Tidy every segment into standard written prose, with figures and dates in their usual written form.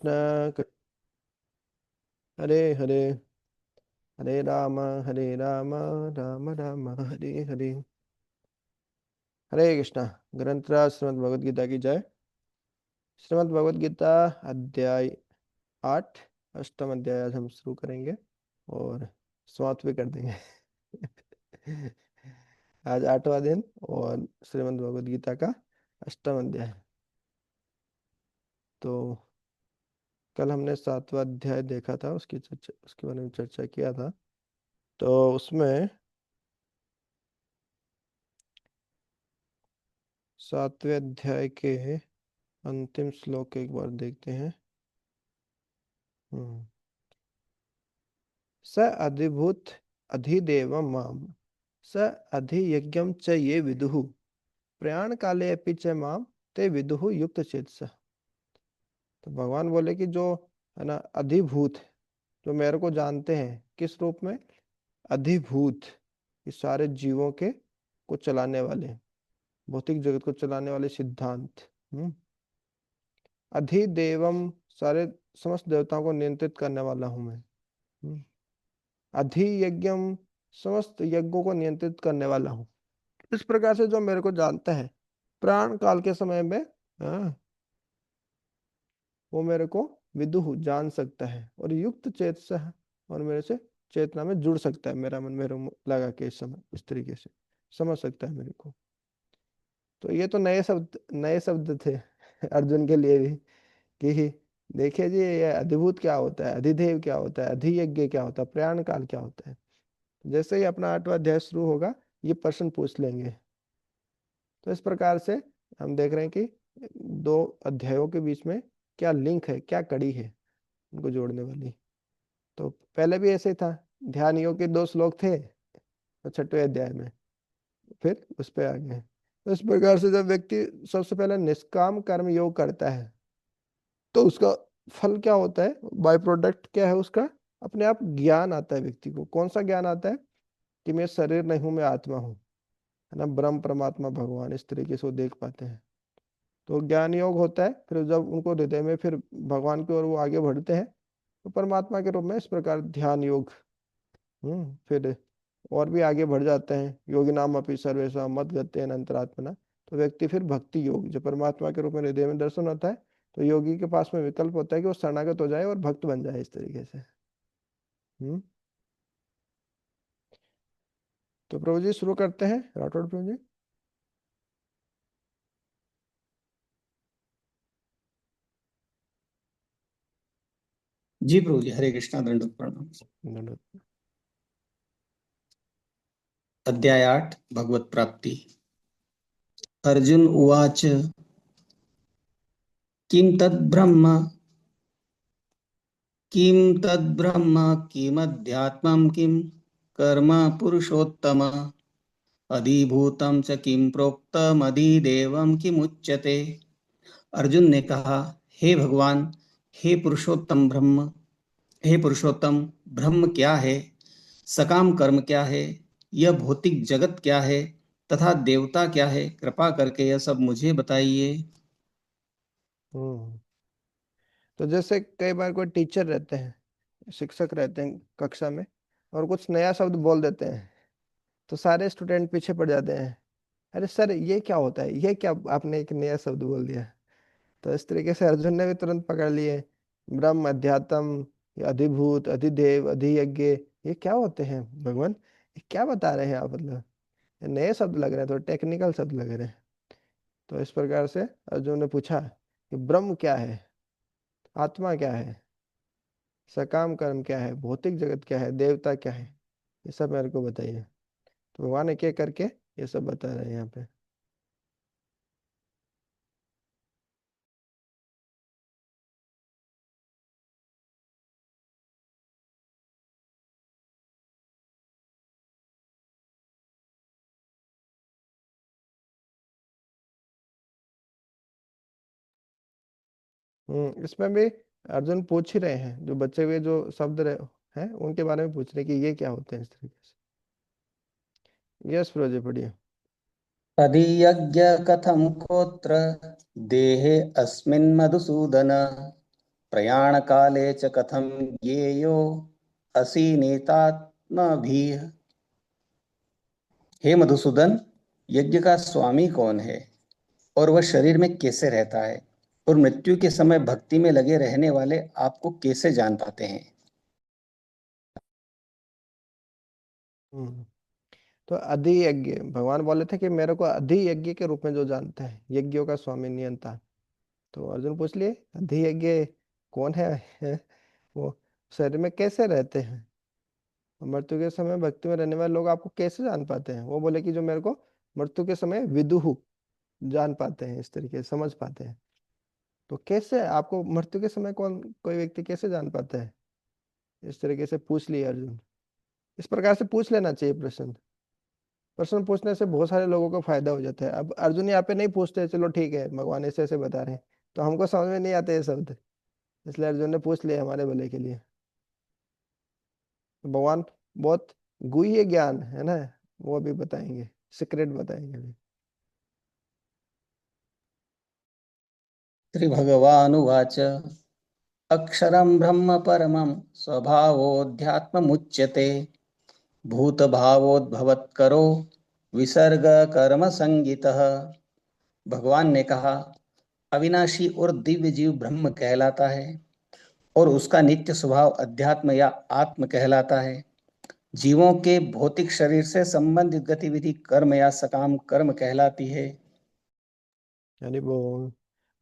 कृष्ण हरे हरे, हरे राम, राम राम हरे हरे। हरे कृष्णा। ग्रंथराज श्रीमद् भगवद गीता की जय। श्रीमद् भगवद गीता अध्याय 8, अष्टम अध्याय आज हम शुरू करेंगे और समाप्त भी कर देंगे। आज 8वां दिन और श्रीमद् भगवद गीता का अष्टम अध्याय। तो कल हमने 7वां अध्याय देखा था, उसके बारे में चर्चा किया था। तो उसमें 7वें अध्याय के अंतिम श्लोक एक बार देखते हैं। हम्म। स अधिभूत अधिदेवं माम स अधियज्ञं च ये विदुः प्रयाण काले अपि च माम ते विदुः युक्त चेतस। तो भगवान बोले कि जो है ना अधिभूत, जो मेरे को जानते हैं किस रूप में, अधिभूत, इस सारे जीवों के को चलाने वाले, भौतिक जगत को चलाने वाले सिद्धांत। अधिदेवम, सारे समस्त देवताओं को नियंत्रित करने वाला हूं मैं। हम्म। अधियज्ञम, समस्त यज्ञों को नियंत्रित करने वाला हूँ। इस प्रकार से जो मेरे को जानता है प्राण काल के समय में, हाँ, वो मेरे को विदुः जान सकता है और युक्त चेतस है, और मेरे से चेतना में जुड़ सकता है। मेरा मन मेरे लगा के इस समय इस तरीके से समझ सकता है मेरे को। तो ये तो नए शब्द थे अर्जुन के लिए भी, कि देखिए जी ये अधिभूत क्या होता है, अधिदेव क्या होता है, अधियज्ञ क्या होता है, प्रयाण काल क्या होता है। जैसे ही अपना 8वां अध्याय शुरू होगा ये प्रश्न पूछ लेंगे। तो इस प्रकार से हम देख रहे हैं कि दो अध्यायों के बीच में क्या लिंक है, क्या कड़ी है उनको जोड़ने वाली। तो पहले भी ऐसे ही था, ध्यान योग के 2 श्लोक थे और 6वें अध्याय में फिर उस पे आ गए। तो इस प्रकार से जब व्यक्ति सबसे पहले निष्काम कर्म योग करता है तो उसका फल क्या होता है, बाय प्रोडक्ट क्या है उसका, अपने आप ज्ञान आता है व्यक्ति को। कौन सा ज्ञान आता है? कि मैं शरीर नहीं हूं, मैं आत्मा हूँ, है ना, ब्रह्म परमात्मा भगवान, इस तरीके से वो देख पाते हैं। तो ज्ञान योग होता है। फिर जब उनको हृदय में फिर भगवान की ओर वो आगे बढ़ते हैं तो परमात्मा के रूप में इस प्रकार ध्यान योग। फिर और भी आगे बढ़ जाते हैं, योगी नाम अपि सर्वेशा मत गते अंतरात्मना। तो व्यक्ति फिर भक्ति योग, जब परमात्मा के रूप में हृदय में दर्शन होता है तो योगी के पास में विकल्प होता है कि वो शरणागत हो जाए और भक्त बन जाए, इस तरीके से। हम्म। तो प्रभु जी शुरू करते हैं, राठौड़ प्रभु जी। जी प्रभु जी, हरे कृष्णा, दंडवत प्रणाम। धन्यवाद। अध्याय 8 भगवत प्राप्ति। अर्जुन उवाच किं तद्ब्रह्म किमध्यात्मं किं कर्म पुरुषोत्तम अधिभूतं च किं प्रोक्तमधिदेवं किमुच्यते। अर्जुन ने कहा, हे भगवान, हे पुरुषोत्तम ब्रह्म हे पुरुषोत्तम, ब्रह्म क्या है, सकाम कर्म क्या है, यह भौतिक जगत क्या है, तथा देवता क्या है, कृपा करके यह सब मुझे बताइए। हम्म। तो जैसे कई बार कोई टीचर रहते हैं, शिक्षक रहते हैं कक्षा में, और कुछ नया शब्द बोल देते हैं तो सारे स्टूडेंट पीछे पड़ जाते हैं। अरे सर ये क्या होता है, ये क्या आपने एक नया शब्द बोल दिया। तो इस तरीके से अर्जुन ने भी तुरंत पकड़ लिए। ब्रह्म, अध्यात्म, ये अधिभूत, अधिदेव, अधियज्ञ, ये क्या होते हैं भगवान, ये क्या बता रहे हैं आप, मतलब ये नए शब्द लग रहे हैं, थोड़े टेक्निकल शब्द लग रहे हैं। तो इस प्रकार से अर्जुन ने पूछा कि ब्रह्म क्या है, आत्मा क्या है, सकाम कर्म क्या है, भौतिक जगत क्या है, देवता क्या है, ये सब मेरे को बताइए। तो भगवान एक एक करके ये सब बता रहे हैं यहाँ पे। इसमें भी अर्जुन पूछ ही रहे हैं, जो बचे हुए जो शब्द रहे हैं उनके बारे में पूछ रहे हैं कि ये क्या होते हैं, इस तरीके से। यस प्रोजे पढ़िए। अधियज्ञ कथम कोत्र देहे अस्मिन् मधुसूदन प्रयाणकाले च कथं ज्ञेयो असि नेतात्मभिः। हे मधुसूदन, यज्ञ का स्वामी कौन है और वह शरीर में कैसे रहता है, और मृत्यु के समय भक्ति में लगे रहने वाले आपको कैसे जान पाते हैं? हम्म। तो अधियज्ञ भगवान बोले थे कि मेरे को अधियज्ञ के रूप में जो जानते हैं, यज्ञों का स्वामी नियंता। तो अर्जुन पूछ लिए अधियज्ञ कौन है? वो शरीर में कैसे रहते हैं, मृत्यु के समय भक्ति में रहने वाले लोग आपको कैसे जान पाते हैं? वो बोले कि जो मेरे को मृत्यु के समय विदुहु जान पाते हैं, इस तरीके से समझ पाते हैं। तो कैसे आपको मृत्यु के समय कौन कोई व्यक्ति कैसे जान पाता है? इस तरीके से पूछ लिए अर्जुन। इस प्रकार से पूछ लेना चाहिए प्रश्न। प्रश्न पूछने से बहुत सारे लोगों को फायदा हो जाता है। अब अर्जुन यहाँ पे नहीं पूछते, चलो ठीक है भगवान ऐसे ऐसे बता रहे हैं, तो हमको समझ में नहीं आते ये शब्द, इसलिए अर्जुन ने पूछ लिया हमारे भले के लिए। तो भगवान बहुत गुह्य ज्ञान है ना, वो अभी बताएंगे, सीक्रेट बताएंगे अभी। श्री भगवानुवाच अक्षरं ब्रह्म परमं स्वभावोऽध्यात्ममुच्यते भूतभावोद्भवत्करो विसर्ग कर्म संगितः। भगवान ने कहा, अविनाशी और दिव्य जीव ब्रह्म कहलाता है और उसका नित्य स्वभाव अध्यात्म या आत्म कहलाता है। जीवों के भौतिक शरीर से संबंधित गतिविधि कर्म या सकाम कर्म कहलाती है। यानी वो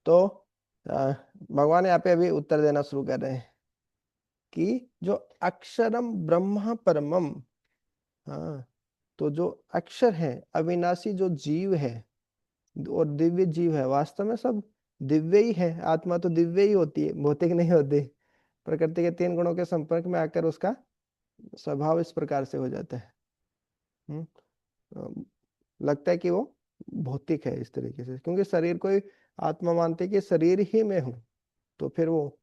तो भगवान यहाँ पे अभी उत्तर देना शुरू कर रहे हैं कि जो अक्षरम ब्रह्म परमम, हाँ, तो जो अक्षर है, अविनाशी जो जीव है और दिव्य जीव है, वास्तव में सब दिव्य ही है। आत्मा तो दिव्य ही होती है, भौतिक नहीं होती। प्रकृति के तीन गुणों के संपर्क में आकर उसका स्वभाव इस प्रकार से हो जाता है। हम्म, अम, लगता है कि वो भौतिक है इस तरीके से, क्योंकि शरीर को ही आत्मा मानते हैं कि शरीर ही मैं हूँ। तो फिर वो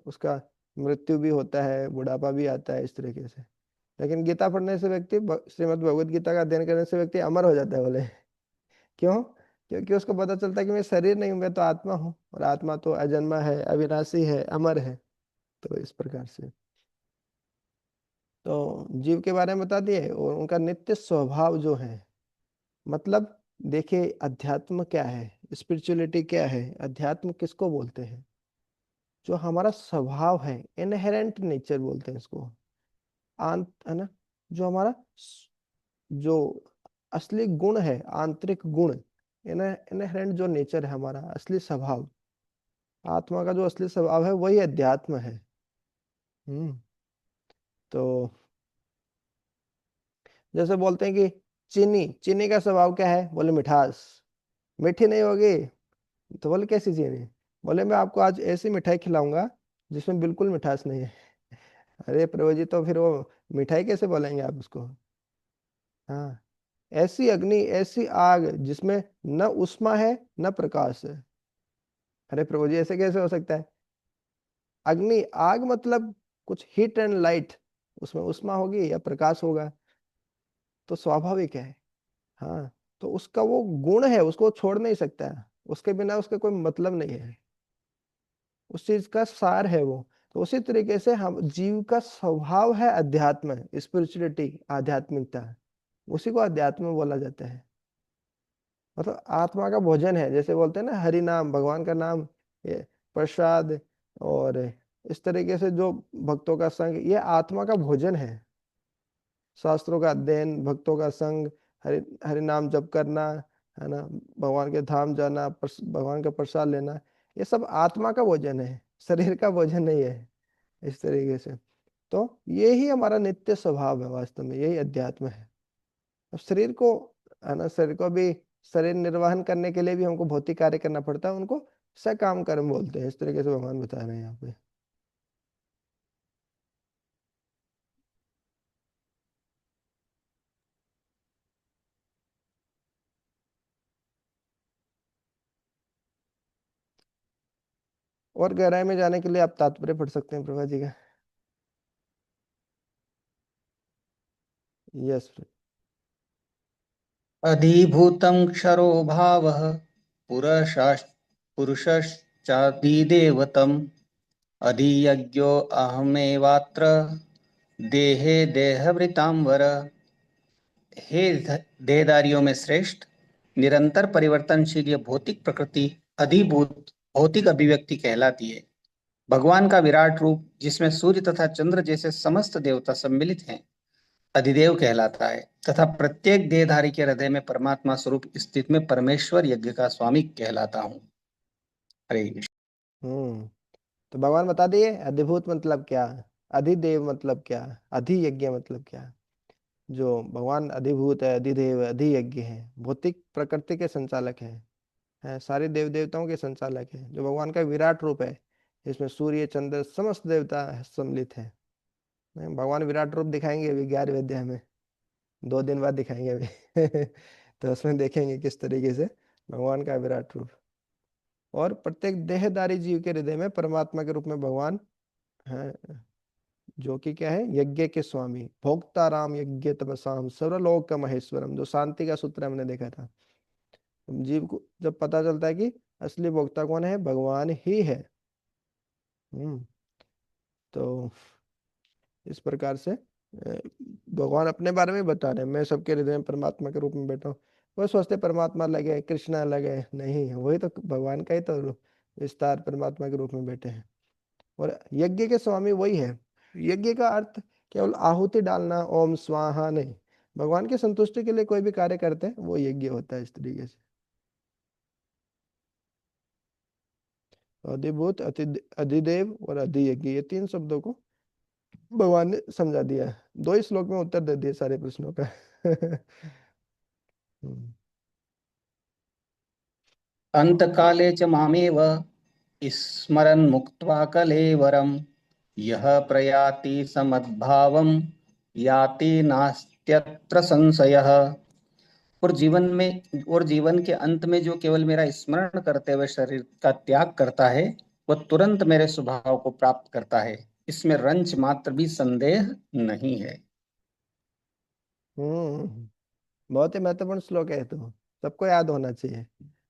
उसका मृत्यु भी होता है, बुढ़ापा भी आता है, इस तरीके से। लेकिन गीता पढ़ने से व्यक्ति, श्रीमद् भगवत गीता का अध्ययन करने से व्यक्ति अमर हो जाता है, बोले। क्यों? क्योंकि उसको पता चलता है कि मैं शरीर नहीं हूं, मैं तो आत्मा हूँ, और आत्मा तो अजन्मा है, अविनाशी है, अमर है। तो इस प्रकार से तो जीव के बारे में बता दिए, और उनका नित्य स्वभाव जो है, मतलब देखिए अध्यात्म क्या है, स्पिरिचुअलिटी क्या है, अध्यात्म किसको बोलते हैं? जो हमारा स्वभाव है, इनहेरेंट नेचर बोलते हैं इसको, आंत है ना, जो हमारा जो असली गुण है, आंतरिक गुण, इनहेरेंट जो नेचर है, हमारा असली स्वभाव, आत्मा का जो असली स्वभाव है, वही अध्यात्म है। हम्म। तो जैसे बोलते हैं कि चीनी, चीनी का स्वभाव क्या है? बोले मिठास, मीठी नहीं होगी। तो बोले कैसी चीनी? बोले मैं आपको आज ऐसी मिठाई खिलाऊंगा जिसमें बिल्कुल मिठास नहीं है। अरे प्रभु जी, तो फिर वो मिठाई कैसे बोलेंगे आप उसको? हाँ, ऐसी अग्नि, ऐसी आग जिसमें न उष्मा है न प्रकाश है। अरे प्रभु जी, ऐसे कैसे हो सकता है? अग्नि, आग मतलब कुछ हीट एंड लाइट, उसमें उष्मा होगी या प्रकाश होगा, तो स्वाभाविक है। हाँ, तो उसका वो गुण है, उसको छोड़ नहीं सकता है, उसके बिना उसका कोई मतलब नहीं है, उस चीज का सार है वो। तो उसी तरीके से हम जीव का स्वभाव है अध्यात्म, स्पिरिचुअलिटी, आध्यात्मिकता, उसी को अध्यात्म बोला जाता है। मतलब आत्मा का भोजन है, जैसे बोलते हैं ना हरि नाम, भगवान का नाम, ये प्रसाद, और इस तरीके से जो भक्तों का संग, ये आत्मा का भोजन है। शास्त्रों का अध्ययन, भक्तों का संग, हरि हरि नाम जप करना, है ना, भगवान के धाम जाना, भगवान का प्रसाद लेना, ये सब आत्मा का भोजन है, शरीर का भोजन नहीं है, इस तरीके से। तो ये ही हमारा नित्य स्वभाव है, वास्तव में यही अध्यात्म है। अब शरीर को, है ना, शरीर को भी, शरीर निर्वहन करने के लिए भी हमको भौतिक कार्य करना पड़ता है, उनको सकाम कर्म बोलते हैं, इस तरीके से भगवान बता रहे हैं यहाँ पे। और गहराई में जाने के लिए आप तात्पर्य पढ़ सकते हैं प्रभा जी का। यस। अधिभूतं क्षरो भावः पुरुषश्चादिदेवतम् अधियज्ञो अहमेवात्र देहे देहभृतांवर। हे देहधारियों में श्रेष्ठ, निरंतर परिवर्तनशील ये भौतिक प्रकृति अधिभूत भौतिक अभिव्यक्ति कहलाती है। भगवान का विराट रूप, जिसमें सूर्य तथा चंद्र जैसे समस्त देवता सम्मिलित हैं, अधिदेव कहलाता है, तथा प्रत्येक देहधारी के हृदय में परमात्मा स्वरूप स्थित में परमेश्वर यज्ञ का स्वामी कहलाता हूँ। हरे कृष्ण। हम्म। तो भगवान बता दिए अधिभूत मतलब क्या, अधिदेव मतलब क्या, अधियज्ञ मतलब क्या। जो भगवान अधिभूत है, अधिदेव है, अधियज्ञ है, भौतिक प्रकृति के संचालक हैं, सारे देव देवताओं के संचालक हैं, जो भगवान का विराट रूप है, इसमें सूर्य चंद्र समस्त देवता सम्मिलित हैं। भगवान विराट रूप दिखाएंगे अभी 11वें अध्याय में, 2 दिन बाद दिखाएंगे अभी तो उसमें देखेंगे किस तरीके से भगवान का विराट रूप। और प्रत्येक देहधारी जीव के हृदय में परमात्मा के रूप में भगवान है, जो कि क्या है, यज्ञ के स्वामी, भोक्ता राम यज्ञ तपसाम सर्वलोक का महेश्वरम, जो शांति का सूत्र हमने देखा था। जीव को जब पता चलता है कि असली भोक्ता कौन है, भगवान ही है। हम्म। तो इस प्रकार से भगवान अपने बारे में बता रहे हैं, मैं सबके हृदय में परमात्मा के रूप में बैठा हूँ। वो सोचते परमात्मा अलग है, कृष्ण अलग है, नहीं, वही तो भगवान का ही तो विस्तार परमात्मा के रूप में बैठे हैं। और यज्ञ के स्वामी वही है। यज्ञ का अर्थ केवल आहुति डालना, ओम स्वाहा नहीं, भगवान की संतुष्टि के लिए कोई भी कार्य करते हैं वो यज्ञ होता है। इस तरीके से अधिभूत, अधिदेव और अधियज्ञ, ये 3 शब्दों को भगवान ने समझा दिया है। 2 ही श्लोक में उत्तर दे दिए सारे प्रश्नों का हम्म। अंत काले च मामेव स्मरन् मुक्त्वा कलेवरम् यः प्रयाति समद्भावम् याति नास्त्यत्र संशयः। और जीवन के अंत में जो केवल मेरा स्मरण करते हुए शरीर का त्याग करता है, वह तुरंत मेरे स्वभाव को प्राप्त करता है, इसमें रंच मात्र भी संदेह नहीं है। हम्म। बहुत ही महत्वपूर्ण श्लोक है, तो सबको याद होना चाहिए।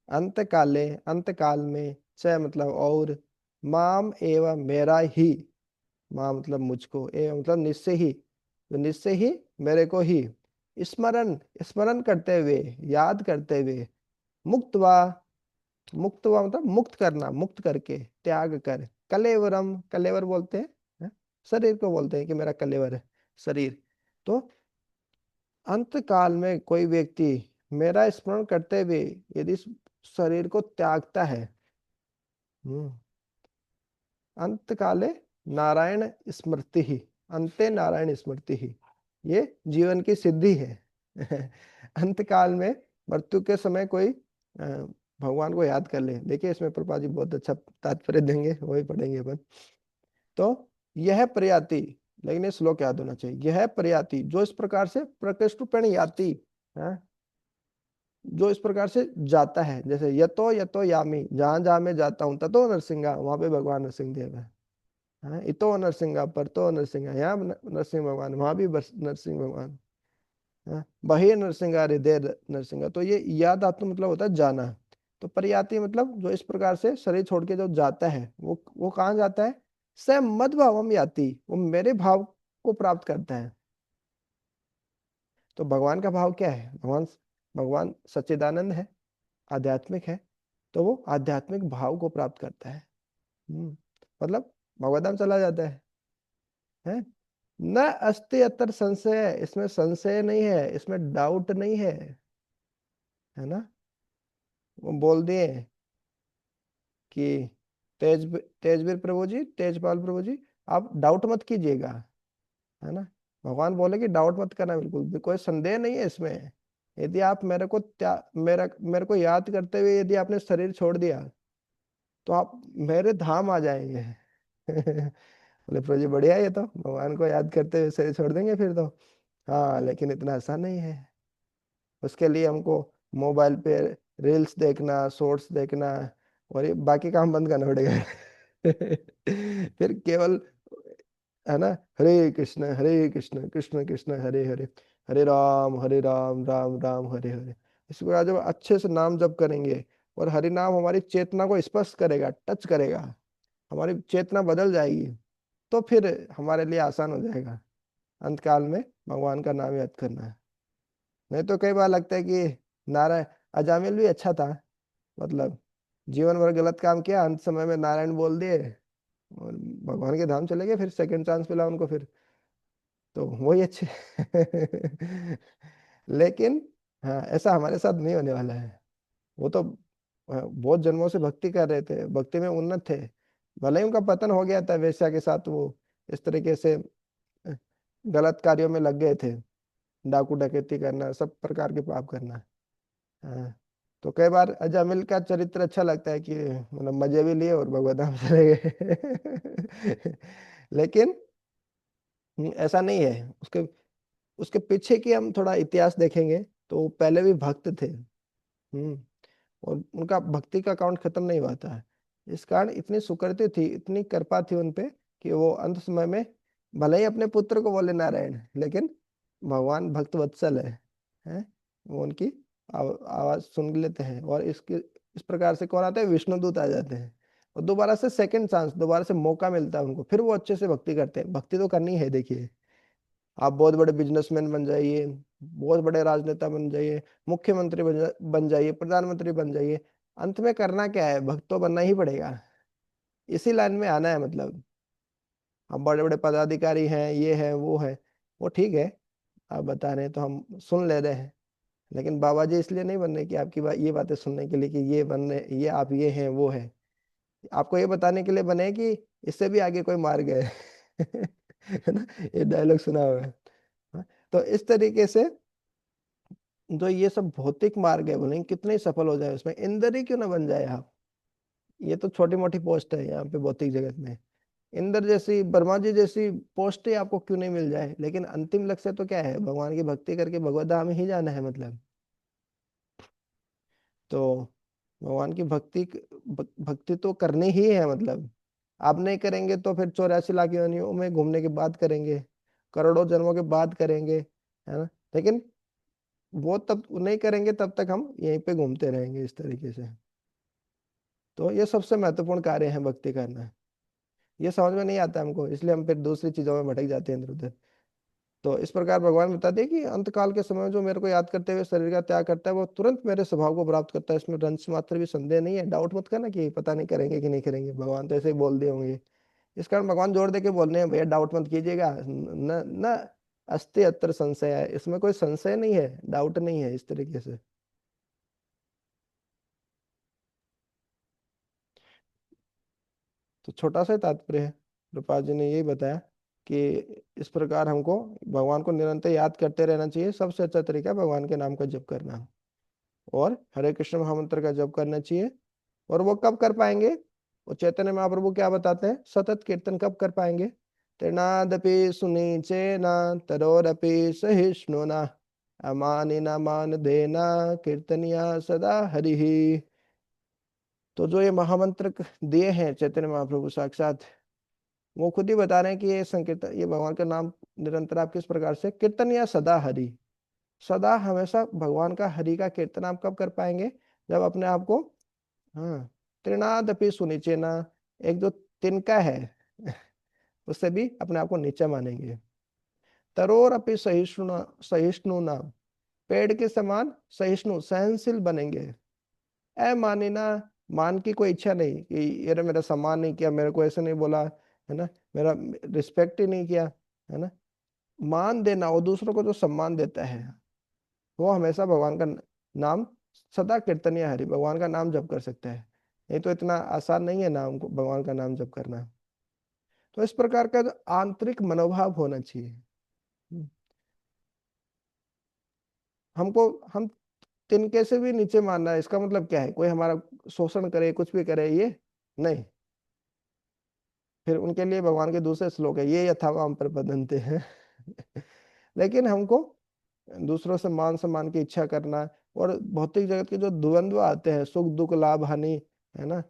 अंत काले, अंत काल में, च मतलब और, माम एवं मेरा ही, माँ मतलब मुझको, एवं मतलब निश्चय ही, तो निश्चय ही मेरे को ही, स्मरण स्मरण करते हुए, याद करते हुए, मुक्तवा, मुक्तवा मतलब मुक्त करना, मुक्त करके, त्याग कर, कलेवरम, कलेवर बोलते हैं, शरीर को बोलते हैं कि मेरा कलेवर है शरीर। तो अंत काल में कोई व्यक्ति मेरा स्मरण करते हुए यदि इस शरीर को त्यागता है, हम्म, अंत काले नारायण स्मृति ही, अंते नारायण स्मृति ही, ये जीवन की सिद्धि है अंत काल में मृत्यु के समय कोई भगवान को याद कर ले। देखिए इसमें प्रभुपाद जी बहुत अच्छा तात्पर्य देंगे, वही पढ़ेंगे अपन। तो यह प्रयाति, लेकिन ये श्लोक याद होना चाहिए, यह प्रयाति जो इस प्रकार से प्रकृष्ट रूपेण याति है, जो इस प्रकार से जाता है, जैसे यतो यतो यामी, जहां जहां मैं जाता हूँ, ततो नरसिंहा, वहां पे भगवान नरसिंह देव है। हाँ, इतो नरसिंहा, परतो नरसिंहा, यहाँ नरसिंह भगवान, वहां भी नरसिंह भगवान। हाँ, बहे नरसिंहा, हृदय नरसिंहा। तो ये या धातु मतलब होता है जाना। तो प्रयाति मतलब जो इस प्रकार से शरीर छोड़ के जो जाता है, वो कहाँ जाता है, स मद भावम याति, वो मेरे भाव को प्राप्त करता है। तो भगवान का भाव क्या है, भगवान भगवान सच्चिदानंद है, आध्यात्मिक है, तो वो आध्यात्मिक भाव को प्राप्त करता है। मतलब भगवतधाम चला जाता है। न अस्ति अतर संशय, इसमें संशय नहीं है, इसमें डाउट नहीं है ना। वो बोल दिए कि तेजवीर प्रभु जी, तेजपाल प्रभु जी, आप डाउट मत कीजिएगा, है ना। भगवान बोले कि डाउट मत करना, बिल्कुल भी कोई संदेह नहीं है इसमें। यदि आप मेरे को याद करते हुए यदि आपने शरीर छोड़ दिया, तो आप मेरे धाम आ जाएंगे बोले प्रभु जी बढ़िया है, ये तो भगवान को याद करते हुए शरीर छोड़ देंगे फिर तो। हाँ, लेकिन इतना आसान नहीं है। उसके लिए हमको मोबाइल पे रील्स देखना, शॉर्ट्स देखना, और ये बाकी काम बंद करना पड़ेगा फिर केवल, है ना, हरे कृष्ण कृष्ण कृष्ण हरे हरे, हरे राम राम राम हरे हरे। इसके बाद जब अच्छे से नाम जप करेंगे और हरि नाम हमारी चेतना को स्पर्श करेगा, टच करेगा, हमारी चेतना बदल जाएगी, तो फिर हमारे लिए आसान हो जाएगा अंत काल में भगवान का नाम याद करना है। नहीं तो कई बार लगता है कि नारायण, अजामिल भी अच्छा था, मतलब जीवन भर गलत काम किया, अंत समय में नारायण बोल दिए और भगवान के धाम चले गए, फिर सेकंड चांस मिला उनको फिर, तो वही अच्छे। लेकिन हाँ, ऐसा हमारे साथ नहीं होने वाला है। वो तो बहुत जन्मों से भक्ति कर रहे थे, भक्ति में उन्नत थे, भले ही उनका पतन हो गया था वेश्या के साथ, वो इस तरीके से गलत कार्यों में लग गए थे, डाकू डकैती करना, सब प्रकार के पाप करना। हाँ, तो कई बार अजामिल का चरित्र अच्छा लगता है कि मतलब मजे भी लिए और भगवत धाम चले गए। लेकिन ऐसा नहीं है। उसके उसके पीछे की हम थोड़ा इतिहास देखेंगे तो वो पहले भी भक्त थे। और उनका भक्ति का अकाउंट खत्म नहीं हुआ था। इस कारण इतनी सुकृति थी, इतनी कृपा थी उनपे कि वो अंत समय में भले ही अपने पुत्र को बोले नारायण, लेकिन भगवान भक्त वत्सल है, वो उनकी आवाज सुन लेते हैं। और इस प्रकार से कौन आते हैं, विष्णुदूत आ जाते हैं, और दोबारा से सेकंड चांस, दोबारा से मौका मिलता है उनको, फिर वो अच्छे से भक्ति करते हैं। भक्ति तो करनी है। देखिए, आप बहुत बड़े बिजनेसमैन बन जाइए, बहुत बड़े राजनेता बन जाइए, मुख्यमंत्री बन जाइए, प्रधानमंत्री बन जाइए, अंत में करना क्या है, भक्त तो बनना ही पड़ेगा। इसी लाइन में आना है। मतलब हम बड़े बड़े पदाधिकारी हैं, ये है वो है, वो ठीक है, आप बता रहे हैं तो हम सुन ले रहे हैं। लेकिन बाबा जी इसलिए नहीं बनने की आपकी ये बातें सुनने के लिए कि ये बनने, ये आप ये हैं वो है, आपको ये बताने के लिए बने कि इससे भी आगे कोई मार्ग है। है ना, ये डायलॉग सुना हुआ है। हाँ, तो इस तरीके से जो ये सब भौतिक मार्ग है, बोलेंगे कितने ही सफल हो जाए उसमें, इंद्र ही क्यों ना बन जाए आप। ये तो छोटी मोटी पोस्ट है यहाँ पे भौतिक जगत में। इंद्र जैसी, ब्रह्मा जी जैसी पोस्ट ही आपको क्यों नहीं मिल जाए, लेकिन अंतिम लक्ष्य तो क्या है, भगवान की भक्ति करके भगवत धाम ही जाना है। मतलब तो भगवान की भक्ति तो करनी ही है। मतलब आप नहीं करेंगे तो फिर 84 लाख योनियों में घूमने के बाद करेंगे, करोड़ों जन्मों के बाद करेंगे, है ना। लेकिन वो तब नहीं करेंगे, तब तक हम यहीं पे घूमते रहेंगे इस तरीके से। तो ये सबसे महत्वपूर्ण कार्य है भक्ति करना। ये समझ में नहीं आता हमको, इसलिए हम फिर दूसरी चीजों में भटक जाते हैं इधर उधर। तो इस प्रकार भगवान बताते हैं कि अंतकाल के समय में जो मेरे को याद करते हुए शरीर का त्याग करता है, वो तुरंत मेरे स्वभाव को प्राप्त करता है। इसमें रंच मात्र भी संदेह नहीं है। डाउट मत करना कि पता नहीं करेंगे कि नहीं करेंगे, भगवान तो ऐसे ही बोल दिए होंगे। इस कारण भगवान जोर दे के बोल रहे हैं, भैया डाउट मत कीजिएगा, न न अस्ति अत्र संशय है, इसमें कोई संशय नहीं है, डाउट नहीं है, इस तरीके से। तो छोटा सा तात्पर्य है, रूपा जी ने यही बताया कि इस प्रकार हमको भगवान को निरंतर याद करते रहना चाहिए। सबसे अच्छा तरीका है भगवान के नाम का जप करना, और हरे कृष्ण महामंत्र का जप करना चाहिए। और वो कब कर पाएंगे, वो चैतन्य महाप्रभु क्या बताते हैं, सतत कीर्तन कब कर पाएंगे, तृणादपि सुनीचेन तरोरपि सहिष्णुना अमानिना मान देना कीर्तनिया सदा हरि। तो जो ये महामंत्र दिए हैं चैतन्य महाप्रभु साक्षात, वो खुद ही बता रहे हैं कि ये संकीर्तन, ये भगवान का नाम निरंतर आप किस प्रकार से कीर्तन, या सदा हरि, सदा हमेशा भगवान का हरि का कीर्तन आप कब कर पाएंगे, जब अपने आप को, हाँ, त्रिनादपि सुनिचेना, एक जो तिनका है उससे भी अपने आप को नीचा मानेंगे। तरोर अपि सहिष्णु, सहिष्णु ना, पेड़ के समान सहिष्णु सहनशील बनेंगे। ए मानिना, मान की कोई इच्छा नहीं कि ये मेरा सम्मान नहीं किया, मेरे को ऐसे नहीं बोला, है ना, मेरा रिस्पेक्ट ही नहीं किया, है ना। मान देना, वो दूसरों को जो सम्मान देता है, वो हमेशा भगवान का नाम, सदा कीर्तनीय हरि, भगवान का नाम जप कर सकता है। नहीं तो इतना आसान नहीं है नाम को, भगवान का नाम जप करना। तो इस प्रकार का जो आंतरिक मनोभाव होना चाहिए। हम्म, हमको, हम तिनके से भी नीचे मानना है, इसका मतलब क्या है, कोई हमारा शोषण करे, कुछ भी करे, ये नहीं। फिर उनके लिए भगवान के दूसरे श्लोक है, ये यथावाम प्रपद्यन्ते हैं। लेकिन हमको दूसरों से मान सम्मान की इच्छा करना, और भौतिक जगत के जो द्वंद्व आते हैं, सुख दुख लाभ हानि, है ना,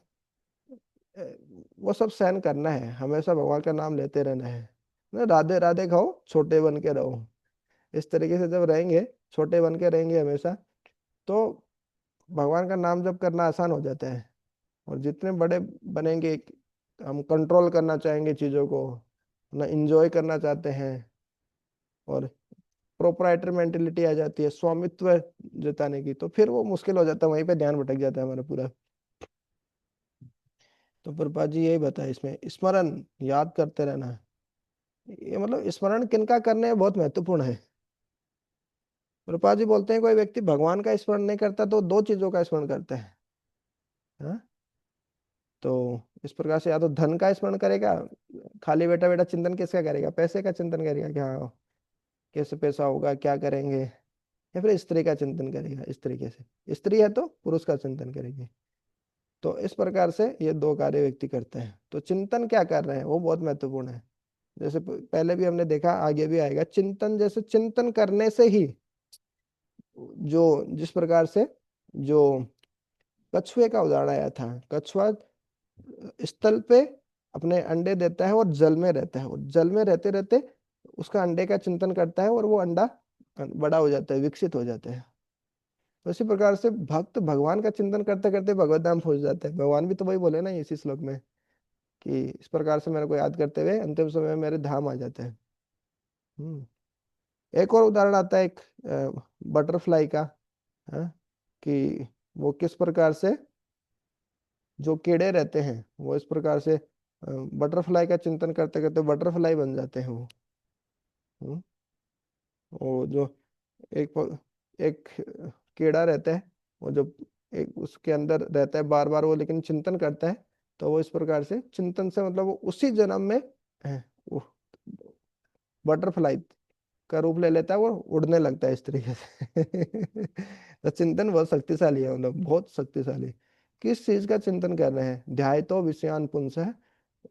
अ, वो सब सहन करना है, हमेशा भगवान का नाम लेते रहना है ना। राधे राधे खाओ, छोटे बन के रहो, इस तरीके से जब रहेंगे, छोटे बन के रहेंगे हमेशा, तो भगवान का नाम जप करना आसान हो जाता है। और जितने बड़े बनेंगे, हम कंट्रोल करना चाहेंगे चीजों को, ना इंजॉय करना चाहते हैं, और प्रोप्राइटर मेंटेलिटी आ जाती है, स्वामित्व जताने की, तो फिर वो मुश्किल हो जाता है, वहीं पे ध्यान भटक जाता है हमारा पूरा। तो प्रभुपाद जी यही बताया इसमें, स्मरण याद करते रहना है। ये मतलब स्मरण किनका करने में बहुत महत्वपूर्ण है। प्रभुपाद जी बोलते हैं कोई व्यक्ति भगवान का स्मरण नहीं करता तो दो चीजों का स्मरण करता है। हाँ? तो इस प्रकार से या तो धन का स्मरण करेगा, खाली बैठा बैठा चिंतन किसका करेगा, पैसे का चिंतन करेगा कि हाँ कैसे पैसा होगा, क्या करेंगे, या फिर स्त्री का चिंतन करेगा, इस तरीके से स्त्री है तो पुरुष का चिंतन करेगी। तो इस प्रकार से ये दो कार्य व्यक्ति करते हैं। तो चिंतन क्या कर रहे हैं वो बहुत महत्वपूर्ण है। जैसे पहले भी हमने देखा, आगे भी आएगा, चिंतन जैसे चिंतन करने से ही जो जिस प्रकार से जो कछुए का उदाहरण आया था, कछुआ स्थल पे अपने अंडे देता है और जल में रहता है, और जल में रहते रहते उसका अंडे का चिंतन करता है और वो अंडा बड़ा हो जाता है, विकसित हो जाता है। तो इसी प्रकार से भक्त भगवान का चिंतन करते करते भगवत धाम पहुंच जाते हैं। भगवान भी तो वही बोले ना इसी श्लोक में, कि इस प्रकार से मेरे को याद करते हुए अंतिम समय में मेरे धाम आ जाते हैं। हम्म। एक और उदाहरण आता है एक बटरफ्लाई का, हाँ, कि वो किस प्रकार से जो कीड़े रहते हैं वो इस प्रकार से बटरफ्लाई का चिंतन करते करते बटरफ्लाई बन जाते हैं वो। हम्म। वो जो एक कीड़ा रहता है, वो जो एक उसके अंदर रहता है बार बार वो, लेकिन चिंतन करता है, तो वो इस प्रकार से चिंतन से मतलब वो उसी जन्म में वो बटरफ्लाई का रूप ले लेता है, वो उड़ने लगता है इस तरीके से। तो चिंतन बहुत शक्तिशाली है, मतलब बहुत शक्तिशाली। किस चीज का चिंतन कर रहे हैं, ध्याय तो विषयान पुंस है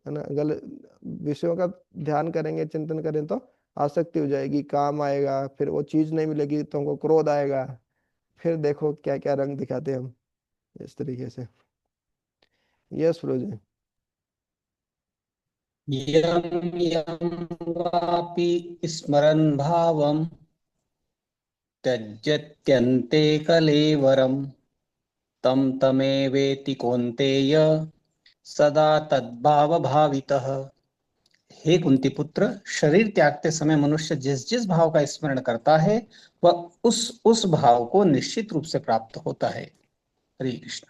ना, गलत विषयों का ध्यान करेंगे, चिंतन करें तो आसक्ति हो जाएगी, काम आएगा, फिर वो चीज नहीं मिलेगी तो हमको क्रोध आएगा, फिर देखो क्या क्या रंग दिखाते हैं हम, इस तरीके से। यस फिरोज जी। यं यं वापि स्मरन् भावं त्यजत्यन्ते कलेवरं तं तमेवेति कौन्तेय सदा तद्भावभावितः। हे कुंती पुत्र, शरीर त्यागते समय मनुष्य जिस जिस भाव का स्मरण करता है वह उस भाव को निश्चित रूप से प्राप्त होता है। हरे कृष्ण।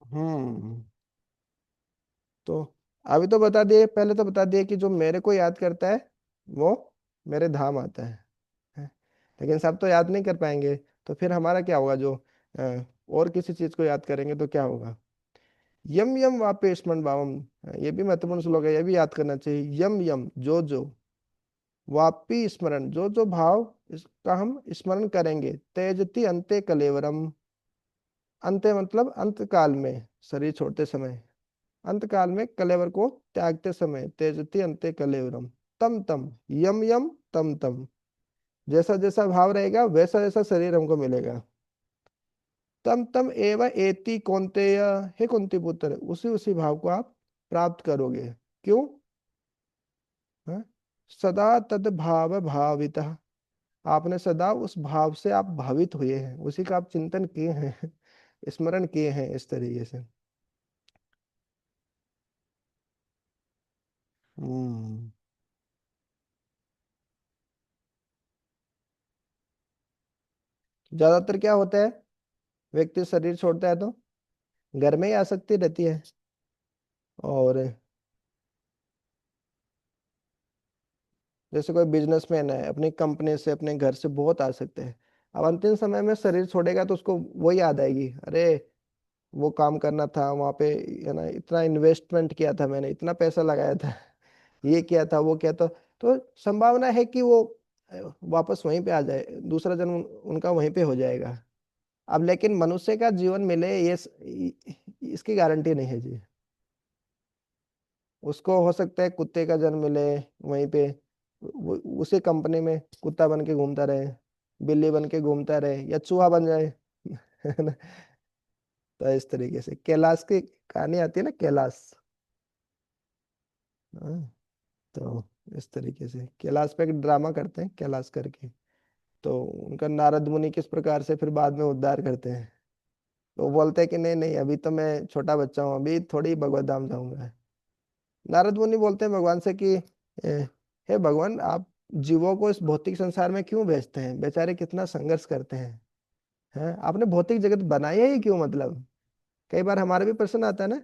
हम्म। तो अभी तो बता दिए, पहले तो बता दिए कि जो मेरे को याद करता है वो मेरे धाम आता है। लेकिन सब तो याद नहीं कर पाएंगे, तो फिर हमारा क्या होगा, जो और किसी चीज को याद करेंगे तो क्या होगा। यम यम वापे स्मरण भावम, ये भी महत्वपूर्ण श्लोक है, ये भी याद करना चाहिए। यम यम जो जो, वापी स्मरण जो जो भाव इसका हम स्मरण करेंगे, तेजति अंते कलेवरम, अंत्य मतलब अंत काल में, शरीर छोड़ते समय, अंत काल में कलेवर को त्यागते समय, तेजति अंते कलेवरम, तम तम यम यम तम तम, जैसा जैसा भाव रहेगा वैसा वैसा शरीर हमको मिलेगा। तम तम एव एति कौन्तेय, हे कुंती पुत्र, उसी उसी भाव को आप प्राप्त करोगे। क्यों? हाँ? सदा तद भाव भावितः, आपने सदा उस भाव से आप भावित हुए हैं, उसी का आप चिंतन किए हैं, स्मरण किए हैं इस तरीके से। हम्म। ज्यादातर क्या होता है, व्यक्ति शरीर छोड़ता है तो घर में ही आसक्ति रहती है, और जैसे कोई बिजनेसमैन है, अपनी कंपनी से अपने घर से बहुत आ सकते हैं, अब अंतिम समय में शरीर छोड़ेगा तो उसको वो याद आएगी, अरे वो काम करना था वहां पे, है ना, इतना इन्वेस्टमेंट किया था मैंने, इतना पैसा लगाया था, ये किया था वो किया था। तो संभावना है कि वो वापस वहीं पे आ जाए, दूसरा जन्म उनका वहीं पे हो जाएगा। अब लेकिन मनुष्य का जीवन मिले ये इसकी गारंटी नहीं है जी। उसको हो सकता है कुत्ते का जन्म मिले वहीं पे, उसी कंपनी में कुत्ता बन के घूमता रहे, बिल्ली बन के घूमता रहे, या चूहा बन जाए। है ना? तो इस तरीके से कैलाश की कहानी आती है ना, कैलाश। हाँ, तो इस तरीके से कैलाश पे एक ड्रामा करते हैं कैलाश करके। तो उनका नारद मुनि किस प्रकार से फिर बाद में उद्धार करते हैं। तो वो बोलते हैं कि नहीं नहीं, अभी तो मैं छोटा बच्चा हूँ, अभी थोड़ी भगवत धाम जाऊंगा। नारद मुनि बोलते हैं भगवान से कि हे भगवान, आप जीवों को इस भौतिक संसार में क्यों भेजते हैं, बेचारे कितना संघर्ष करते हैं, आपने भौतिक जगत बनाया ही क्यों, मतलब कई बार हमारे भी प्रश्न आता है ना,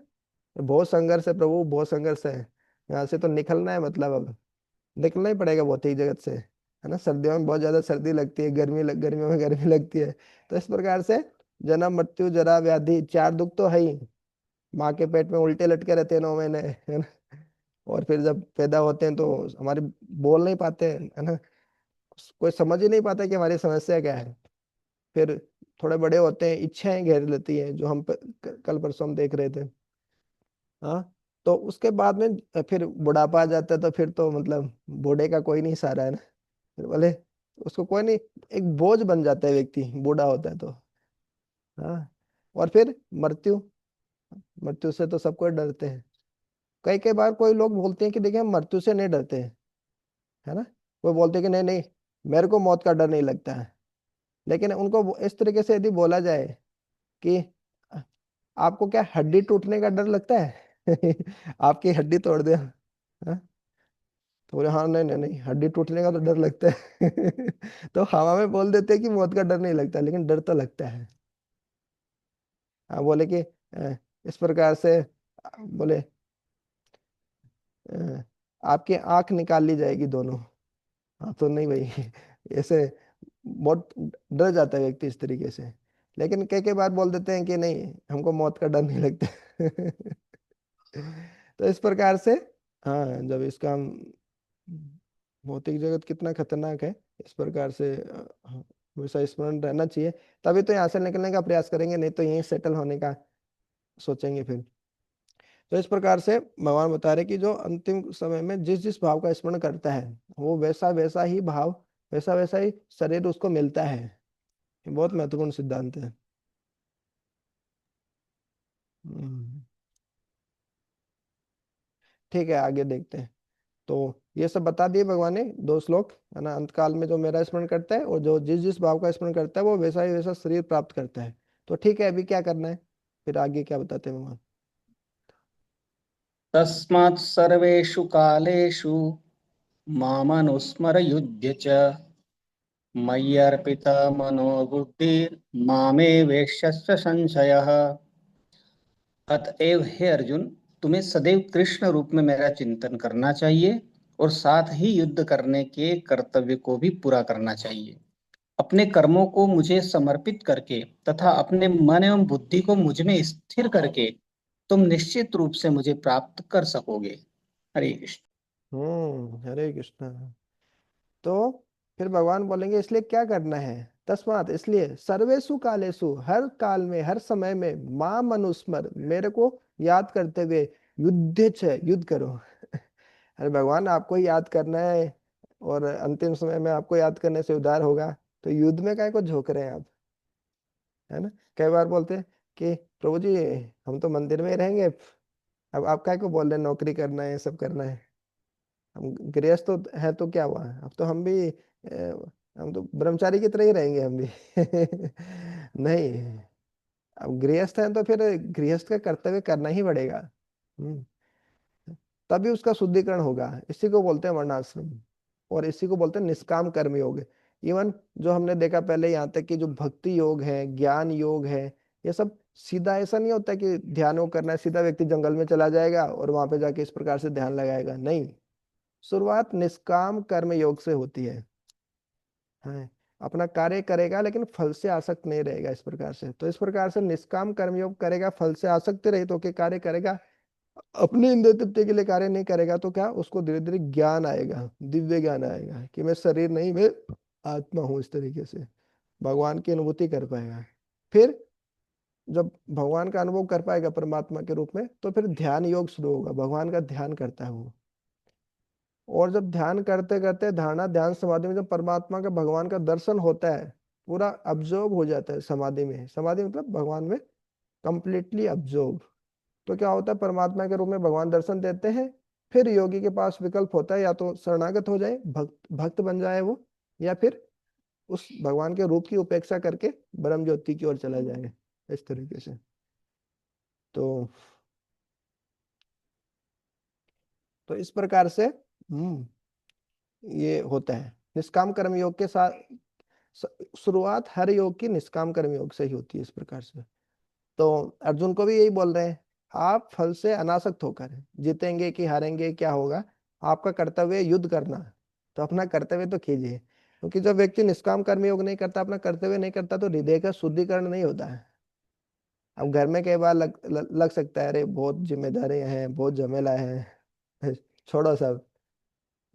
बहुत संघर्ष है प्रभु, बहुत संघर्ष है, यहाँ से तो निकलना है, मतलब अब निकलना ही पड़ेगा भौतिक जगत से, है ना। सर्दियों में बहुत ज्यादा सर्दी लगती है, गर्मियों में गर्मी लगती है। तो इस प्रकार से जन्म मृत्यु जरा व्याधि, चार दुख तो है ही। माँ के पेट में उल्टे लटके रहते हैं 9 महीने, है ना। और फिर जब पैदा होते हैं तो हमारे बोल नहीं पाते हैं, है ना। कोई समझ ही नहीं पाता कि हमारी समस्या क्या है। फिर थोड़े बड़े होते हैं, इच्छाएं घेर लेती हैं, जो कल परसों हम देख रहे थे। हाँ। तो उसके बाद में फिर बुढ़ापा आ जाता है, तो फिर तो मतलब बूढ़े का कोई नहीं सहारा है ना। फिर बोले उसको कोई नहीं, एक बोझ बन जाता है व्यक्ति, बूढ़ा होता है तो। हाँ। और फिर मृत्यु, मृत्यु से तो सबको डरते हैं। कई कई बार कोई लोग बोलते हैं कि देखिए हम मृत्यु से नहीं डरते हैं, है ना। कोई बोलते हैं कि नहीं नहीं, मेरे को मौत का डर नहीं लगता है। लेकिन उनको इस तरीके से यदि बोला जाए कि "अ, आपको क्या हड्डी टूटने का डर लगता है आपकी हड्डी तोड़ दे, हाँ?" तो बोले हाँ नहीं नहीं नहीं, हड्डी टूटने का तो डर लगता है तो हवा में बोल देते हैं कि मौत का डर नहीं लगता, लेकिन डर तो लगता है। हाँ, बोले कि इस प्रकार से बोले अ, आपकी आंख निकाल ली जाएगी दोनों। हाँ तो नहीं भाई ऐसे बहुत डर जाता है व्यक्ति इस तरीके से। लेकिन कई कई बार बोल देते हैं कि नहीं, हमको मौत का डर नहीं लगता तो इस प्रकार से, हाँ, जब इसका भौतिक जगत कितना खतरनाक है, इस प्रकार से हाँ, हमेशा स्मरण रहना चाहिए। तभी तो यहाँ से निकलने का प्रयास करेंगे, नहीं तो यहीं सेटल होने का सोचेंगे फिर। तो इस प्रकार से भगवान बता रहे कि जो अंतिम समय में जिस जिस भाव का स्मरण करता है, वो वैसा वैसा ही भाव, वैसा वैसा ही शरीर उसको मिलता है। ये बहुत महत्वपूर्ण सिद्धांत है। हम्म, ठीक है, आगे देखते हैं। तो ये सब बता दिए भगवान ने 2 श्लोक, है ना। अंतकाल में जो मेरा स्मरण करता है और जो जिस जिस भाव का स्मरण करता है, वो वैसा ही वैसा शरीर प्राप्त करता है। तो ठीक है, अभी क्या करना है, फिर आगे क्या बताते हैं भगवान। तस्मात् सर्वेषु कालेषु मामनुस्मरयुध्य च मय्यर्पिता मनो बुद्धिर्मामे वेश्यस्य संशयः। अतएव हे अर्जुन, तुम्हें सदैव कृष्ण रूप में मेरा चिंतन करना चाहिए और साथ ही युद्ध करने के कर्तव्य को भी पूरा करना चाहिए। अपने कर्मों को मुझे समर्पित करके तथा अपने मन एवं बुद्धि को मुझ में स्थिर करके तुम निश्चित रूप से मुझे प्राप्त कर सकोगे। हरे कृष्ण। हरे कृष्णा। तो फिर भगवान बोलेंगे इसलिए क्या करना है। तस्मात इसलिए, सर्वेषु कालेषु, हर काल में हर समय में, मां मनुस्मर, मेरे को याद करते हुए, युद्ध छ, युद्ध करो अरे भगवान, आपको ही याद करना है और अंतिम समय में आपको याद करने से उद्धार होगा, तो युद्ध में काय को झोंक रहे हैं आप, है ना। कई बार बोलते हैं कि प्रभु जी, हम तो मंदिर में ही रहेंगे, अब आप काय को बोल रहे हैं नौकरी करना है, ये सब करना है। हम गृहस्थ तो है, तो क्या हुआ, अब तो हम भी हम तो ब्रह्मचारी की तरह ही रहेंगे हम भी नहीं, अब गृहस्थ है तो फिर गृहस्थ का कर्तव्य करना ही पड़ेगा। हम्म, तभी उसका शुद्धिकरण होगा। इसी को बोलते हैं वर्णाश्रम, और इसी को बोलते हैं निष्काम कर्म योग। इवन जो हमने देखा पहले यहाँ तक कि जो भक्ति योग है, ज्ञान योग है, ये सब सीधा ऐसा नहीं होता कि ध्यान योग करना है, सीधा व्यक्ति जंगल में चला जाएगा और वहां पे जाके इस प्रकार से ध्यान लगाएगा, नहीं। शुरुआत निष्काम कर्म योग से होती है। अपना कार्य करेगा लेकिन फल से आसक्त नहीं रहेगा, इस प्रकार से। तो इस प्रकार से निष्काम कर्म योग करेगा, फल से आसक्त रहित होकर कार्य करेगा, अपने इंद्रिय तृप्ति के लिए कार्य नहीं करेगा, तो क्या उसको धीरे धीरे ज्ञान आएगा, दिव्य ज्ञान आएगा कि मैं शरीर नहीं, मैं आत्मा हूं। इस तरीके से भगवान की अनुभूति कर पाएगा। फिर जब भगवान का अनुभव कर पाएगा परमात्मा के रूप में, तो फिर ध्यान योग शुरू होगा, भगवान का ध्यान करता है वो। और जब ध्यान करते करते धारणा ध्यान समाधि में जब परमात्मा का, भगवान का दर्शन होता है, पूरा अब्जॉर्ब हो जाता है समाधि में। समाधि मतलब भगवान में कंप्लीटली अब्जॉर्ब। तो क्या होता है, परमात्मा के रूप में भगवान दर्शन देते हैं। फिर योगी के पास विकल्प होता है, या तो शरणागत हो जाए, भक्त भक्त बन जाए वो, या फिर उस भगवान के रूप की उपेक्षा करके ब्रह्म ज्योति की ओर चला जाए, इस तरीके से। तो इस प्रकार से ये होता है निष्काम कर्म योग के साथ। शुरुआत हर योग की निष्काम कर्म योग से ही होती है, इस प्रकार से। तो अर्जुन को भी यही बोल रहे हैं, आप फल से अनासक्त होकर जीतेंगे कि हारेंगे क्या होगा, आपका कर्तव्य है युद्ध करना। तो अपना कर्तव्य तो कीजिए, क्योंकि जब व्यक्ति निष्काम कर्म योग नहीं करता, अपना कर्तव्य नहीं करता, तो हृदय का शुद्धिकरण नहीं होता है। अब घर में कई बार लग सकता है, अरे बहुत जिम्मेदारियां हैं, बहुत झमेला है, छोड़ो सब।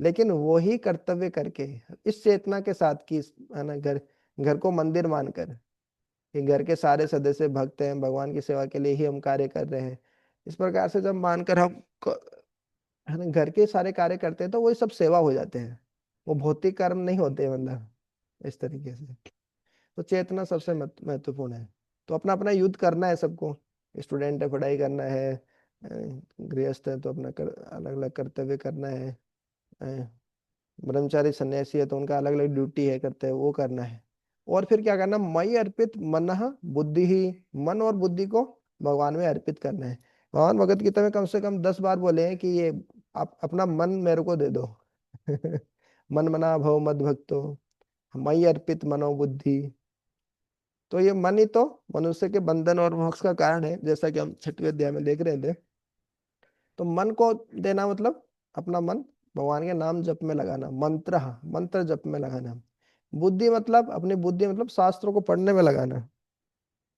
लेकिन वो ही कर्तव्य करके, इस चेतना के साथ कि है ना, घर घर को मंदिर मानकर कि घर के सारे सदस्य भक्त हैं, भगवान की सेवा के लिए ही हम कार्य कर रहे हैं, इस प्रकार से जब मानकर हम है ना घर के सारे कार्य करते हैं, तो वही सब सेवा हो जाते हैं, वो भौतिक कर्म नहीं होते, मतलब इस तरीके से। तो चेतना सबसे महत्वपूर्ण है। तो अपना अपना युद्ध करना है सबको। स्टूडेंट है, पढ़ाई करना है, गृहस्थ है तो अपना अलग अलग कर्तव्य करना है, ब्रह्मचारी सन्यासी है तो उनका अलग अलग ड्यूटी है, करते हैं वो करना है। और फिर क्या करना, मई अर्पित मनः बुद्धि ही, मन और बुद्धि को भगवान में अर्पित करना है। भगवान भगवत गीता में कम से कम 10 बार बोले हैं कि ये आप अपना मन मेरे को दे दो। मन मना भव मद भक्तो, मई अर्पित मनो बुद्धि। तो ये मन ही तो मनुष्य के बंधन और मोक्ष का कारण है, जैसा कि हम 6वें अध्याय में देख रहे थे। तो मन को देना मतलब अपना मन भगवान के नाम जप में लगाना, मंत्र मंत्र जप में लगाना। बुद्धि मतलब अपनी बुद्धि मतलब शास्त्रों को पढ़ने में लगाना।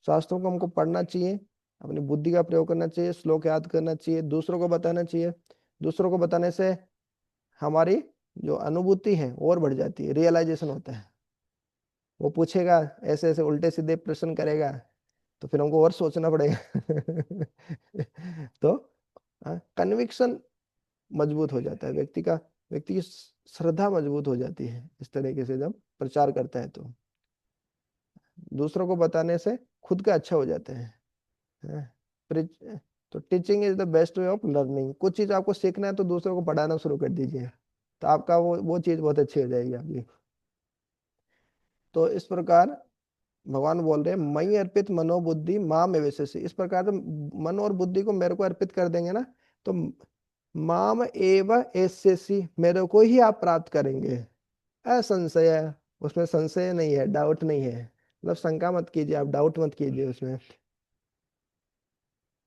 शास्त्रों को हमको पढ़ना चाहिए, अपनी बुद्धि का प्रयोग करना चाहिए, श्लोक याद करना चाहिए, दूसरों को बताना चाहिए। दूसरों को बताने से हमारी जो अनुभूति है और बढ़ जाती है, रियलाइजेशन होता है। वो पूछेगा, ऐसे ऐसे उल्टे सीधे प्रश्न करेगा, तो फिर हमको और सोचना पड़ेगा। तो कन्विक्शन मजबूत हो जाता है व्यक्ति का, व्यक्ति की श्रद्धा मजबूत हो जाती है इस तरीके से जब प्रचार करता है। तो दूसरों को बताने से खुद का अच्छा हो जाता है। हाँ, तो teaching is the best way of learning. कुछ चीज आपको सीखना है तो दूसरों को पढ़ाना शुरू कर दीजिए, तो आपका वो चीज बहुत अच्छी हो जाएगी आपकी। तो इस प्रकार भगवान बोल रहे हैं, मई अर्पित मनोबुद्धि माँ में वैसे, इस प्रकार से मन और बुद्धि को मेरे को अर्पित कर देंगे ना, तो माम एव ऐसे सी, मेरे को ही आप प्राप्त करेंगे, असंशय। उसमें संशय नहीं है, डाउट नहीं है, मतलब शंका मत कीजिए, आप डाउट मत कीजिए उसमें।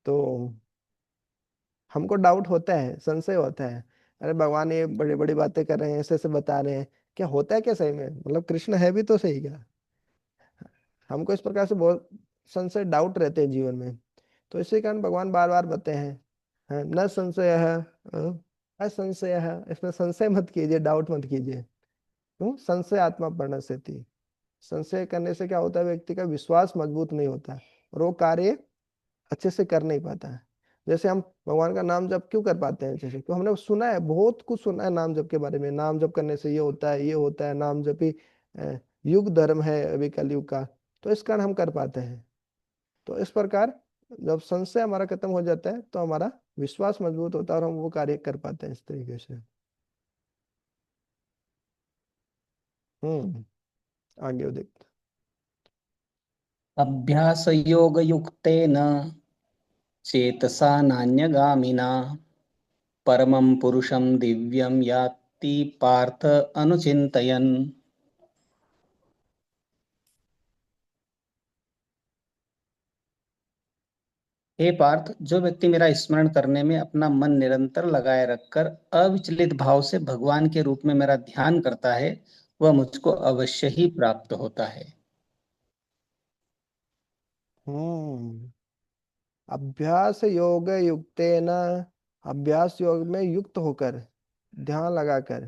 तो हमको डाउट होता है, संशय होता है, अरे भगवान ये बड़ी बड़ी बातें कर रहे हैं, ऐसे ऐसे बता रहे हैं, क्या होता है क्या सही में, मतलब कृष्ण है भी तो सही क्या। हमको इस प्रकार से बहुत संशय डाउट रहते हैं जीवन में। तो इसी कारण भगवान बार बार बताते हैं, न संशय है, असंशय है, इसमें संशय मत कीजिए, डाउट मत कीजिए। क्यों, संशय आत्मा प्रणश्यति। संशय करने से क्या होता है, व्यक्ति का विश्वास मजबूत नहीं होता और वो कार्य अच्छे से कर नहीं पाता है। जैसे हम भगवान का नाम जप क्यों कर पाते हैं, जैसे तो हमने सुना है, बहुत कुछ सुना है नाम जप के बारे में, नाम जप करने से ये होता है, ये होता है, नाम जप ही युग धर्म है अभी कलयुग का। तो इस कारण हम कर पाते हैं। तो इस प्रकार जब संशय हमारा खत्म हो जाता है, तो हमारा विश्वास मजबूत होता है और हम वो कार्य कर पाते हैं इस तरीके से। हम्म, आगे देखते अभ्यासयोगयुक्तेन चेतसा नान्यगामिना परमं पुरुषं दिव्यं याति पार्थ अनुचिन्तयन्। हे पार्थ, जो व्यक्ति मेरा स्मरण करने में अपना मन निरंतर लगाए रखकर अविचलित भाव से भगवान के रूप में मेरा ध्यान करता है, वह मुझको अवश्य ही प्राप्त होता है। हम्म, अभ्यास योग युक्तेन, अभ्यास योग में युक्त होकर, ध्यान लगाकर,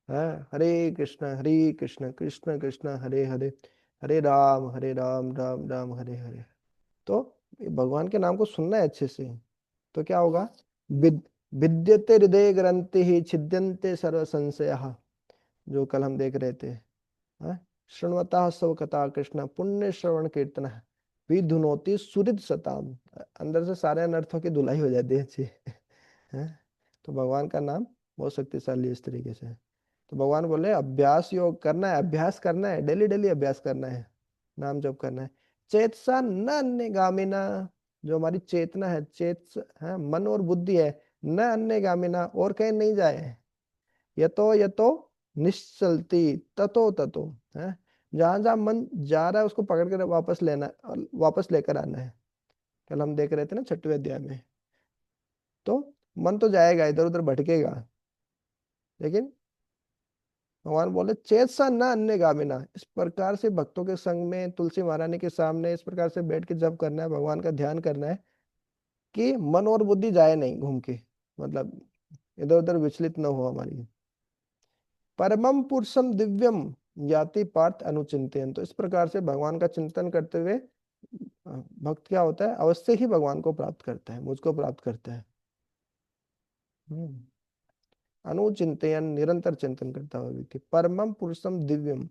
है, हरे कृष्ण कृष्ण कृष्ण हरे हरे, हरे राम राम राम हरे हरे। तो ये भगवान के नाम को सुनना है अच्छे से। तो क्या होगा, विद विद्यते हृदय ग्रंथि ही छिद्यन्ते सर्व संशय, जो कल हम देख रहे थे। हाँ? शृण्वतः सब कथा कृष्ण पुण्य श्रवण कीर्तन विधुनोति सुहृद सताम, अंदर से सारे अनर्थों की धुलाई हो जाती है अच्छी। हैं? तो भगवान का नाम बहुत शक्तिशाली है इस तरीके से। तो भगवान बोले अभ्यास योग करना है, अभ्यास करना है, डेली डेली अभ्यास करना है, नाम जप करना है। चेतसा न अन्य गामिना, जो हमारी चेतना है, है मन और बुद्धि है, न अन्य गामिना, और कहीं नहीं जाए। यतो यतो निश्चलती, ततो ततो, है जहां जहां मन जा रहा है उसको पकड़ कर वापस लेना और वापस लेकर आना है। कल हम देख रहे थे ना 6वें अध्याय में। तो मन तो जाएगा, इधर उधर भटकेगा, लेकिन भगवान बोले चेतसा न अन्य गामिना। इस प्रकार से भक्तों के संग में तुलसी महारानी के सामने इस प्रकार से बैठ के जप करना है, भगवान का ध्यान करना है कि मन और बुद्धि जाए नहीं घूम के, मतलब इधर उधर विचलित न हो हमारी। परमम पुरुषम दिव्यम याति पार्थ अनुचिंतन। तो इस प्रकार से भगवान का चिंतन करते हुए भक्त क्या होता है, अवश्य ही भगवान को प्राप्त करता है, मुझको प्राप्त करता है। हम्म। अनुचिंतन, निरंतर चिंतन करता हुआ व्यक्ति, परमम पुरुषम दिव्यम,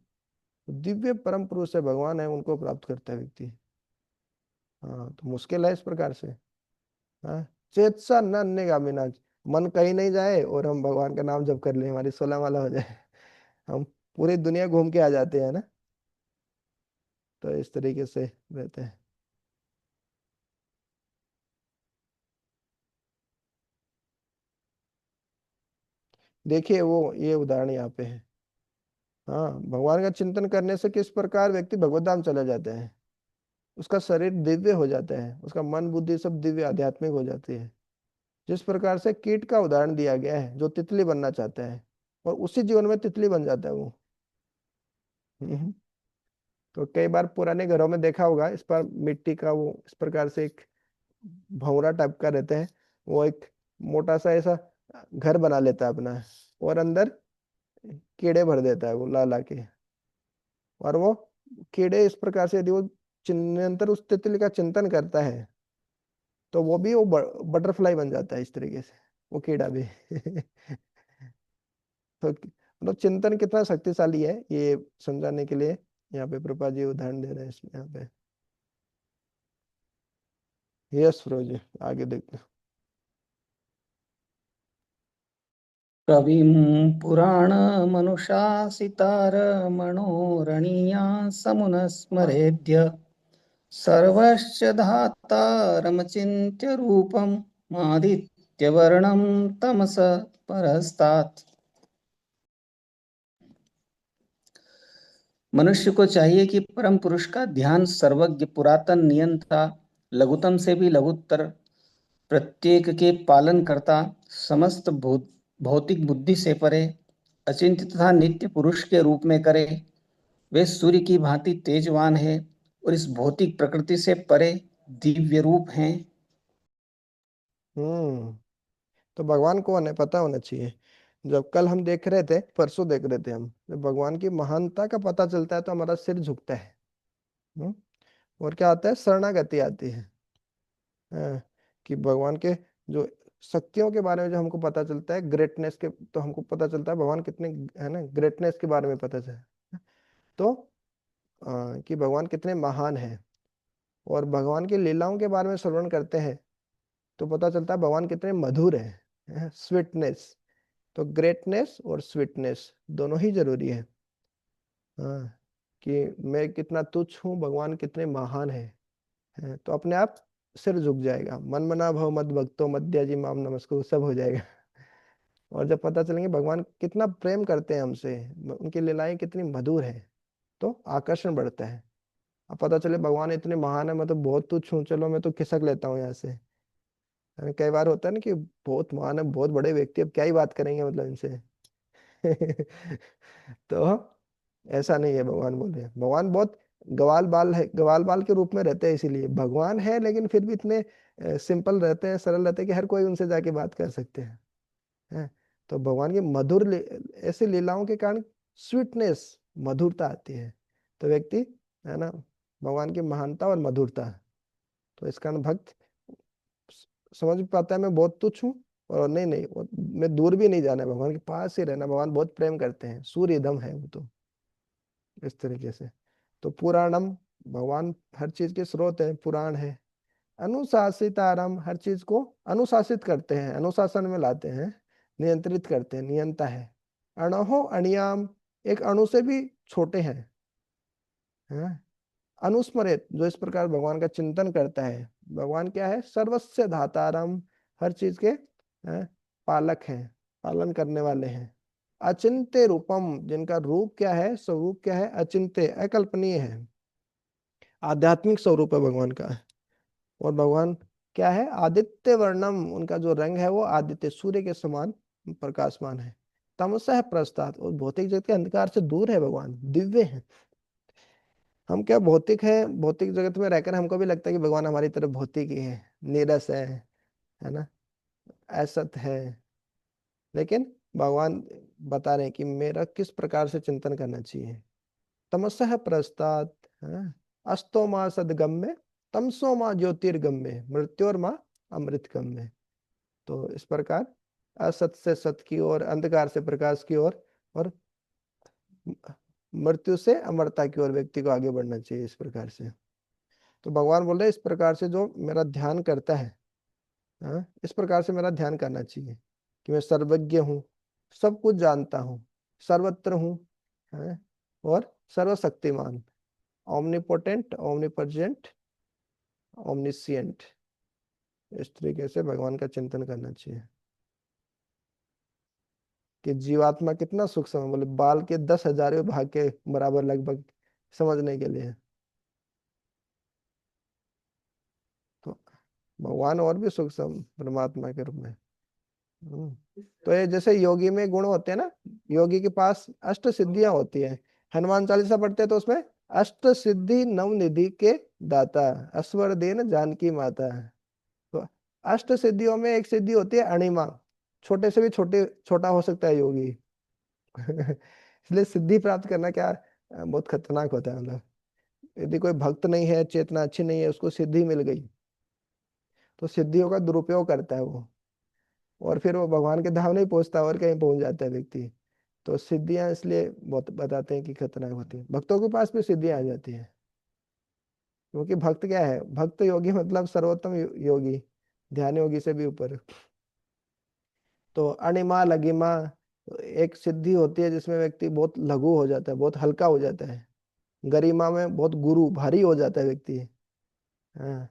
दिव्य परम पुरुष है भगवान है, उनको प्राप्त करता है व्यक्ति। हाँ, तो मुश्किल है इस प्रकार से। हाँ, चेतसा न अन्य गामिना, मन कहीं नहीं जाए और हम भगवान का नाम जप कर ले, हमारी 16 माला हो जाए, हम पूरी दुनिया घूम के आ जाते हैं ना। तो इस तरीके से रहते हैं। देखिए वो ये उदाहरण यहाँ पे है। हाँ, भगवान का चिंतन करने से किस प्रकार व्यक्ति भगवत धाम चले जाते हैं, उसका शरीर दिव्य हो जाता है, उसका मन बुद्धि सब दिव्य आध्यात्मिक हो जाती है। जिस प्रकार से कीट का उदाहरण दिया गया है, जो तितली बनना चाहता है और उसी जीवन में तितली बन जाता है वो। हम्म। तो कई बार पुराने घरों में देखा होगा, इस पर मिट्टी का वो इस प्रकार से एक भंवरा टाइप का रहता है, वो एक मोटा सा ऐसा घर बना लेता है अपना, और अंदर कीड़े भर देता है वो ला ला के। और वो कीड़े इस प्रकार से यदि वो निरंतर उस तितली का चिंतन करता है तो वो भी वो बटरफ्लाई बन जाता है इस तरीके से, वो कीड़ा भी। तो मतलब चिंतन कितना शक्तिशाली है ये समझाने के लिए यहाँ पे प्रभुपाद जी उदाहरण दे रहे हैं इसमें यहाँ पे। यस फिरोज, आगे देखते हैं। कविं पुराणमनुशासितारमणोरणीया समुनस्मरेद्य सर्वश्च धातारमचिन्त्य रूपं मादित्यवर्णं तमस परस्तात्। मनुष्य को चाहिए कि परम पुरुष का ध्यान सर्वज्ञ पुरातन नियंता लघुतम से भी लघुत्तर प्रत्येक के पालन करता समस्त भौतिक बुद्धि से परे अचिंत्य तथा नित्य पुरुष के रूप में करे। वे सूर्य की भांति तेजवान है और इस भौतिक प्रकृति से परे दिव्य रूप हैं। हम्म। तो भगवान कौन है पता होना चाहिए। जब कल हम देख रहे थे, परसों देख रहे थे हम, जब भगवान की महानता का पता चलता है तो हमारा सिर झुकता है। हम्म। और क्या आता है, शरणागति आती है। हाँ, कि भगवान के जो शक्तियों के बारे में जो हमको पता चलता है, ग्रेटनेस के, तो हमको पता चलता है भगवान कितने, है ना, ग्रेटनेस के बारे में पता चलता है। तो कि भगवान कितने महान हैं। और भगवान की लीलाओं के बारे में श्रवण करते हैं तो पता चलता है भगवान कितने मधुर हैं, स्वीटनेस। तो ग्रेटनेस और स्वीटनेस दोनों ही जरूरी है। हाँ, कि मैं कितना तुच्छ हूँ, भगवान कितने महान हैं, तो अपने आप सिर झुक जाएगा। मन मना भव मद भक्तो मध्य जी माम नमस्कुरु, सब हो जाएगा। और जब पता चलेंगे भगवान कितना प्रेम करते हैं हमसे, उनकी लीलाएं कितनी मधुर है, तो आकर्षण बढ़ता है। अब पता चले भगवान इतने महान है, मैं तो बहुत तुच्छ हूँ, चलो मैं तो खिसक लेता हूँ यहाँ से। कई बार होता है ना कि बहुत महान है, बहुत बड़े व्यक्ति, अब क्या ही बात करेंगे मतलब इनसे। तो ऐसा नहीं है, भगवान बोल रहे हैं भगवान बहुत गवाल बाल है, गवाल बाल के रूप में रहते हैं, इसीलिए भगवान है, लेकिन फिर भी इतने सिंपल रहते हैं, सरल रहते हैं कि हर कोई उनसे जाके बात कर सकते हैं। तो भगवान की मधुर ऐसे लीलाओं के कारण स्वीटनेस, मधुरता आती है। तो व्यक्ति, है ना, भगवान की महानता और मधुरता, तो इस कारण भक्त समझ पाता है मैं बहुत तुच्छ हूँ, और नहीं नहीं मैं दूर भी नहीं जाना है, भगवान के पास ही रहना। भगवान बहुत प्रेम करते हैं, सूर्य दम है वो तो, इस तरीके से। तो पुराणम, भगवान हर चीज के स्रोत है, पुराण है। अनुशासितारम, हर चीज को अनुशासित करते हैं, अनुशासन में लाते हैं, नियंत्रित करते हैं, नियंता है। अणहो अणियाम, एक अणु से भी छोटे हैं। अनुस्मरित, जो इस प्रकार भगवान का चिंतन करता है। भगवान क्या है? सर्वस्य धातारम, हर चीज के पालक हैं, पालन करने वाले हैं। अचिंत्य रूपम, जिनका रूप क्या है, स्वरूप क्या है? अचिंत्य, अकल्पनीय है। आध्यात्मिक स्वरूप है भगवान का। और भगवान क्या है? आदित्य वर्णम, उनका जो रंग है वो आदित्य सूर्य के समान प्रकाशमान है। तमसः प्रस्तात्, और भौतिक जगत के अंधकार से दूर है भगवान, दिव्य है। हम क्या भौतिक है, भौतिक जगत में रहकर हमको भी लगता है कि भगवान हमारी तरफ भौतिक ही है, नीरस है ना, असत है। लेकिन भगवान बता रहे हैं कि मेरा किस प्रकार से चिंतन करना चाहिए। तमसः प्रस्तात्, अस्तो माँ सदगम्य, तमसो माँ ज्योतिर्गम्य, मृत्योर माँ अमृतगम्य। तो इस प्रकार असत से सत की ओर, अंधकार से प्रकाश की ओर, और मृत्यु से अमरता की ओर व्यक्ति को आगे बढ़ना चाहिए, इस प्रकार से। तो भगवान बोल रहे इस प्रकार से जो मेरा ध्यान करता है, इस प्रकार से मेरा ध्यान करना चाहिए कि मैं सर्वज्ञ हूँ, सब कुछ जानता हूँ, सर्वत्र हूँ, हैं, और सर्वशक्तिमान, ओमनीपोटेंट, ओमनीप्रजेंट, ओमनिसियंट। इस तरीके से भगवान का चिंतन करना चाहिए। कि जीवात्मा कितना सूक्ष्म है, बोले बाल के 10,000वें भाग के बराबर लगभग, समझने के लिए। तो भगवान और भी सूक्ष्म परमात्मा के रूप में। तो ये जैसे योगी में गुण होते हैं ना, योगी के पास अष्ट सिद्धियां होती है। हनुमान चालीसा पढ़ते हैं तो उसमें अष्ट सिद्धि नव निधि के दाता, अस्वर देन जानकी माता। तो अष्ट सिद्धियों में एक सिद्धि होती है अणिमा, छोटे से भी छोटे, छोटा हो सकता है योगी। इसलिए सिद्धि प्राप्त करना क्या बहुत खतरनाक होता है। मतलब यदि कोई भक्त नहीं है, चेतना अच्छी नहीं है, उसको सिद्धि मिल गई तो सिद्धियों का दुरुपयोग करता है वो, और फिर वो भगवान के धाम नहीं पहुंचता और कहीं पहुंच जाता है व्यक्ति। तो सिद्धियां इसलिए बहुत बताते हैं कि खतरनाक होती है। भक्तों के पास भी सिद्धियां आ जाती हैं, क्योंकि भक्त क्या है? भक्त योगी मतलब सर्वोत्तम योगी, ध्यान योगी से भी ऊपर। तो अणिमा लघिमा, एक सिद्धि होती है जिसमें व्यक्ति बहुत लघु हो जाता है, बहुत हल्का हो जाता है। गरिमा में बहुत गुरु, भारी हो जाता है व्यक्ति। हाँ।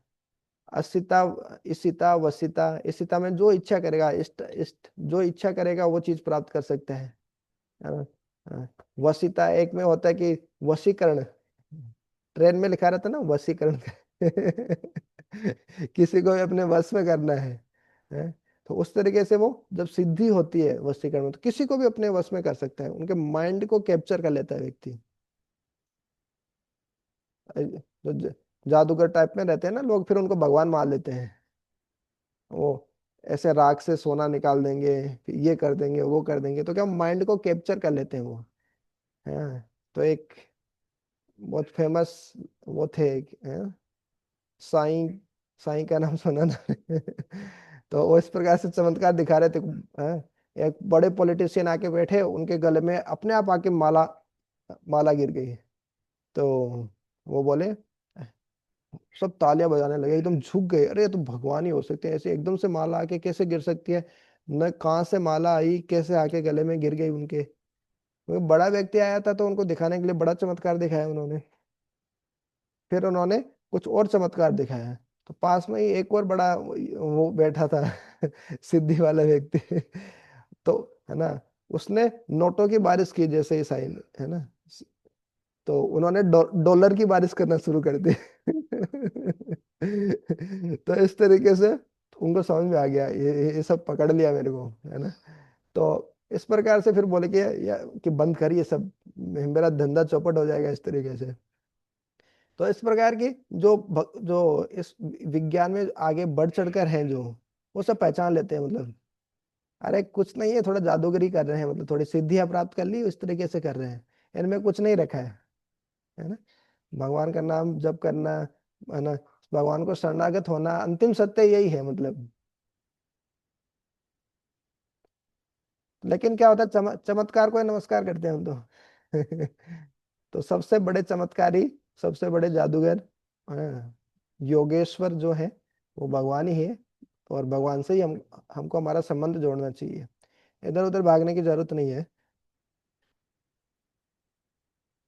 असिता, इसिता, वसिता, इसिता में जो इच्छा करेगा, इष्ट इष्ट जो इच्छा करेगा वो चीज प्राप्त कर सकता है ना। हाँ। वसिता एक में होता है कि वशीकरण, ट्रेन में लिखा रहता है ना वशीकरण। किसी को भी अपने वश में करना है। तो उस तरीके से वो जब सिद्धि होती है वशीकरण में, तो किसी को भी अपने वश में कर सकता है, उनके माइंड को कैप्चर कर लेता है व्यक्ति। जो जादूगर टाइप में रहते हैं ना लोग, फिर उनको भगवान मान लेते हैं। वो ऐसे राख से सोना निकाल देंगे, फिर ये कर देंगे, वो कर देंगे, तो क्या माइंड को कैप्चर कर लेते हैं वो। है। तो एक बहुत फेमस वो थे, साईं, साईं का नाम सुना ना? तो वो इस प्रकार से चमत्कार दिखा रहे थे। हैं? एक बड़े पॉलिटिशियन आके बैठे, उनके गले में अपने आप आके माला, माला गिर गई। तो वो बोले, सब तालियां बजाने लगे, एकदम झुक गए, अरे ये तो भगवान ही हो सकते हैं, ऐसे एकदम से माला आके कैसे गिर सकती है? न कहाँ से माला आई, कैसे आके गले में गिर गई उनके। वो बड़ा व्यक्ति आया था तो उनको दिखाने के लिए बड़ा चमत्कार दिखाया उन्होंने। फिर उन्होंने कुछ और चमत्कार दिखाया। तो पास में ही एक और बड़ा वो बैठा था, सिद्धि वाला व्यक्ति। तो है ना, उसने नोटों की बारिश की जैसे ही साइन, है ना, तो उन्होंने डॉलर की बारिश करना शुरू कर दी। तो इस तरीके से उनको समझ में आ गया, ये सब पकड़ लिया मेरे को, है ना। तो इस प्रकार से फिर बोले कि कि बंद करिए सब, मेरा धंधा चौपट हो जाएगा इस तरीके से। तो इस प्रकार की जो इस विज्ञान में आगे बढ़ चढ़कर हैं जो, वो सब पहचान लेते हैं। मतलब अरे कुछ नहीं है, थोड़ा जादूगरी कर रहे हैं, मतलब थोड़ी सिद्धियां प्राप्त कर ली, इस तरीके से कर रहे हैं, इनमें कुछ नहीं रखा है ना। भगवान का नाम जप करना, है ना, भगवान को शरणागत होना, अंतिम सत्य यही है मतलब। लेकिन क्या होता है, चमत्कार को ही नमस्कार करते हैं हम तो। तो सबसे बड़े चमत्कारी, सबसे बड़े जादूगर, योगेश्वर जो है, वो भगवान ही है। और भगवान से ही हमको हमारा संबंध जोड़ना चाहिए, इधर उधर भागने की जरूरत नहीं है।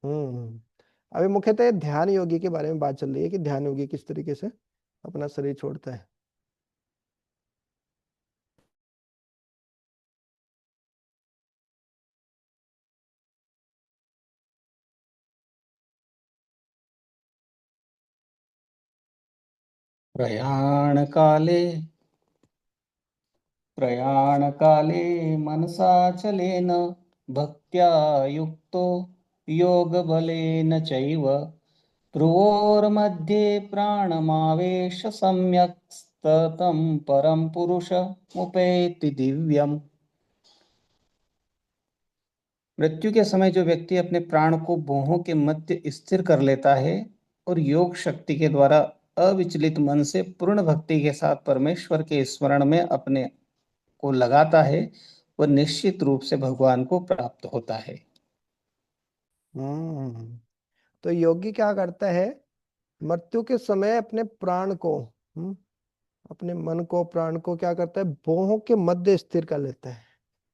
हम्म। अभी मुख्यतः ध्यान योगी के बारे में बात चल रही है कि ध्यान योगी किस तरीके से अपना शरीर छोड़ता है। प्रयाणकाले प्रयाणकाले मनसाचलेन भक्त्या युक्तो योगबलेन चैव भ्रुवोर्मध्ये प्राणमावेश सम्यक् ततं परं पुरुषमुपैति दिव्यम्। मृत्यु के समय जो व्यक्ति अपने प्राण को भौहों के मध्य स्थिर कर लेता है और योग शक्ति के द्वारा अविचलित मन से पूर्ण भक्ति के साथ परमेश्वर के स्मरण में अपने को लगाता है, वह निश्चित रूप से भगवान को प्राप्त होता है। हम्म। तो योगी क्या करता है, मृत्यु के समय अपने प्राण को, अपने मन को प्राण को क्या करता है, भौहों के मध्य स्थिर कर लेता है।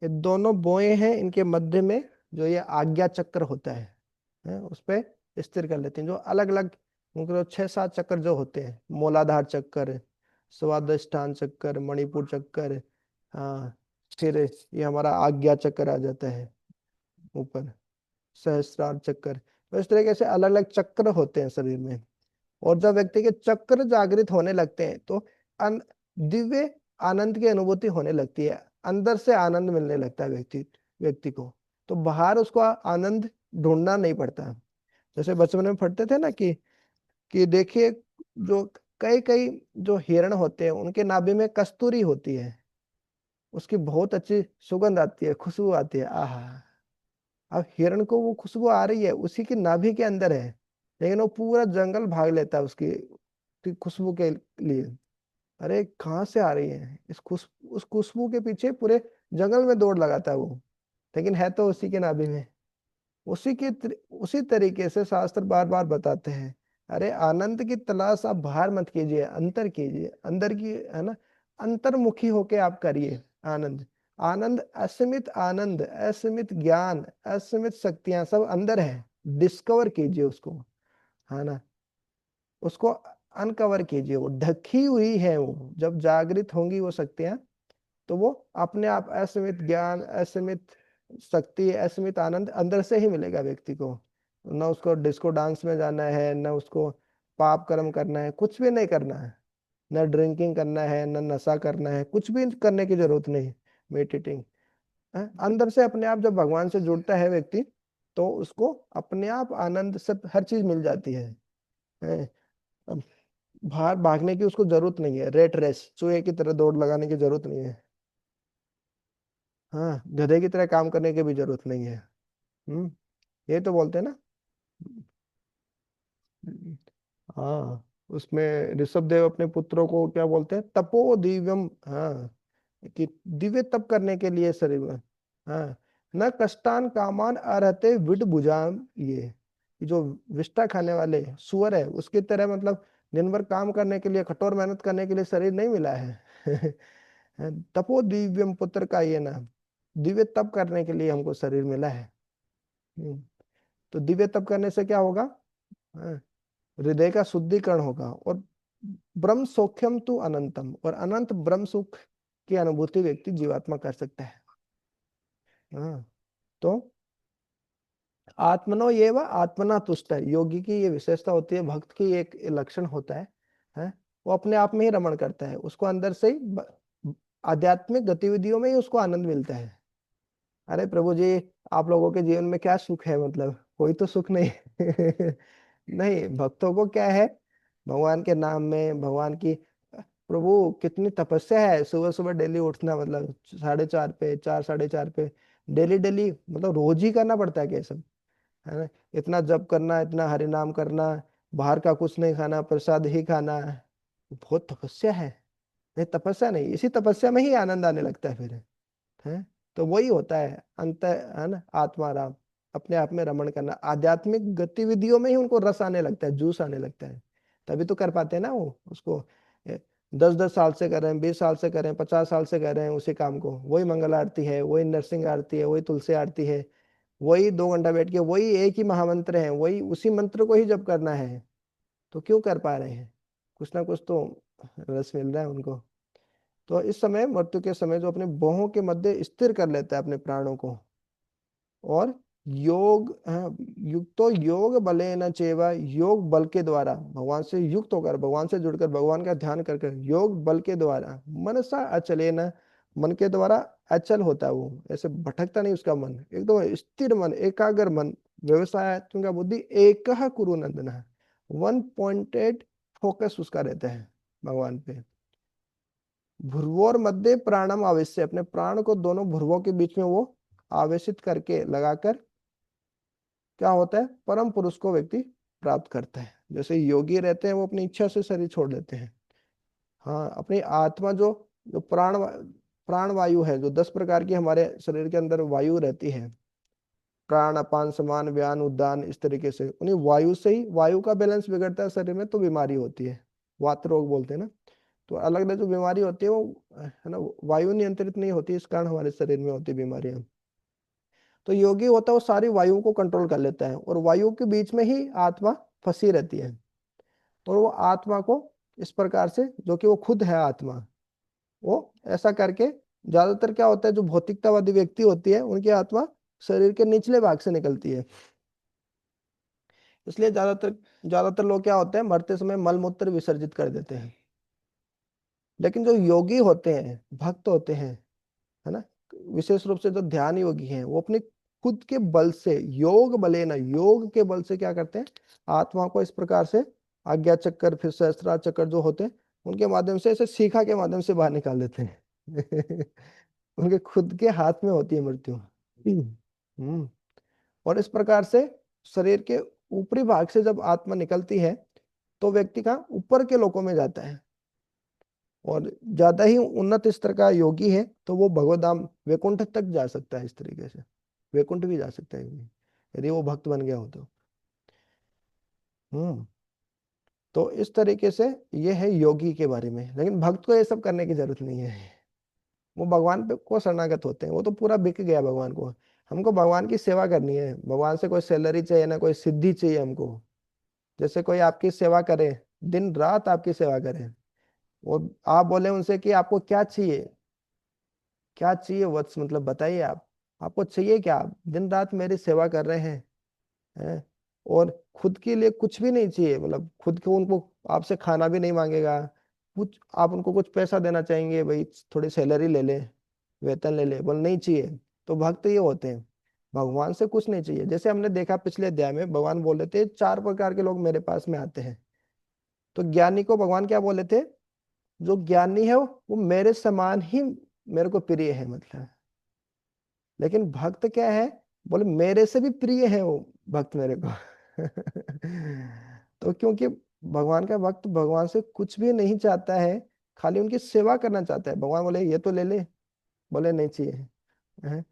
ये दोनों बोए हैं, इनके मध्य में जो ये आज्ञा चक्र होता है, उस पे स्थिर कर लेते हैं। जो अलग अलग मतलब 6-7 चक्र जो होते हैं, मूलाधार चक्कर, स्वादिष्ठान चक्कर, मणिपुर चक्कर, हाँ, फिर ये हमारा आज्ञा चक्कर आ जाता है ऊपर, सहस्त्रार चक्कर। तो इस तरीके से अलग अलग चक्र होते हैं शरीर में। और जब व्यक्ति के चक्र जागृत होने लगते हैं तो दिव्य आनंद की अनुभूति होने लगती है, अंदर से आनंद मिलने लगता है व्यक्ति व्यक्ति को। तो बाहर उसको आनंद ढूंढना नहीं पड़ता। जैसे बचपन में पढ़ते थे ना कि देखिए, जो कई कई जो हिरण होते हैं उनके नाभि में कस्तूरी होती है, उसकी बहुत अच्छी सुगंध आती है, खुशबू आती है, आहा। अब हिरण को वो खुशबू आ रही है, उसी की नाभि के अंदर है, लेकिन वो पूरा जंगल भाग लेता है उसकी खुशबू के लिए। अरे कहाँ से आ रही है उस खुशबू के पीछे पूरे जंगल में दौड़ लगाता है वो, लेकिन है तो उसी के नाभि में। उसी तरीके से शास्त्र बार बार बताते हैं, अरे आनंद की तलाश आप बाहर मत कीजिए, अंतर कीजिए, अंदर की, है ना, अंतर्मुखी होके आप करिए। आनंद, आनंद, असीमित आनंद, असीमित ज्ञान, असीमित शक्तियां सब अंदर है। डिस्कवर कीजिए उसको, है ना, उसको अनकवर कीजिए। वो ढकी हुई है, वो जब जागृत होंगी वो शक्तियां, तो वो अपने आप असीमित ज्ञान, असीमित शक्ति, असीमित आनंद अंदर से ही मिलेगा व्यक्ति को। न उसको डिस्को डांस में जाना है, न उसको पाप कर्म करना है, कुछ भी नहीं करना है। न ड्रिंकिंग करना है, न नशा करना है, कुछ भी करने की जरूरत नहीं। मेडिटेटिंग अंदर से अपने आप जब भगवान से जुड़ता है व्यक्ति, तो उसको अपने आप आनंद सब हर चीज मिल जाती है। हैं? अब बाहर भागने की उसको जरूरत नहीं है, रेट रेस चूहे की तरह दौड़ लगाने की जरूरत नहीं है। हाँ, गधे की तरह काम करने की भी जरूरत नहीं है। हम्म। ये तो बोलते हैं ना। हाँ, उसमें ऋषभ देव अपने पुत्रों को क्या बोलते हैं, तपो दिव्यम, हाँ, कि दिव्य तप करने के लिए शरीर में। हाँ, न कष्टान कामान अरहते विड भुजाम, ये जो विष्ठा खाने वाले सुअर है उसकी तरह, मतलब दिन भर काम करने के लिए, कठोर मेहनत करने के लिए शरीर नहीं मिला है। तपो दिव्यम पुत्र का ये नाम, दिव्य तप करने के लिए हमको शरीर मिला है। हम्म। तो दिव्य तप करने से क्या होगा, हाँ, हृदय का शुद्धिकरण होगा, और ब्रह्म सौख्यम तु अनंतम, और अनंत ब्रह्म सुख की अनुभूति व्यक्ति जीवात्मा कर सकता है। हाँ, तो आत्मनो ये व आत्मना तुष्ट है, योगी की ये विशेषता होती है, भक्त की एक लक्षण होता है, वो अपने आप में ही रमण करता है, उसको अंदर से ही आध्यात्मिक गतिविधियों में ही उसको आनंद मिलता है। अरे प्रभु जी, आप लोगों के जीवन में क्या सुख है, मतलब कोई तो सुख नहीं। नहीं, भक्तों को क्या है, भगवान के नाम में, भगवान की, प्रभु कितनी तपस्या है, सुबह सुबह डेली उठना, मतलब 4:30 पे, 4, 4:30 पे, डेली डेली, मतलब रोज ही करना पड़ता है क्या सब, है ना, इतना जप करना, इतना हरि नाम करना, बाहर का कुछ नहीं खाना, प्रसाद ही खाना, बहुत तपस्या है। नहीं, तपस्या नहीं, इसी तपस्या में ही आनंद आने लगता है फिर, है। तो वही होता है अंत, है ना, आत्माराम, अपने आप में रमण करना, आध्यात्मिक गतिविधियों में ही उनको रस आने लगता है, जूस आने लगता है। तभी तो कर पाते हैं ना वो उसको, 10-10 साल से कर रहे हैं, 20 साल से कर रहे हैं, 50 साल से कर रहे हैं उसी काम को, वही मंगल आरती है, वही नरसिंह आरती है, वही तुलसी आरती है, वही 2 घंटा बैठ के वही एक ही महामंत्र है, वही उसी मंत्र को ही जप करना है, तो क्यों कर पा रहे हैं? कुछ ना कुछ तो रस मिल रहा है उनको। तो इस समय, मृत्यु के समय, जो अपने बाहों के मध्य स्थिर कर लेता है अपने प्राणों को, और योग, हाँ, युक्तो योग बले न चेवा, योग बल के द्वारा, भगवान से युक्त होकर, भगवान से जुड़कर, भगवान का ध्यान कर कर, योग बल के द्वारा मनसा अचले न, मन के द्वारा अचल होता है वो, ऐसे भटकता नहीं उसका मन, एकदम स्थिर मन, एकाग्र मन, व्यवसाय तुमका बुद्धि एक कुरु नंदन, 1 पॉइंटेड फोकस उसका रहता है भगवान पे। भ्रुवोर मध्य प्राणम आवेश्य, अपने प्राण को दोनों भ्रुवों के बीच में वो आवेशित करके लगाकर क्या होता है, परम पुरुष को व्यक्ति प्राप्त करता है। जैसे योगी रहते हैं वो अपनी इच्छा से शरीर छोड़ देते हैं। हाँ, अपनी आत्मा जो जो प्राण वायु है, जो 10 प्रकार की हमारे शरीर के अंदर वायु रहती है, प्राण अपान समान व्यान उद्दान, इस तरीके से उन्हीं वायु से ही वायु का बैलेंस बिगड़ता है शरीर में, तो बीमारी होती है, वात रोग बोलते हैं ना। तो अलग अलग जो बीमारी होती है वो है ना, वायु नियंत्रित नहीं होती, इस कारण हमारे शरीर में होती बीमारियां। तो योगी होता है वो सारी वायु को कंट्रोल कर लेता है, और वायु के बीच में ही आत्मा फंसी रहती है। और वो आत्मा को इस प्रकार से, जो कि वो खुद है आत्मा, वो ऐसा करके, ज्यादातर क्या होता है, जो भौतिकतावादी व्यक्ति होती है उनकी आत्मा शरीर के निचले भाग से निकलती है। इसलिए ज्यादातर ज्यादातर लोग क्या होते हैं, मरते समय मल मूत्र विसर्जित कर देते हैं। लेकिन जो योगी होते हैं, भक्त होते हैं, है ना, विशेष रूप से जो ध्यान योगी हैं, वो अपने खुद के बल से, योग बले ना, योग के बल से क्या करते हैं, आत्मा को इस प्रकार से आज्ञा चक्कर, फिर सहस्त्रा चक्कर जो होते हैं, उनके माध्यम से, ऐसे शिखा के माध्यम से बाहर निकाल देते हैं। उनके खुद के हाथ में होती है मृत्यु। हम्म। और इस प्रकार से शरीर के ऊपरी भाग से जब आत्मा निकलती है, तो व्यक्ति का ऊपर के लोकों में जाता है। और ज्यादा ही उन्नत स्तर का योगी है तो वो भगवत धाम वैकुंठ तक जा सकता है, इस तरीके से वैकुंठ भी जा सकता है यदि वो भक्त बन गया हो तो। हम्म। तो इस तरीके से ये है योगी के बारे में। लेकिन भक्त को ये सब करने की जरूरत नहीं है, वो भगवान पे को शरणागत होते हैं, वो तो पूरा बिक गया भगवान को। हमको भगवान की सेवा करनी है, भगवान से कोई सैलरी चाहिए ना, कोई सिद्धि चाहिए हमको। जैसे कोई आपकी सेवा करे, दिन रात आपकी सेवा करे, और आप बोले उनसे कि आपको क्या चाहिए, क्या चाहिए वत्स, मतलब बताइए आप, आपको चाहिए क्या, आप दिन रात मेरी सेवा कर रहे हैं, और खुद के लिए कुछ भी नहीं चाहिए, मतलब खुद को उनको आपसे खाना भी नहीं मांगेगा कुछ, आप उनको कुछ पैसा देना चाहेंगे, भाई थोड़ी सैलरी ले ले, वेतन ले ले, बोल नहीं चाहिए। तो भक्त ये होते हैं, भगवान से कुछ नहीं चाहिए। जैसे हमने देखा पिछले अध्याय में, भगवान बोले थे 4 प्रकार के लोग मेरे पास में आते हैं। तो ज्ञानी को भगवान क्या बोले थे, जो ज्ञानी है वो मेरे समान ही मेरे को प्रिय है, मतलब। लेकिन भक्त क्या है, बोले मेरे से भी प्रिय है वो भक्त मेरे को। तो क्योंकि भगवान का भक्त भगवान से कुछ भी नहीं चाहता है, खाली उनकी सेवा करना चाहता है। भगवान बोले ये तो ले ले, बोले नहीं चाहिए, हैं?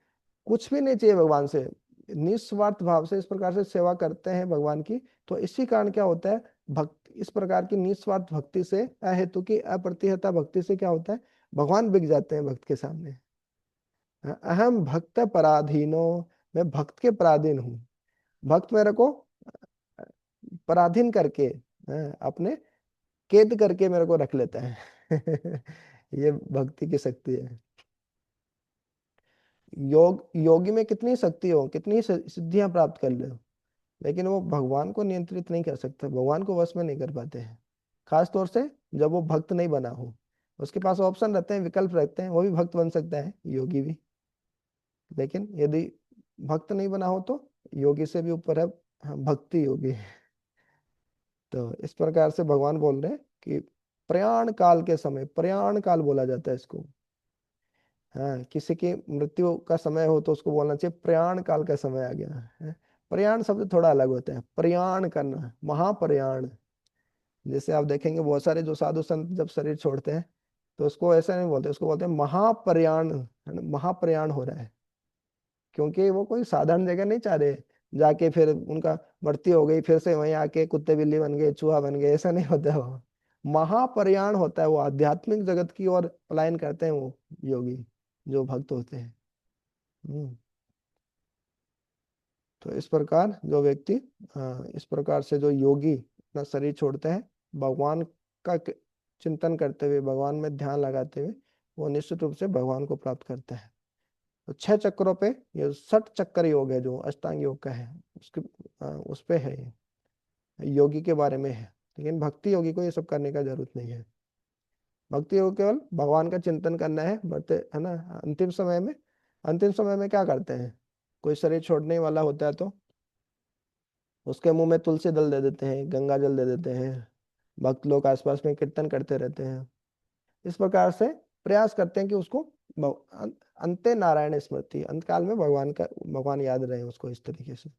कुछ भी नहीं चाहिए भगवान से, निस्वार्थ भाव से इस प्रकार से सेवा करते हैं भगवान की। तो इसी कारण क्या होता है, भक्त इस प्रकार की निस्वार्थ भक्ति से, अहेतु की अप्रतिहता भक्ति से क्या होता है, भगवान बिक जाते हैं भक्त के सामने। अहम भक्त पराधीनो, मैं भक्त के पराधीन हूँ। भक्त मेरे को पराधीन करके, अपने कैद करके मेरे को रख लेता है। ये भक्ति की शक्ति है। योगी में कितनी शक्ति हो, कितनी सिद्धियां प्राप्त कर ले, लेकिन वो भगवान को नियंत्रित नहीं कर सकते, भगवान को वश में नहीं कर पाते हैं। खास तौर से जब वो भक्त नहीं बना हो, उसके पास ऑप्शन रहते हैं, विकल्प रहते हैं, वो भी भक्त बन सकता है, योगी भी। लेकिन यदि भक्त नहीं बना हो तो योगी से भी ऊपर है, हाँ, भक्ति योगी। तो इस प्रकार से भगवान बोल रहे हैं कि प्रयाण काल के समय, प्रयाण काल बोला जाता है इसको। हाँ, किसी की मृत्यु का समय हो तो उसको बोलना चाहिए प्रयाण काल का समय आ गया है। प्रयाण शब्द थोड़ा अलग होता है, प्रयाण करना, महाप्रयाण। जैसे आप देखेंगे बहुत सारे जो साधु संत जब शरीर छोड़ते हैं, तो उसको ऐसा नहीं बोलते, उसको बोलते हैं महाप्रयाण, है ना, महाप्रयाण हो रहा है। क्योंकि वो कोई साधारण जगह नहीं चाह रहे जाके, फिर उनका मृत्यु हो गई फिर से वहीं आके कुत्ते बिल्ली बन गए, चूहा बन गए, ऐसा नहीं होता है वो। महाप्रयाण होता है, वो आध्यात्मिक जगत की ओर पलायन करते हैं वो योगी, जो भक्त होते हैं। हम्म। तो इस प्रकार जो व्यक्ति इस प्रकार से जो योगी अपना शरीर छोड़ते हैं, भगवान का चिंतन करते हुए, भगवान में ध्यान लगाते हुए, वो निश्चित रूप से भगवान को प्राप्त करते हैं। तो 6 चक्रों पे ये 60 चक्कर योग है जो अष्टांग योग का है, उसके उस पे है ये, योगी के बारे में है। लेकिन भक्ति योगी को ये सब करने का जरूरत नहीं है। भक्ति योग केवल भगवान का चिंतन करना है, बट है ना, अंतिम समय में क्या करते हैं, कोई शरीर छोड़ने वाला होता है तो उसके मुंह में तुलसी दल दे देते हैं, गंगा जल दे देते हैं, भक्त लोग आसपास में कीर्तन करते रहते हैं। इस प्रकार से प्रयास करते हैं कि उसको अंते नारायण स्मृति, अंतकाल में भगवान याद रहे उसको, इस तरीके से।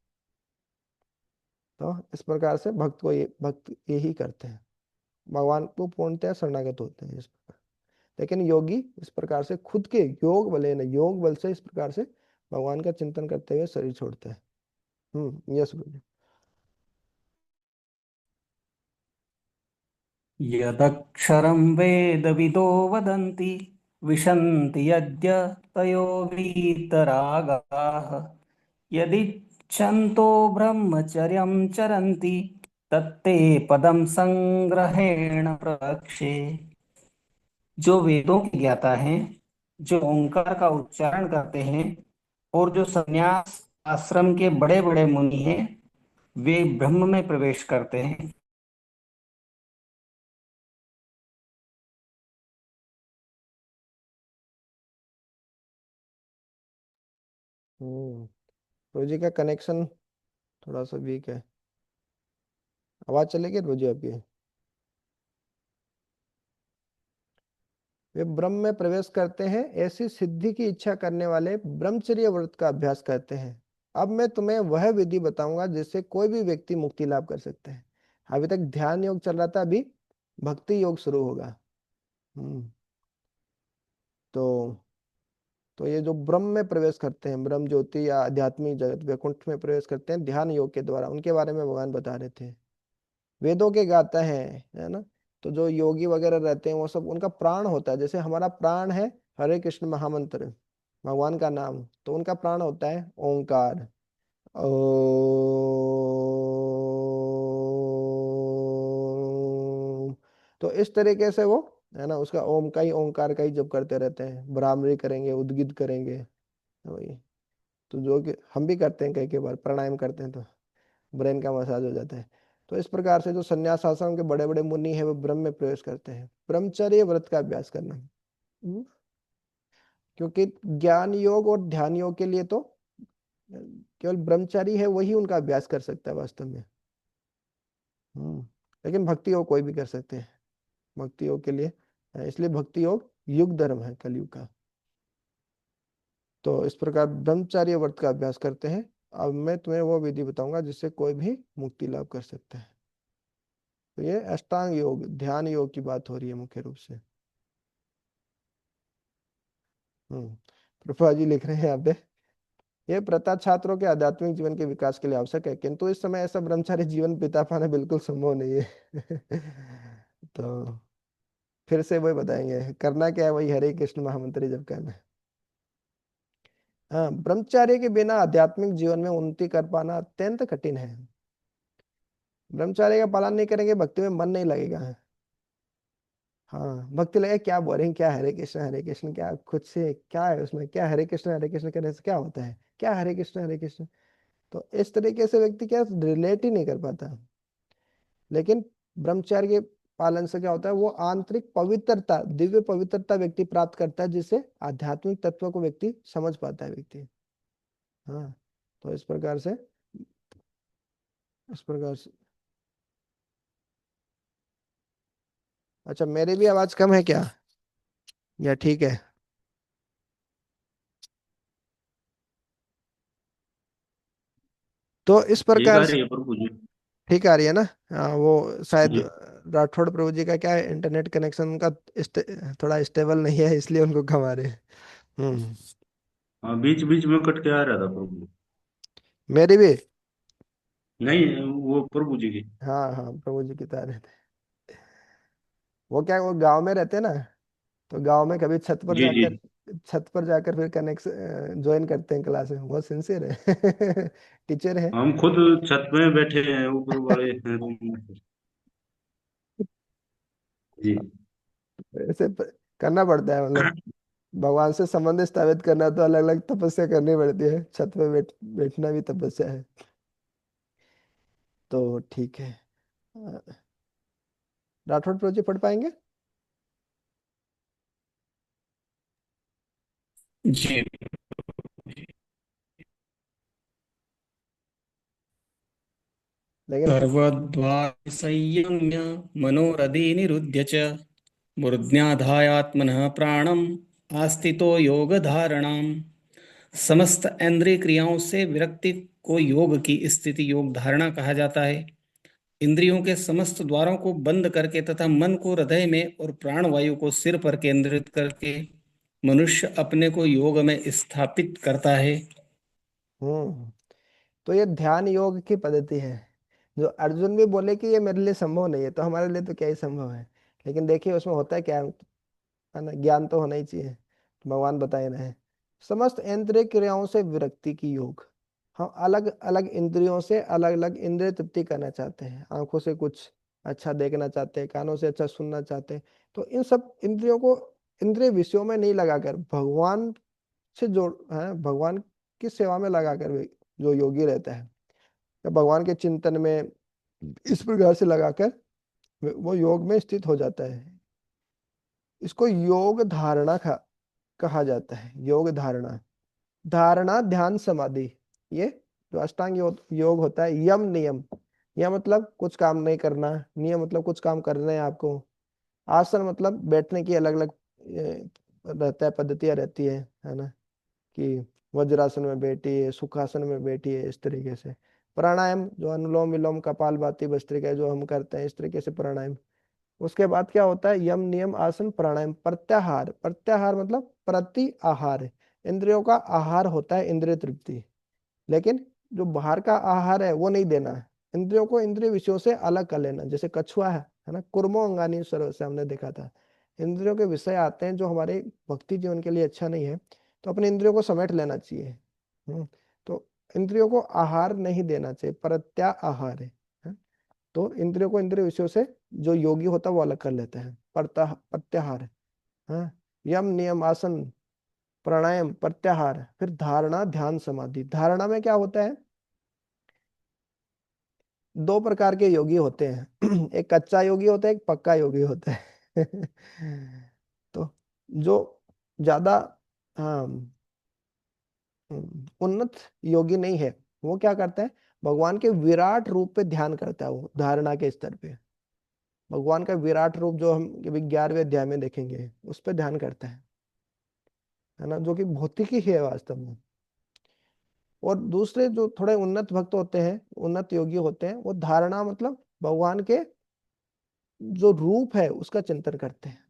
तो इस प्रकार से भक्त यही करते हैं, भगवान को पूर्णतः शरणागत होते हैं इस प्रकार। लेकिन योगी इस प्रकार से खुद के योग बल से इस प्रकार से भगवान का चिंतन करते हुए शरीर छोड़ते हैं। यस गुरु। यदक्षरं वेदविदो वदन्ति विशन्ति यद्यतयो वीतरागाः यदिच्छन्तो ब्रह्मचर्यं चरन्ति तत्ते पदं संग्रहेण प्रवक्षे। जो वेदों के ज्ञाता हैं, जो ओंकार का उच्चारण करते हैं, और जो संन्यास आश्रम के बड़े बड़े मुनि हैं, वे ब्रह्म में प्रवेश करते हैं। हम्म रोजी का कनेक्शन थोड़ा सा वीक है, आवाज चलेगी रोजी आपकी? वे ब्रह्म में प्रवेश करते हैं, ऐसी सिद्धि की इच्छा करने वाले ब्रह्मचर्य व्रत का अभ्यास करते हैं। अब मैं तुम्हें वह विधि बताऊंगा जिससे कोई भी व्यक्ति मुक्ति लाभ कर सकता है। अभी तक ध्यान योग चल रहा था, अभी भक्ति योग शुरू होगा। हम्म तो तो ये जो ब्रह्म में प्रवेश करते हैं, ब्रह्म ज्योति या आध्यात्मिक जगत वैकुंठ में प्रवेश करते हैं ध्यान योग के द्वारा, उनके बारे में भगवान बता रहे थे। वेदों के गाता है ना। तो जो योगी वगैरह रहते हैं वो सब, उनका प्राण होता है, जैसे हमारा प्राण है हरे कृष्ण महामंत्र, भगवान का नाम, तो उनका प्राण होता है ओंकार। ओम। तो इस तरीके से वो, है ना, उसका ओम का ही, ओंकार का ही जप करते रहते हैं, भ्रामरी करेंगे, उद्गित करेंगे, वही। तो जो कि हम भी करते हैं, कई कई बार प्राणायाम करते हैं तो ब्रेन का मसाज हो जाता है। तो इस प्रकार से जो संन्यास आश्रम के बड़े बड़े मुनि हैं वो ब्रह्म में प्रवेश करते हैं, ब्रह्मचर्य व्रत का अभ्यास करना। क्योंकि ज्ञान योग और ध्यान योग के लिए तो केवल ब्रह्मचारी है, वही उनका अभ्यास कर सकता है वास्तव में। हम्म लेकिन भक्ति योग कोई भी कर सकते हैं, भक्ति योग के लिए, इसलिए भक्ति योग युग धर्म है कलयुग का। तो इस प्रकार ब्रह्मचार्य व्रत का अभ्यास करते हैं। अब मैं तुम्हें वो विधि बताऊंगा जिससे कोई भी मुक्ति लाभ कर सकता है। तो ये अष्टांग योग, ध्यान योग की बात हो रही है मुख्य रूप से। प्रभा जी लिख रहे हैं यहाँ पे, ये प्रथा छात्रों के आध्यात्मिक जीवन के विकास के लिए आवश्यक है, किंतु इस समय ऐसा ब्रह्मचारी जीवन बिता पाना बिल्कुल संभव नहीं है। तो फिर से वही बताएंगे, करना क्या है, वही हरे कृष्ण महामंत्र जब करना है। हाँ, ब्रह्मचार्य के बिना आध्यात्मिक जीवन में उन्नति कर पाना अत्यंत कठिन है। ब्रह्मचार्य का पालन नहीं करेंगे, भक्ति में मन नहीं लगेगा। हाँ, भक्ति लगे क्या बोरिंग, क्या हरे कृष्ण, क्या खुद से क्या है उसमें, क्या हरे कृष्ण करने से क्या होता है, क्या हरे कृष्ण। तो इस तरीके से व्यक्ति क्या रिलेट ही नहीं कर पाता। लेकिन ब्रह्मचर्य के पालन से क्या होता है, वो आंतरिक पवित्रता, दिव्य पवित्रता व्यक्ति प्राप्त करता है, जिससे आध्यात्मिक तत्व को व्यक्ति समझ पाता है व्यक्ति। हाँ, तो इस प्रकार से अच्छा, मेरी भी आवाज कम है क्या, या ठीक है? तो इस ठीक प्रकार आ से रही है प्रभु जी। ठीक आ रही है ना? हाँ, वो शायद जी। राठौड़ प्रभु जी का क्या है, इंटरनेट कनेक्शन उनका थोड़ा स्टेबल नहीं है, इसलिए उनको कम आ रहे हैं। हम्म हाँ, बीच बीच में कट के आ रहा था प्रभु। मेरी भी। नहीं, वो प्रभु जी की। हाँ हाँ, प्रभु जी की तरह रहते। वो क्या, वो गांव में रहते ना, तो गांव में कभी छत पर जी जी। जाकर छत पर जाकर फिर कनेक्शन ज्वाइन करते हैं क्लास में, बहुत सिंसियर है। टीचर है। हम खुद छत में बैठे हैं, ऊपर वाले रूम में। जी। ऐसे करना पड़ता है, मतलब भगवान से संबंध स्थापित करना तो अलग अलग तपस्या करनी पड़ती है, छत पे बैठना भी तपस्या है। तो ठीक है। अ, राठौड़ प्रोजेक्ट पढ़ पाएंगे? जी। लेकिन सर्वद्वार संयम्य मनोरथी निरुध्य च मूर्ध्याधायात्मनः प्राणम आस्थितो योग धारणाम। समस्त इंद्रिय क्रियाओं से विरक्ति को योग की स्थिति योग धारणा कहा जाता है। इंद्रियों के समस्त द्वारों को बंद करके तथा मन को हृदय में और प्राणवायु को सिर पर केंद्रित करके मनुष्य अपने को योग में स्थापित करता है। हम्म, तो ये ध्यान योग की पद्धति है। जो अर्जुन भी बोले कि ये मेरे लिए संभव नहीं है, तो हमारे लिए तो क्या ही संभव है। लेकिन देखिए उसमें होता है क्या, है ना, ज्ञान तो होना ही चाहिए। भगवान बताए रहे हैं, समस्त इंद्रिय क्रियाओं से विरक्ति की योग। हम अलग अलग इंद्रियों से अलग अलग इंद्रिय तृप्ति करना चाहते हैं। आंखों से कुछ अच्छा देखना चाहते हैं, कानों से अच्छा सुनना चाहते हैं। तो इन सब इंद्रियों को इंद्रिय विषयों में नहीं लगाकर भगवान से जोड़ है, भगवान की सेवा में लगाकर जो योगी रहता है, या भगवान के चिंतन में इस प्रकार से लगाकर वो योग में स्थित हो जाता है। इसको योग धारणा कहा जाता है। योग धारणा, धारणा ध्यान समाधि, ये जो अष्टांग योग होता है। यम नियम, यम मतलब कुछ काम नहीं करना, नियम मतलब कुछ काम करना है आपको। आसन मतलब बैठने की अलग अलग रहता है, पद्धतियां रहती है ना, कि वज्रासन में बैठिए, सुखासन में बैठिए, इस तरीके से। प्राणायाम जो अनुलोम विलोम कपालभाति भस्त्रिका है, जो हम करते हैं, इस तरीके से प्राणायाम। उसके बाद क्या होता है, यम नियम आसन प्राणायाम। प्रत्याहार, प्रत्याहार मतलब प्रति आहार, इंद्रियों का आहार होता है इंद्रिय तृप्ति। लेकिन जो बाहर का आहार है वो नहीं देना है। इंद्रियों को इंद्रिय विषयों से अलग कर लेना, जैसे कछुआ है ना, कुर्मो अंगानी सर्व से हमने देखा था। इंद्रियों के विषय आते हैं जो हमारे भक्ति जीवन के लिए अच्छा नहीं है, तो अपने इंद्रियों को समेट लेना चाहिए। तो इंद्रियों को आहार नहीं देना चाहिए, प्रत्याहार है। तो इंद्रियों को इंद्रिय विषयों से जो योगी होता है वो अलग कर लेता है, प्रत्याहार। हाँ, यम नियम आसन प्राणायाम प्रत्याहार। फिर धारणा ध्यान समाधि। धारणा में क्या होता है, दो प्रकार के योगी होते हैं। एक कच्चा योगी होता है, एक पक्का योगी होता है। तो जो ज्यादा हाँ उन्नत योगी नहीं है, वो क्या करता है, भगवान के विराट रूप पे ध्यान करता है। वो धारणा के स्तर पे भगवान का विराट रूप, जो हम 11वें अध्याय में देखेंगे, उस पर ध्यान करता है ना, जो कि भौतिक ही है वास्तव में। और दूसरे जो थोड़े उन्नत भक्त होते हैं, उन्नत योगी होते हैं, वो धारणा मतलब भगवान के जो रूप है उसका चिंतन करते हैं।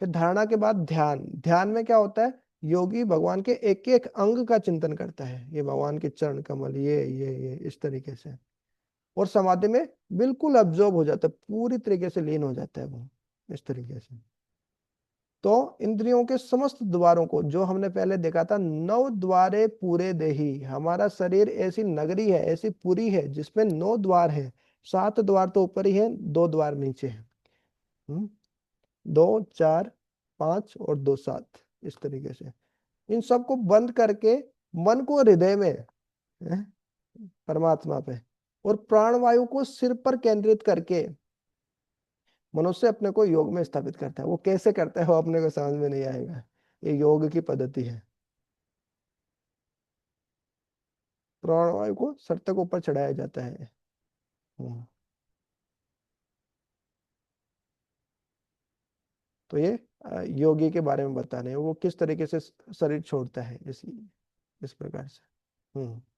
फिर धारणा के बाद ध्यान। ध्यान में क्या होता है, योगी भगवान के एक एक अंग का चिंतन करता है, ये भगवान के चरण कमल, ये इस तरीके से। और समाधि में बिल्कुल अब्जॉर्ब हो जाता है, पूरी तरीके से लीन हो जाता है वो, इस तरीके से। तो इंद्रियों के समस्त द्वारों को, जो हमने पहले देखा था, 9 द्वारे पूरे देही। हमारा शरीर ऐसी नगरी है, ऐसी पुरी है जिसमें 9 द्वार है। 7 द्वार तो ऊपर ही है, 2 द्वार नीचे है। 2 4 5 और 2 7, इस तरीके से। इन सबको बंद करके मन को हृदय में है, परमात्मा पे, और प्राणवायु को सिर पर केंद्रित करके मनुष्य अपने को योग में स्थापित करता है। वो कैसे करता है वो अपने को समझ में नहीं आएगा, ये योग की पद्धति है। प्राणवायु को सर तक ऊपर चढ़ाया जाता है। हम्म, तो ये योगी के बारे में बता रहे हैं, वो किस तरीके से शरीर छोड़ता है, इस प्रकार से।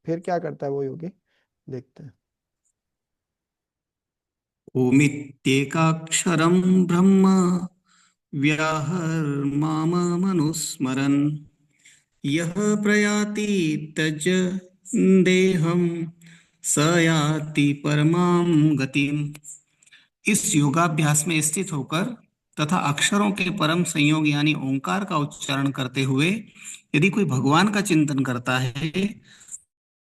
फिर क्या करता है वो योगी, देखते हैं। ओमित्येकाक्षरं ब्रह्म व्याहर्मामनुस्मरन् यः प्रयाति त्यज देहं स याति परमां गतिम। इस योगाभ्यास में स्थित होकर तथा अक्षरों के परम संयोग यानी ओंकार का उच्चारण करते हुए यदि कोई भगवान का चिंतन करता है,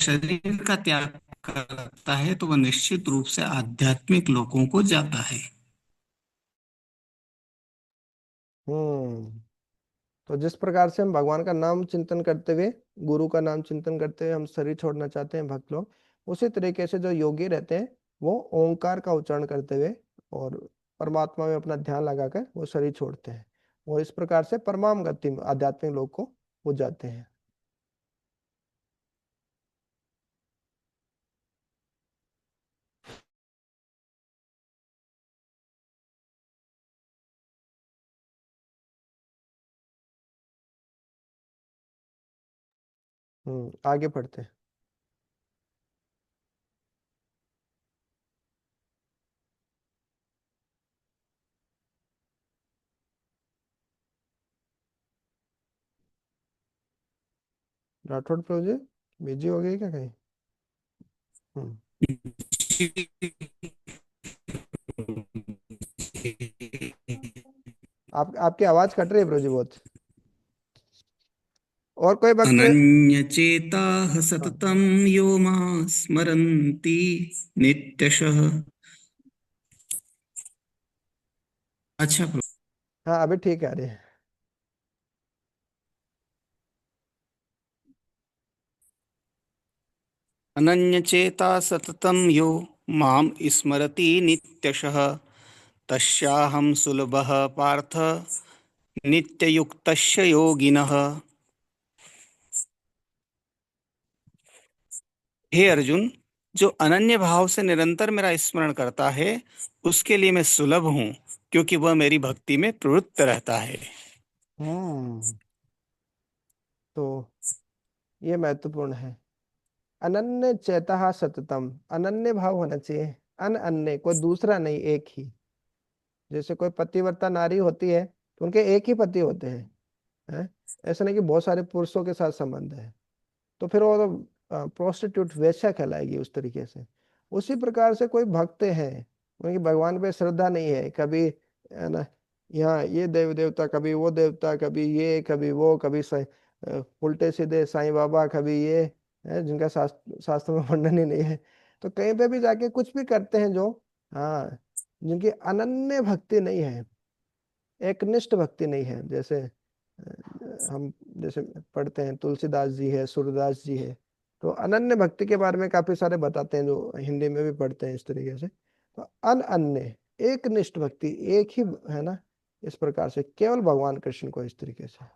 शरीर का त्याग करता है, तो वह निश्चित रूप से आध्यात्मिक लोकों को जाता है। हम्म। तो जिस प्रकार से हम भगवान का नाम चिंतन करते हुए, गुरु का नाम चिंतन करते हुए हम शरीर छोड़ना चाहते हैं भक्त लोग, उसी तरीके से जो योगी रहते हैं वो ओंकार का उच्चारण करते हुए और परमात्मा में अपना ध्यान लगाकर वो शरीर छोड़ते हैं, और इस प्रकार से परमाम गति में आध्यात्मिक लोग को हो जाते हैं। आगे पढ़ते हैं। राठौड़ प्रभु जी बिजी हो गए क्या कहीं? हम्म। आप आपकी आवाज कट रही है प्रभु जी बहुत। और कोई भक्त? अनन्यचेताः हाँ। सततं यो मां स्मरन्ति नित्यशः। अच्छा प्रभु। हाँ अभी ठीक है, आ रही है। अनन्यचेता सततं यो मां स्मरति नित्यशः तस्याहं सुलभः पार्थ नित्ययुक्तस्य योगिनः। हे अर्जुन, जो अनन्य भाव से निरंतर मेरा स्मरण करता है, उसके लिए मैं सुलभ हूँ, क्योंकि वह मेरी भक्ति में प्रवृत्त रहता है। हम्म। तो ये महत्वपूर्ण है। अनन्य चेता सततम, अनन्य भाव होना चाहिए। अन अन्य कोई दूसरा नहीं, एक ही। जैसे कोई पतिव्रता नारी होती है तो उनके एक ही पति होते हैं, हैं? ऐसा नहीं कि बहुत सारे पुरुषों के साथ संबंध है, तो फिर वो तो प्रोस्टिट्यूट वेश्या कहलाएगी उस तरीके से। उसी प्रकार से कोई भक्त है, उनकी भगवान पे श्रद्धा नहीं है, कभी है ना, यहाँ ये देव देवता, कभी वो देवता, कभी ये कभी वो, कभी उल्टे सीधे साईं बाबा, कभी ये है जिनका शास्त्र में वर्णन ही नहीं है। तो कहीं पे भी जाके कुछ भी करते हैं जो, हाँ, जिनकी अनन्य भक्ति नहीं है, एकनिष्ठ भक्ति नहीं है। जैसे हम जैसे पढ़ते हैं तुलसीदास जी है, सूरदास जी है, तो अनन्य भक्ति के बारे में काफी सारे बताते हैं, जो हिंदी में भी पढ़ते हैं इस तरीके से। तो अन्य एक निष्ठ भक्ति, एक ही, है ना, इस प्रकार से केवल भगवान कृष्ण को इस तरीके से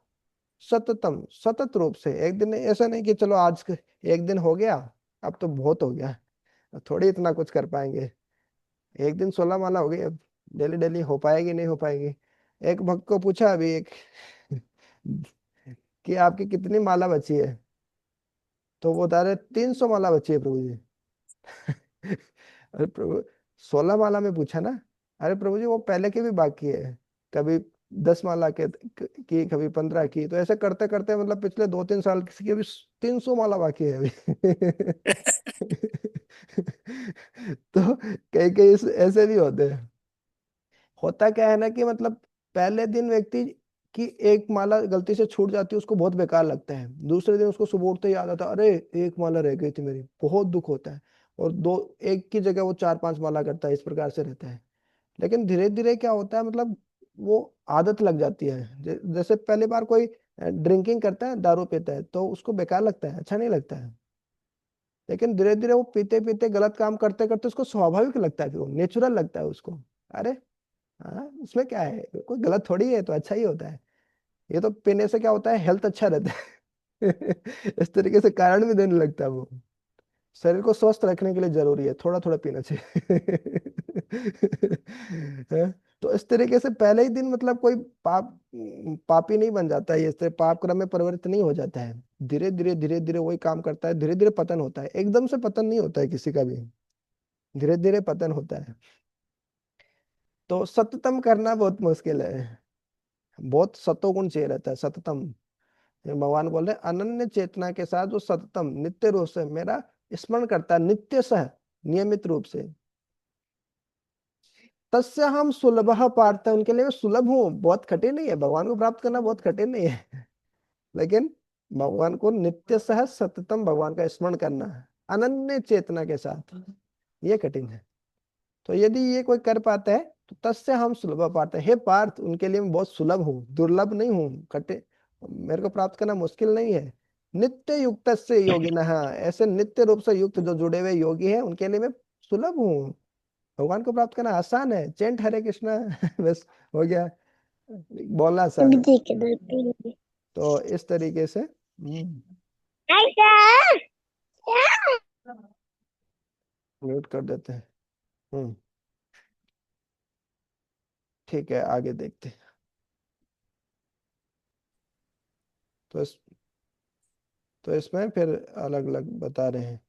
सततम, सतत रूप से। एक दिन ऐसा नहीं कि चलो आज एक दिन हो गया, अब तो बहुत हो गया, अब थोड़ी इतना कुछ कर पाएंगे। एक दिन 16 माला हो गई, अब डेली डेली हो पाएगी नहीं हो पाएगी। एक भक्त को पूछा अभी एक कि आपकी कितनी माला बची है, तो वो बता रहे 300 माला बची है प्रभु जी। अरे प्रभु, 16 माला में पूछा ना। अरे प्रभु जी वो पहले की भी बाकी है, कभी 10 माला के की, कभी 15 की, तो ऐसे करते करते मतलब पिछले 2-3 साल किसी की अभी 300 माला बाकी है अभी। तो कई कई ऐसे भी होते हैं। होता क्या है ना कि मतलब पहले दिन व्यक्ति की एक माला गलती से छूट जाती है, उसको बहुत बेकार लगता है। दूसरे दिन उसको सुबह उठते ही याद आता है, अरे एक माला रह गई थी मेरी, बहुत दुख होता है। और दो, एक की जगह वो 4-5 माला करता है, इस प्रकार से रहता है। लेकिन धीरे धीरे क्या होता है, मतलब वो आदत लग जाती है। जैसे पहली बार कोई ड्रिंकिंग करता है, दारू पीता है, तो उसको बेकार लगता है, अच्छा नहीं लगता है। लेकिन धीरे धीरे वो पीते पीते गलत काम करते करते उसको स्वाभाविक लगता है, फिर वो नेचुरल लगता है उसको। अरे हाँ, उसमें क्या है, कोई गलत थोड़ी है, तो अच्छा ही होता है। ये तो पीने से क्या होता है, हेल्थ अच्छा रहता है। इस तरीके से कारण भी देने लगता है वो। शरीर को स्वस्थ रखने के लिए जरूरी है, थोड़ा थोड़ा पीना चाहिए। हैं? तो इस तरीके से पहले ही दिन मतलब कोई पापी नहीं बन जाता है, इस तरह पाप क्रम में परिवर्तित नहीं हो जाता है। धीरे धीरे वही काम करता है, धीरे धीरे पतन होता है, एकदम से पतन नहीं होता है किसी का भी, धीरे धीरे पतन होता है। तो सततम करना बहुत मुश्किल है, बहुत सतोगुण चाहिए रहता है, सततम। ये भगवान बोल रहे हैं, अनन्य चेतना के साथ जो सततम नित्य रूप से मेरा स्मरण करता है, नित्य सह, नियमित रूप से। तस्य हम सुलभ पार्थ, उनके लिए मैं सुलभ हूँ, बहुत कठिन नहीं है, भगवान को प्राप्त करना बहुत कठिन नहीं है। लेकिन भगवान को नित्य सह सततम भगवान का स्मरण करना है अनन्य चेतना के साथ, ये कठिन है। तो यदि ये कोई कर पाता है तो तस्य हम सुलभ पाते हैं, हे पार्थ उनके लिए मैं बहुत सुलभ हूँ, दुर्लभ नहीं हूँ, कठिन, मेरे को प्राप्त करना मुश्किल नहीं है। नित्य युक्त से योगी न, ऐसे नित्य रूप से युक्त जो जुड़े हुए योगी हैं उनके लिए मैं सुलभ हूँ। भगवान को प्राप्त करना आसान है, चैंट हरे कृष्णा बस हो गया, बोलना आसान है। तो इस तरीके से म्यूट कर देते हैं। हम्म ठीक है, आगे देखते हैं। तो तो इसमें फिर अलग अलग बता रहे हैं।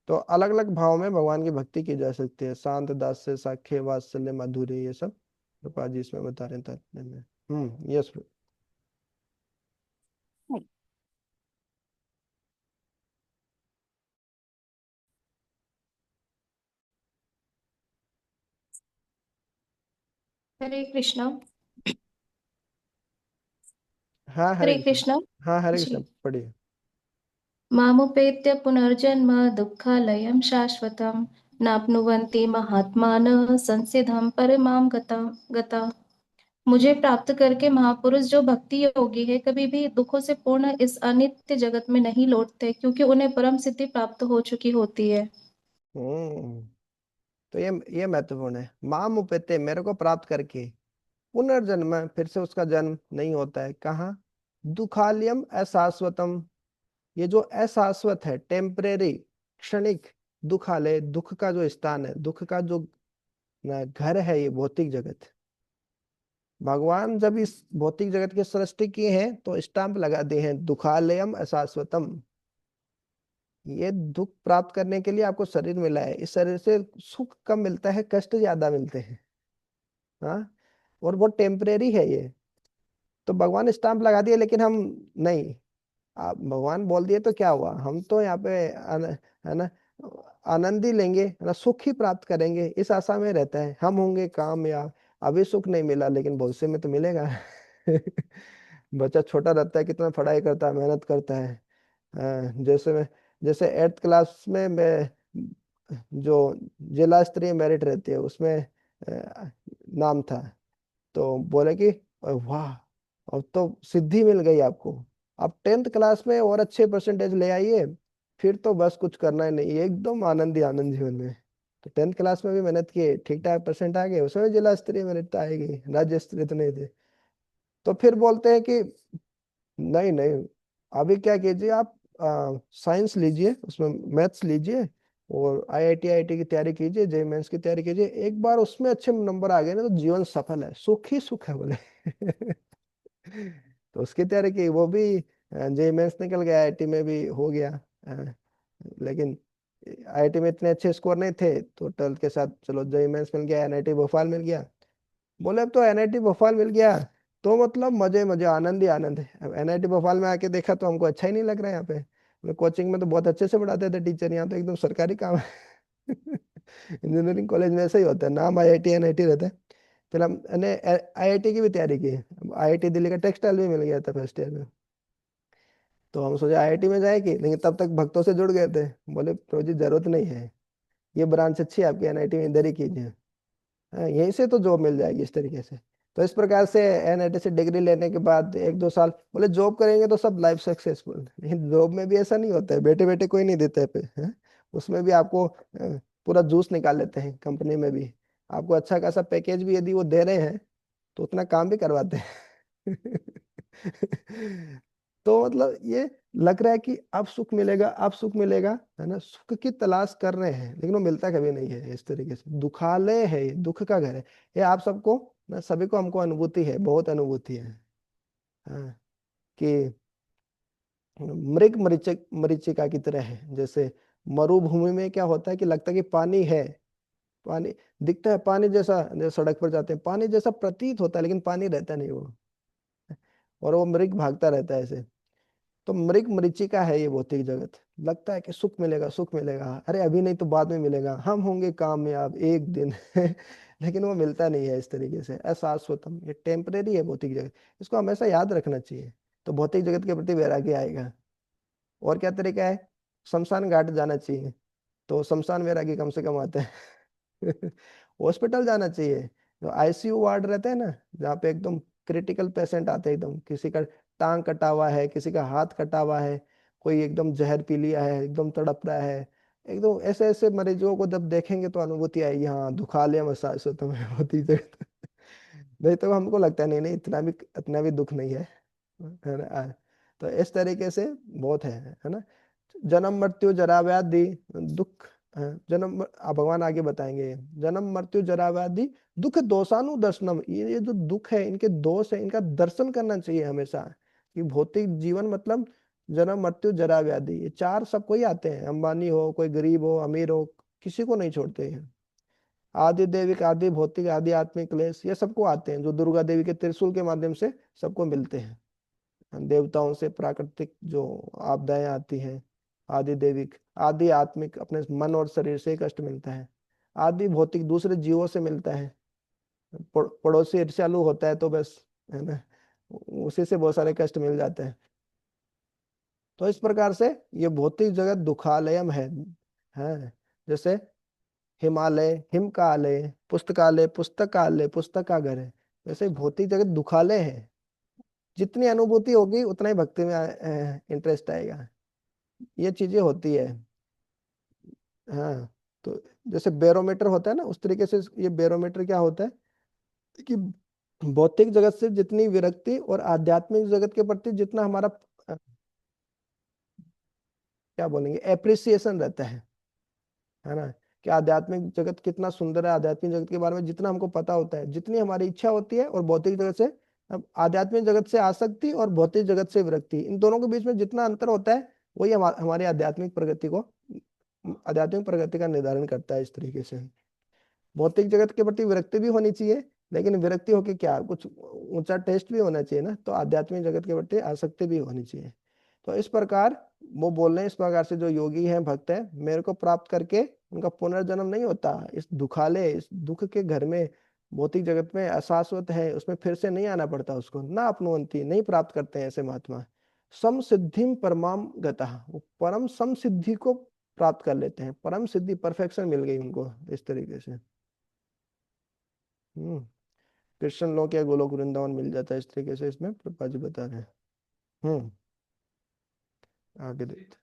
तो अलग अलग भाव में भगवान की भक्ति की जा सकती है, शांत, दास्य, साख्य, वात्सल्य, माधुर्य, ये सब कृपा जी इसमें बता रहे हैं तात्पर्य में। यस। हरे कृष्णा। हाँ हरे हरे कृष्ण। कृष्णा हाँ हरे जी। कृष्ण पढ़िए। मामुपेत्य पुनर्जन्म दुःखालयं शाश्वतं नाप्नुवन्ति महात्मानः संसिद्धं परमां गता। मुझे प्राप्त करके महापुरुष जो भक्ति योगी है कभी भी दुखों से पूर्ण इस अनित्य जगत में नहीं लौटते, क्योंकि उन्हें परम सिद्धि प्राप्त हो चुकी होती है। हम्म तो ये महत्वपूर्ण है, माम उपेते, मेरे को प्राप्त करके, पुनर्जन्म, फिर से उसका जन्म नहीं होता है, कहाँ, दुखालयम अशाश्वतम, ये जो अशाश्वत है, टेम्परेरी, क्षणिक, दुखालय, दुख का जो स्थान है, दुख का जो घर है, ये भौतिक जगत। भगवान जब इस भौतिक जगत की सृष्टि किए हैं तो स्टाम्प लगा दिए हैं, दुखालयम अशाश्वतम, ये दुख प्राप्त करने के लिए आपको शरीर मिला है, इस शरीर से सुख कम मिलता है, कष्ट ज्यादा मिलते हैं। हाँ, और वो टेम्परेरी है ये, तो भगवान स्टाम्प लगा दिए, लेकिन हम नहीं, आप भगवान बोल दिए तो क्या हुआ, हम तो यहाँ पे है ना, आनंद ही लेंगे, है ना, सुख ही प्राप्त करेंगे, इस आशा में रहता है, हम होंगे कामयाब। अभी सुख नहीं मिला लेकिन भविष्य में तो मिलेगा। बच्चा छोटा रहता है, कितना पढ़ाई करता है, मेहनत करता है। जैसे 8th क्लास में मैं, जो जिला स्तरीय मेरिट रहती है उसमें नाम था, तो बोले कि वाह, अब तो सिद्धि मिल गई आपको, आप 10th क्लास में और अच्छे परसेंटेज ले आइए, फिर तो बस कुछ करना ही नहीं, एकदम आनंद ही आनंद जीवन में। तो 10th क्लास में भी मेहनत की, ठीक ठाक परसेंट आ गए, उसमें भी जिला स्तरीय मेरिट तो आएगी, राज्य स्तरीय तो नहीं थे। तो फिर बोलते हैं कि नहीं नहीं, अभी क्या कीजिए आप, साइंस लीजिए, उसमें मैथ्स लीजिए, और आईआईटी की तैयारी कीजिए, जेई मेंस की तैयारी कीजिए, एक बार उसमें अच्छे नंबर आ गए ना तो जीवन सफल है, सुख ही सुख है बोले। तो उसकी तैयारी की, वो भी जेई मेंस निकल गया, आईआईटी में भी हो गया। लेकिन आईआईटी में इतने अच्छे स्कोर नहीं थे, तो 12th के साथ चलो जेई मेंस मिल गया, एनआईटी भोपाल मिल गया। बोले अब तो एनआईटी भोपाल मिल गया तो मतलब मजे मजे, आनंद ही आनंद है। अब एनआईटी भोपाल में आके देखा तो हमको अच्छा ही नहीं लग रहा है, यहाँ पे कोचिंग में तो बहुत अच्छे से पढ़ाते थे टीचर, यहाँ तो एकदम सरकारी काम है। इंजीनियरिंग कॉलेज में ऐसा ही होता है, नाम आईआईटी एनआईटी रहता है। फिर हमने आईआईटी की भी तैयारी की, आईआईटी दिल्ली का टेक्सटाइल भी मिल गया था फर्स्ट ईयर में। तो हम सोचे आईआईटी में जाएगी, लेकिन तब तक भक्तों से जुड़ गए थे, बोले प्रभु जी जरूरत नहीं है, ये ब्रांच अच्छी है आपकी, एनआईटी में इधर ही कीजिए। हाँ, यहीं से तो जॉब मिल जाएगी इस तरीके से। तो इस प्रकार से एनआईटी से डिग्री लेने के बाद 1-2 साल बोले जॉब करेंगे तो सब लाइफ सक्सेसफुल, लेकिन जॉब में भी ऐसा नहीं होता है, बैठे बैठे कोई नहीं देता है पे, हैं? उसमें भी आपको पूरा जूस निकाल लेते हैं, कंपनी में भी आपको अच्छा खासा पैकेज भी यदि वो दे रहे हैं तो उतना काम भी करवाते हैं। तो मतलब ये लग रहा है कि अब सुख मिलेगा, अब सुख मिलेगा, है ना, सुख की तलाश कर रहे हैं, लेकिन वो मिलता कभी नहीं है, इस तरीके से दुखालय है, ये दुख का घर है। ये आप सबको ना, सभी को, हमको अनुभूति है, बहुत अनुभूति है। हाँ, कि मृग मरीचिका की तरह है, जैसे मरुभूमि में क्या होता है कि लगता है कि पानी है, पानी दिखता है, पानी जैसा, जैसे सड़क पर जाते हैं पानी जैसा प्रतीत होता है, लेकिन पानी रहता नहीं वो। और वो मृग भागता रहता है ऐसे। तो मृग मरीचिका है ये भौतिक जगत। लगता है कि सुख मिलेगा, सुख मिलेगा, अरे अभी नहीं तो बाद में मिलेगा, हम होंगे कामयाब एक दिन। लेकिन वो मिलता नहीं है इस तरीके से। अशाश्वतम, ये टेम्परेरी है भौतिक जगत, इसको हमेशा याद रखना चाहिए। तो भौतिक जगत के प्रति वैराग्य आएगा। और क्या तरीका है? शमशान घाट जाना चाहिए, तो शमशान वैराग्य कम से कम आता है। हॉस्पिटल जाना चाहिए, जो आईसीयू वार्ड रहते हैं ना, जहाँ पे एकदम क्रिटिकल पेशेंट आते हैं, एकदम किसी का टांग कटा हुआ है, किसी का हाथ कटा हुआ है, कोई एकदम जहर पी लिया है, एकदम तड़प रहा है, एकदम ऐसे ऐसे मरीजों को जब देखेंगे तो अनुभूति आएगी, हाँ दुखा लिया मसाज होता है होती जगत। नहीं तो हमको लगता है नहीं नहीं, इतना भी दुख नहीं है ना। तो इस तरीके से बहुत है ना। जन्म मृत्यु जरा व्याधि दुख, जन्म भगवान आगे बताएंगे, जन्म मृत्यु जरा व्याधि दुख दोषानु दर्शनम, ये जो दुख है, इनके दोष है, इनका दर्शन करना चाहिए हमेशा। कि भौतिक जीवन मतलब जन्म मृत्यु जरा व्याधि, ये चार सबको ही आते हैं, अंबानी हो, कोई गरीब हो, अमीर हो, किसी को नहीं छोड़ते हैं। आदि देविक, आदि भौतिक, आदि आत्मिक क्लेश, ये सबको आते हैं, जो दुर्गा देवी के त्रिशूल के माध्यम से सबको मिलते हैं। देवताओं से प्राकृतिक जो आपदाएं आती हैं, आदि देविक, आदि आत्मिक अपने मन और शरीर से कष्ट मिलता है, आदि भौतिक दूसरे जीवों से मिलता है, पड़ोसी ईर्ष्यालु होता है तो बस, है ना, उसी से बहुत सारे कष्ट मिल जाते हैं। तो इस प्रकार से ये भौतिक जगत दुखालयम है। जैसे हिमालय हिम का आलय, पुस्तकालय पुस्तकालय पुस्तकागर है, वैसे भौतिक जगत दुखालय है। जितनी अनुभूति होगी उतना ही भक्ति में इंटरेस्ट आएगा। ये चीजें होती है। हाँ, तो जैसे बैरोमीटर होता है ना, उस तरीके से ये बैरोमीटर क्या होता है कि भौतिक जगत से जितनी विरक्ति और आध्यात्मिक जगत के प्रति जितना हमारा क्या बोलेंगे एप्रिसिएशन रहता है ना, कि आध्यात्मिक जगत कितना सुंदर है, आध्यात्मिक जगत के बारे में जितना हमको पता होता है, जितनी हमारी इच्छा होती है, और भौतिक जगत से, अब आध्यात्मिक जगत से आसक्ति और भौतिक जगत से विरक्ति, इन दोनों के बीच में जितना अंतर होता है, वही हमारी आध्यात्मिक प्रगति का निर्धारण करता है इस तरीके से। भौतिक जगत के प्रति विरक्ति भी होनी चाहिए, लेकिन विरक्ति होके क्या, कुछ ऊंचा टेस्ट भी होना चाहिए ना, तो आध्यात्मिक जगत के प्रति आसक्ति भी होनी चाहिए। तो इस प्रकार वो बोल रहे हैं, इस प्रकार से जो योगी हैं, भक्त हैं, मेरे को प्राप्त करके उनका पुनर्जन्म नहीं होता, इस दुखाले, इस दुख के घर में, भौतिक जगत में अशाश्वत है, उसमें फिर से नहीं आना पड़ता उसको, ना अपनुवंती, नहीं प्राप्त करते हैं ऐसे महात्मा। सम सिद्धिम परमाम गतः, वो परम सम सिद्धि को प्राप्त कर लेते हैं, परम सिद्धि, परफेक्शन मिल गई उनको इस तरीके से। हम्म कृष्ण लोक या गोलोक वृंदावन मिल जाता है इस तरीके से, इसमें प्रभुपाद जी बता रहे हैं। हम्म आगे देखते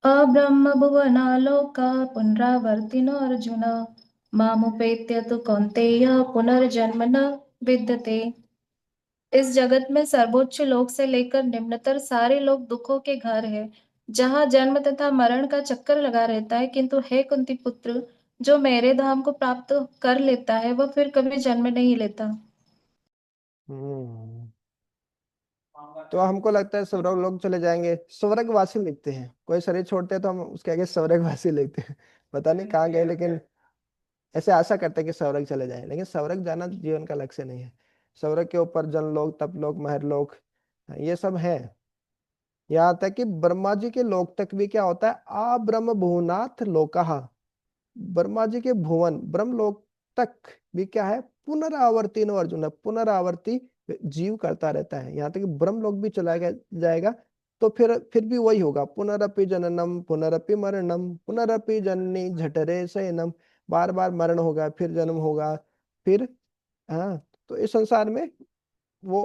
अब्रह्मभुवनालोका पुनरावर्तिनो अर्जुन मामुपेत्य तु कौन्तेय पुनर्जन्म न विद्यते। इस जगत में सर्वोच्च लोक से लेकर निम्नतर सारे लोग दुखों के घर है, जहाँ जन्म तथा मरण का चक्कर लगा रहता है। किंतु हे कुंती पुत्र, जो मेरे धाम को प्राप्त कर लेता है वह फिर कभी जन्म नहीं लेता। हम्म तो हमको लगता है स्वर्ग लोग चले जाएंगे, स्वर्गवासी लिखते हैं, कोई शरीर छोड़ते हैं तो हम उसके आगे स्वर्गवासी लिखते हैं। पता नहीं कहाँ गए, लेकिन ऐसे आशा करते हैं कि स्वर्ग चले जाए, लेकिन स्वर्ग जाना जीवन का लक्ष्य नहीं है। स्वर्ग के ऊपर जनलोक, तपलोक, महरलोक, ये सब है। यहाँ तक कि ब्रह्मा जी के लोक तक भी क्या होता है, आ ब्रह्म भुवनाथ लोकहा, ब्रह्मा जी के भुवन ब्रह्मलोक तक भी क्या है, पुनरावर्ती नो अर्जुन, पुनरावर्ती जीव करता रहता है। यहाँ तक कि ब्रह्मलोक भी चला जाएगा तो फिर भी वही होगा, पुनरपि जननम पुनरपि मरणम पुनरपि जननी झठरे शयनम, बार बार मरण होगा, फिर जन्म होगा, फिर, हाँ, तो इस संसार में वो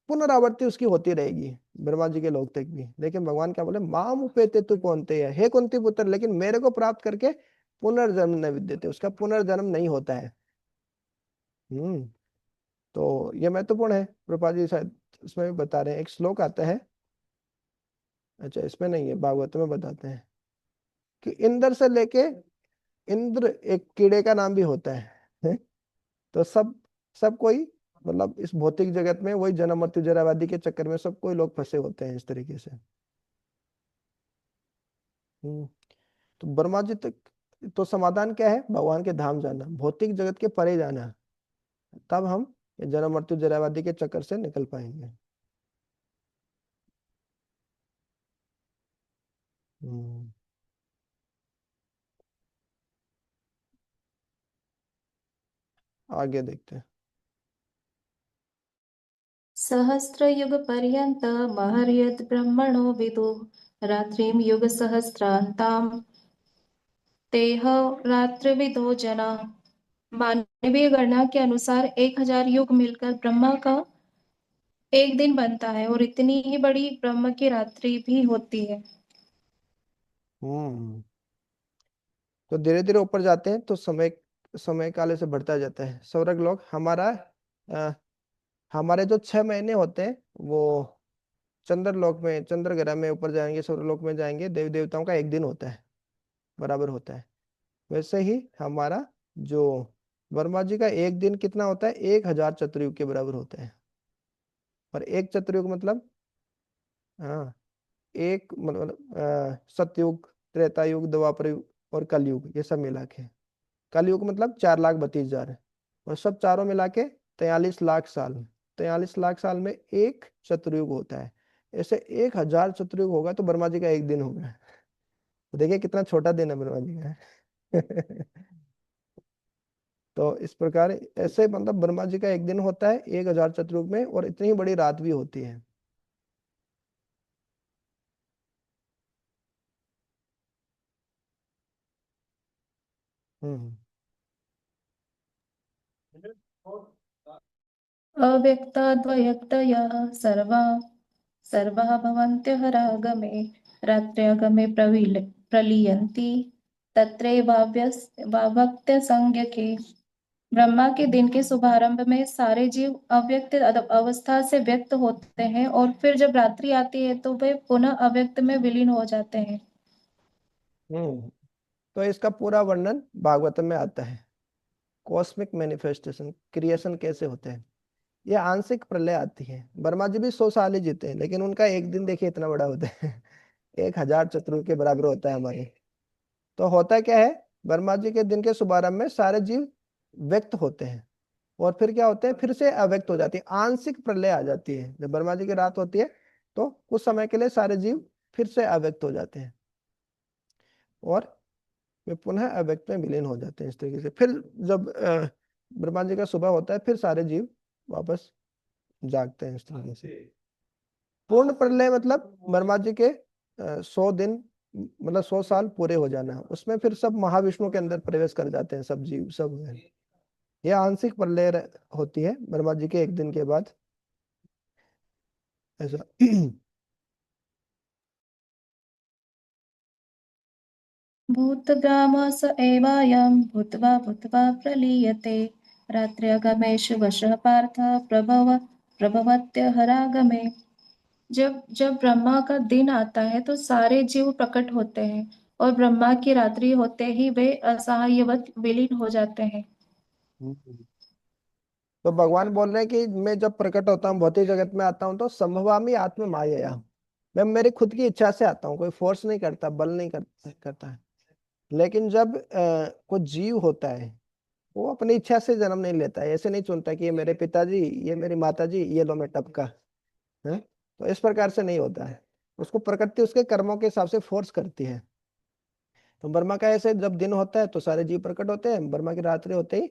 पुनरावृत्ति उसकी होती रहेगी, ब्रह्मा जी के लोक तक भी। लेकिन भगवान क्या बोले, माम उपेते तू कौनते है, हे कुंती पुत्र, लेकिन मेरे को प्राप्त करके पुनर्जन्म न विद्यते, उसका पुनर्जन्म नहीं होता है। हम्म तो ये महत्वपूर्ण है, प्रभुपाद जी शायद इसमें भी बता रहे हैं, एक श्लोक आता है, अच्छा इसमें नहीं है, भागवत में बताते हैं कि इंद्र से लेके, इंद्र एक कीड़े का नाम भी होता है। तो सब कोई, मतलब इस भौतिक जगत में वही जन्म मृत्यु जरा व्याधि के चक्कर में सब कोई लोग फंसे होते हैं इस तरीके से। हम्म तो ब्रह्मा जी तक, तो समाधान क्या है, भगवान के धाम जाना, भौतिक जगत के परे जाना, तब हम ये जन्म मृत्यु जरावादी के चक्कर से निकल पाएंगे। हम्म, आगे देखते हैं। सहस्रयुगपर्यन्त महर्यद् ब्रह्मणो विदुः रात्रिं युगसहस्रान्तां तेह रात्रिविदो जना। मानवीय गणना के अनुसार 1000 युग मिलकर ब्रह्मा का एक दिन बनता है और इतनी ही बड़ी ब्रह्म की रात्रि भी होती है। हम्म तो धीरे धीरे ऊपर जाते हैं तो समय समय काल से बढ़ता जाता है। स्वर्ग लोक हमारा अ, हमारे जो 6 महीने होते हैं वो चंद्रलोक में, चंद्र ग्रह में ऊपर जाएंगे, स्वर्गलोक में जाएंगे, देवी देवताओं का एक दिन होता है, बराबर होता है। वैसे ही हमारा जो वर्मा जी का एक दिन कितना होता है, 1000 चतुर्युग के बराबर होता है। और एक चतुर्युग मतलब, हाँ, एक मतलब सतयुग, त्रेता युग, द्वापर युग और कलयुग, ये सब मिला के। कलयुग मतलब 4,32,000 है। और सब चारों मिला के 43 लाख साल। 43 लाख साल में एक चतुर्युग होता है। ऐसे 1000 चतुर्युग होगा तो वर्मा जी का एक दिन होगा। तो देखिए कितना छोटा दिन है वर्मा जी का। तो इस प्रकार ऐसे मतलब वर्मा जी का एक दिन होता है 1000 चतुर्युग में, और इतनी बड़ी रात भी होती है। हम्म अव्यक्ताद्वयक्तयः सर्वाः भवन्त्यः रागमे रात्र्यागमे प्रलीयन्ति तत्रैवाव्यक्तसंज्ञके। ब्रह्मा के दिन के शुभारंभ में सारे जीव अव्यक्त अवस्था से व्यक्त होते हैं और फिर जब रात्रि आती है तो वे पुनः अव्यक्त में विलीन हो जाते हैं। हम्म तो इसका पूरा वर्णन भागवतम में आता है। कॉस्मिक मैनिफेस्टेशन, क्रिएशन कैसे होते हैं। ये आंशिक प्रलय आती है। वर्मा जी भी 100 साल ही जीते हैं, लेकिन उनका एक दिन देखिए इतना बड़ा होता है। 1000 चतुर्युग के बराबर होता है हमारे। तो होता क्या है, वर्मा जी के दिन के शुभारंभ में सारे जीव व्यक्त होते हैं, और फिर क्या होते हैं, फिर से अव्यक्त हो जाती है, आंशिक प्रलय आ जाती है। जब वर्मा जी की रात होती है तो कुछ समय के लिए सारे जीव फिर से अव्यक्त हो जाते हैं, और वे पुनः अव्यक्त में विलीन हो जाते हैं। इस तरीके से फिर जब ब्रह्मा जी का सुबह होता है, फिर सारे जीव वापस जागते हैं। इस तरीके से पूर्ण प्रलय मतलब ब्रह्मा जी के 100 दिन, मतलब 100 साल पूरे हो जाना, उसमें फिर सब महाविष्णु के अंदर प्रवेश कर जाते हैं, सब जीव सब। ये आंशिक प्रलय होती है ब्रह्मा जी के एक दिन के बाद, ऐसा। भूतग्रामः स एवायं भूत्वा भूत्वा प्रलीयते रात्र्यागमेषु वशः पार्थ प्रभवत्यहरागमे। जब जब ब्रह्मा का दिन आता है तो सारे जीव प्रकट होते हैं और ब्रह्मा की रात्रि होते ही वे असहायवत विलीन हो जाते हैं। तो भगवान बोल रहे हैं कि मैं जब प्रकट होता हूँ, भौतिक जगत में आता हूँ, तो संभवामि आत्म मायया, मैं मेरी खुद की इच्छा से आता हूँ, कोई फोर्स नहीं करता, बल नहीं करता है। लेकिन जब कोई जीव होता है, वो अपनी इच्छा से जन्म नहीं लेता है। ऐसे नहीं चुनता कि ये मेरे पिताजी, ये मेरी माताजी, ये लो मैं टपका है। तो इस प्रकार से नहीं होता है। उसको प्रकृति उसके कर्मों के हिसाब से फोर्स करती है। तो ब्रह्मा का ऐसे जब दिन होता है तो सारे जीव प्रकट होते हैं, ब्रह्मा की रात्रि होते ही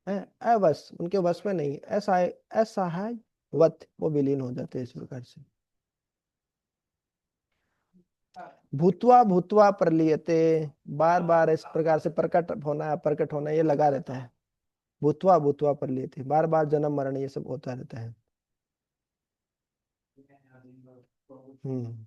है अवश, उनके वश में नहीं, असहाय असहाय वत वो विलीन हो जाते हैं इस प्रकार से। भूतवा भूतवा प्रलीयते, बार बार इस प्रकार से प्रकट होना ये लगा रहता है। भूतवा भूतवा प्रलीयते, बार बार जन्म मरण ये सब होता रहता है। हम्म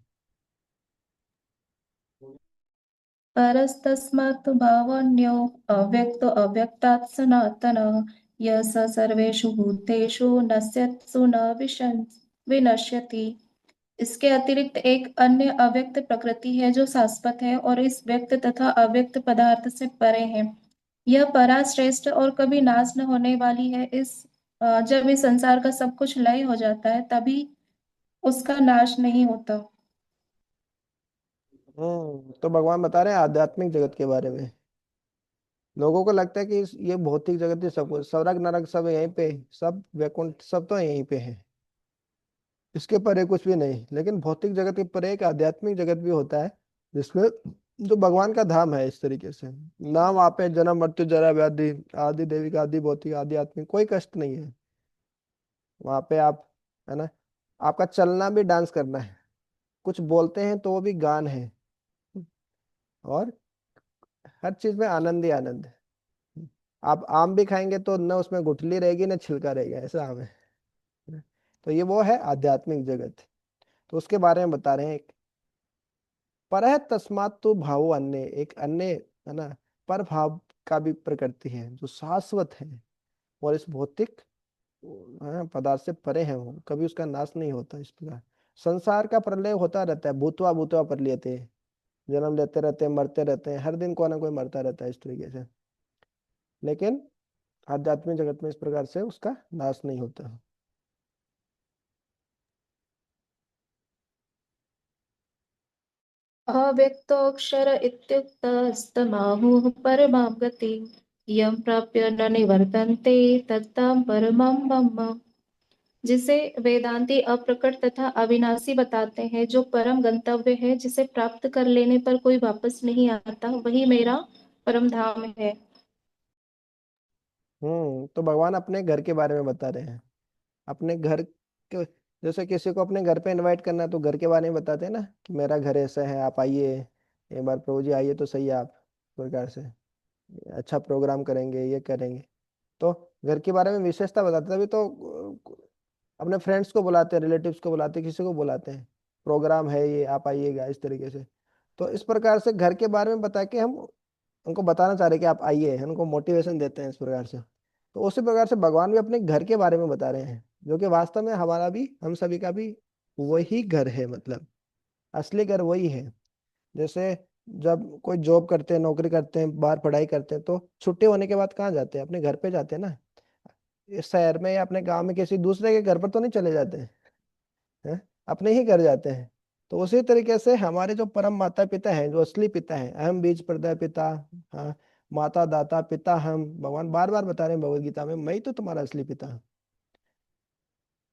परस्तस्मात् भावन्यो अव्यक्तो अव्यक्तात् सनातनः यः स सर्वेषु भूतेषु नश्यत्सु न विनश्यति। इसके अतिरिक्त एक अन्य अव्यक्त प्रकृति है जो शाश्वत है और इस व्यक्त तथा अव्यक्त पदार्थ से परे है। यह परा श्रेष्ठ और कभी नाश न होने वाली है। जब इस संसार का सब कुछ लय हो जाता है तभी उसका नाश नहीं होता। तो भगवान बता रहे हैं आध्यात्मिक जगत के बारे में। लोगों को लगता है कि ये भौतिक जगत ही सब कुछ, स्वर्ग नरक सब यहीं पे, सब वैकुंठ सब तो यहीं पे है, इसके परे कुछ भी नहीं। लेकिन भौतिक जगत के परे एक आध्यात्मिक जगत भी होता है, जिसमें जो भगवान का धाम है, इस तरीके से ना, वहाँ पे जन्म मृत्यु जरा व्याधि आदि दैविक आदि भौतिक आदि आत्मिक कोई कष्ट नहीं है वहाँ पे। आप, है ना, आपका चलना भी डांस करना है, कुछ बोलते हैं तो वो भी गान है, और हर चीज में आनंद ही आनंद है। आप आम भी खाएंगे तो न उसमें गुठली रहेगी न छिलका रहेगा, ऐसा आम है। तो ये वो है आध्यात्मिक जगत। तो उसके बारे में बता रहे हैं, एक परह तस्मात् तो भावो अन्य, एक अन्य, है ना, पर भाव का भी प्रकृति है जो शाश्वत है, और इस भौतिक पदार्थ से परे है, वो कभी उसका नाश नहीं होता। इस प्रकार संसार का प्रलय होता रहता है, भूतवा भूतवा प्रलयते, जन्म लेते रहते हैं मरते रहते हैं, हर दिन कोई ना कोई मरता रहता है इस तरीके से। लेकिन आध्यात्मिक जगत में इस प्रकार से उसका नाश नहीं होता। अव्यक्तोऽक्षर इत्युक्तस्तमाहुः परमां गतिम् यं प्राप्य न निवर्तन्ते तत्तां परमं मम। जिसे वेदांती अप्रकट तथा अविनाशी बताते हैं, जो परम गंतव्य है, जिसे प्राप्त कर लेने पर कोई वापस नहीं आता, वही मेरा परम धाम है। तो भगवान अपने घर के बारे में बता रहे हैं, अपने घर के, जैसे किसी को अपने घर पे इनवाइट करना है तो घर के बारे में बताते हैं ना, कि मेरा घर ऐसा है, आप आइए एक बार, प्रभु जी आइए तो सही है, आप इस प्रकार से अच्छा प्रोग्राम करेंगे, ये करेंगे। तो घर के बारे में विशेषता बताते हैं, तभी तो अपने फ्रेंड्स को बुलाते हैं, रिलेटिव्स को बुलाते हैं, किसी को बुलाते हैं, प्रोग्राम है ये, आप आइएगा, इस तरीके से। तो इस प्रकार से घर के बारे में बता के हम उनको बताना चाह रहे हैं कि आप आइए, उनको मोटिवेशन देते हैं इस प्रकार से। तो उसी प्रकार से भगवान भी अपने घर के बारे में बता रहे हैं, जो कि वास्तव में हमारा भी, हम सभी का भी वही घर है, मतलब असली घर वही है। जैसे जब कोई जॉब करते हैं, नौकरी करते हैं, बाहर पढ़ाई करते हैं, तो छुट्टी होने के बाद कहाँ जाते हैं? अपने घर पे जाते हैं ना। इस शहर में या अपने गांव में किसी दूसरे के घर पर तो नहीं चले जाते हैं, अपने ही घर जाते हैं। तो उसी तरीके से हमारे जो परम माता पिता हैं, जो असली पिता हैं, अहम बीज प्रदय पिता, हाँ, माता दाता पिता हम, भगवान बार बार बता रहे हैं भगवद गीता में, मैं ही तो तुम्हारा असली पिता हूँ।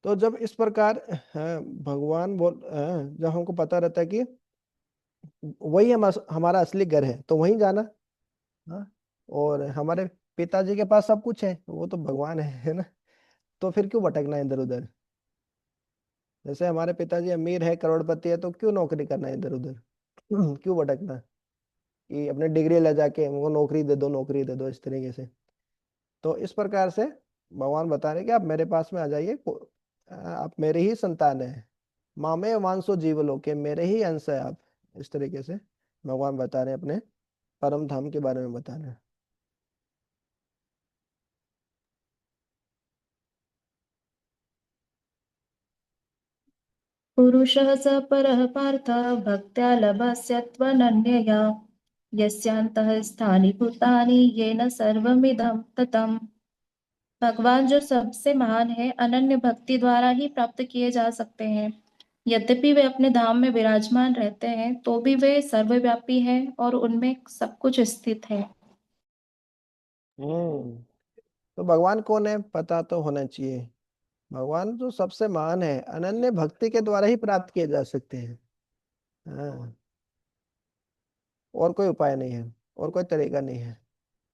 तो जब इस प्रकार, हाँ, भगवान जब हमको पता रहता है कि वही हमारा असली घर है, तो वहीं जाना। हाँ, और हमारे पिताजी के पास सब कुछ है, वो तो भगवान है ना, तो फिर क्यों भटकना इधर उधर? जैसे हमारे पिताजी अमीर है, करोड़पति है, तो क्यों नौकरी करना इधर उधर? क्यों भटकना कि अपने डिग्री ले जाके हमको नौकरी दे दो, नौकरी दे दो, इस तरीके से। तो इस प्रकार से भगवान बता रहे हैं कि आप मेरे पास में आ जाइए, आप मेरे ही संतान है, मामे वांसो जीवलोके, मेरे ही अंश है आप, इस तरीके से भगवान बता रहे हैं, अपने परम धाम के बारे में बता रहे हैं। पुरुषः स परः पार्थ भक्त्या लभस्यत्वनन्यया यस्यान्तः स्थानि भूतानि येन सर्वमिदं ततम्। भगवान जो सबसे महान है, अनन्य भक्ति द्वारा ही प्राप्त किए जा सकते हैं। यद्यपि वे अपने धाम में विराजमान रहते हैं, तो भी वे सर्वव्यापी हैं और उनमें सब कुछ स्थित है। हम्म तो भगवान कौन है पता तो होना चाहिए। भगवान जो सबसे महान है, अनन्य भक्ति के द्वारा ही प्राप्त किए जा सकते हैं। हाँ, और कोई उपाय नहीं है, और कोई तरीका नहीं है।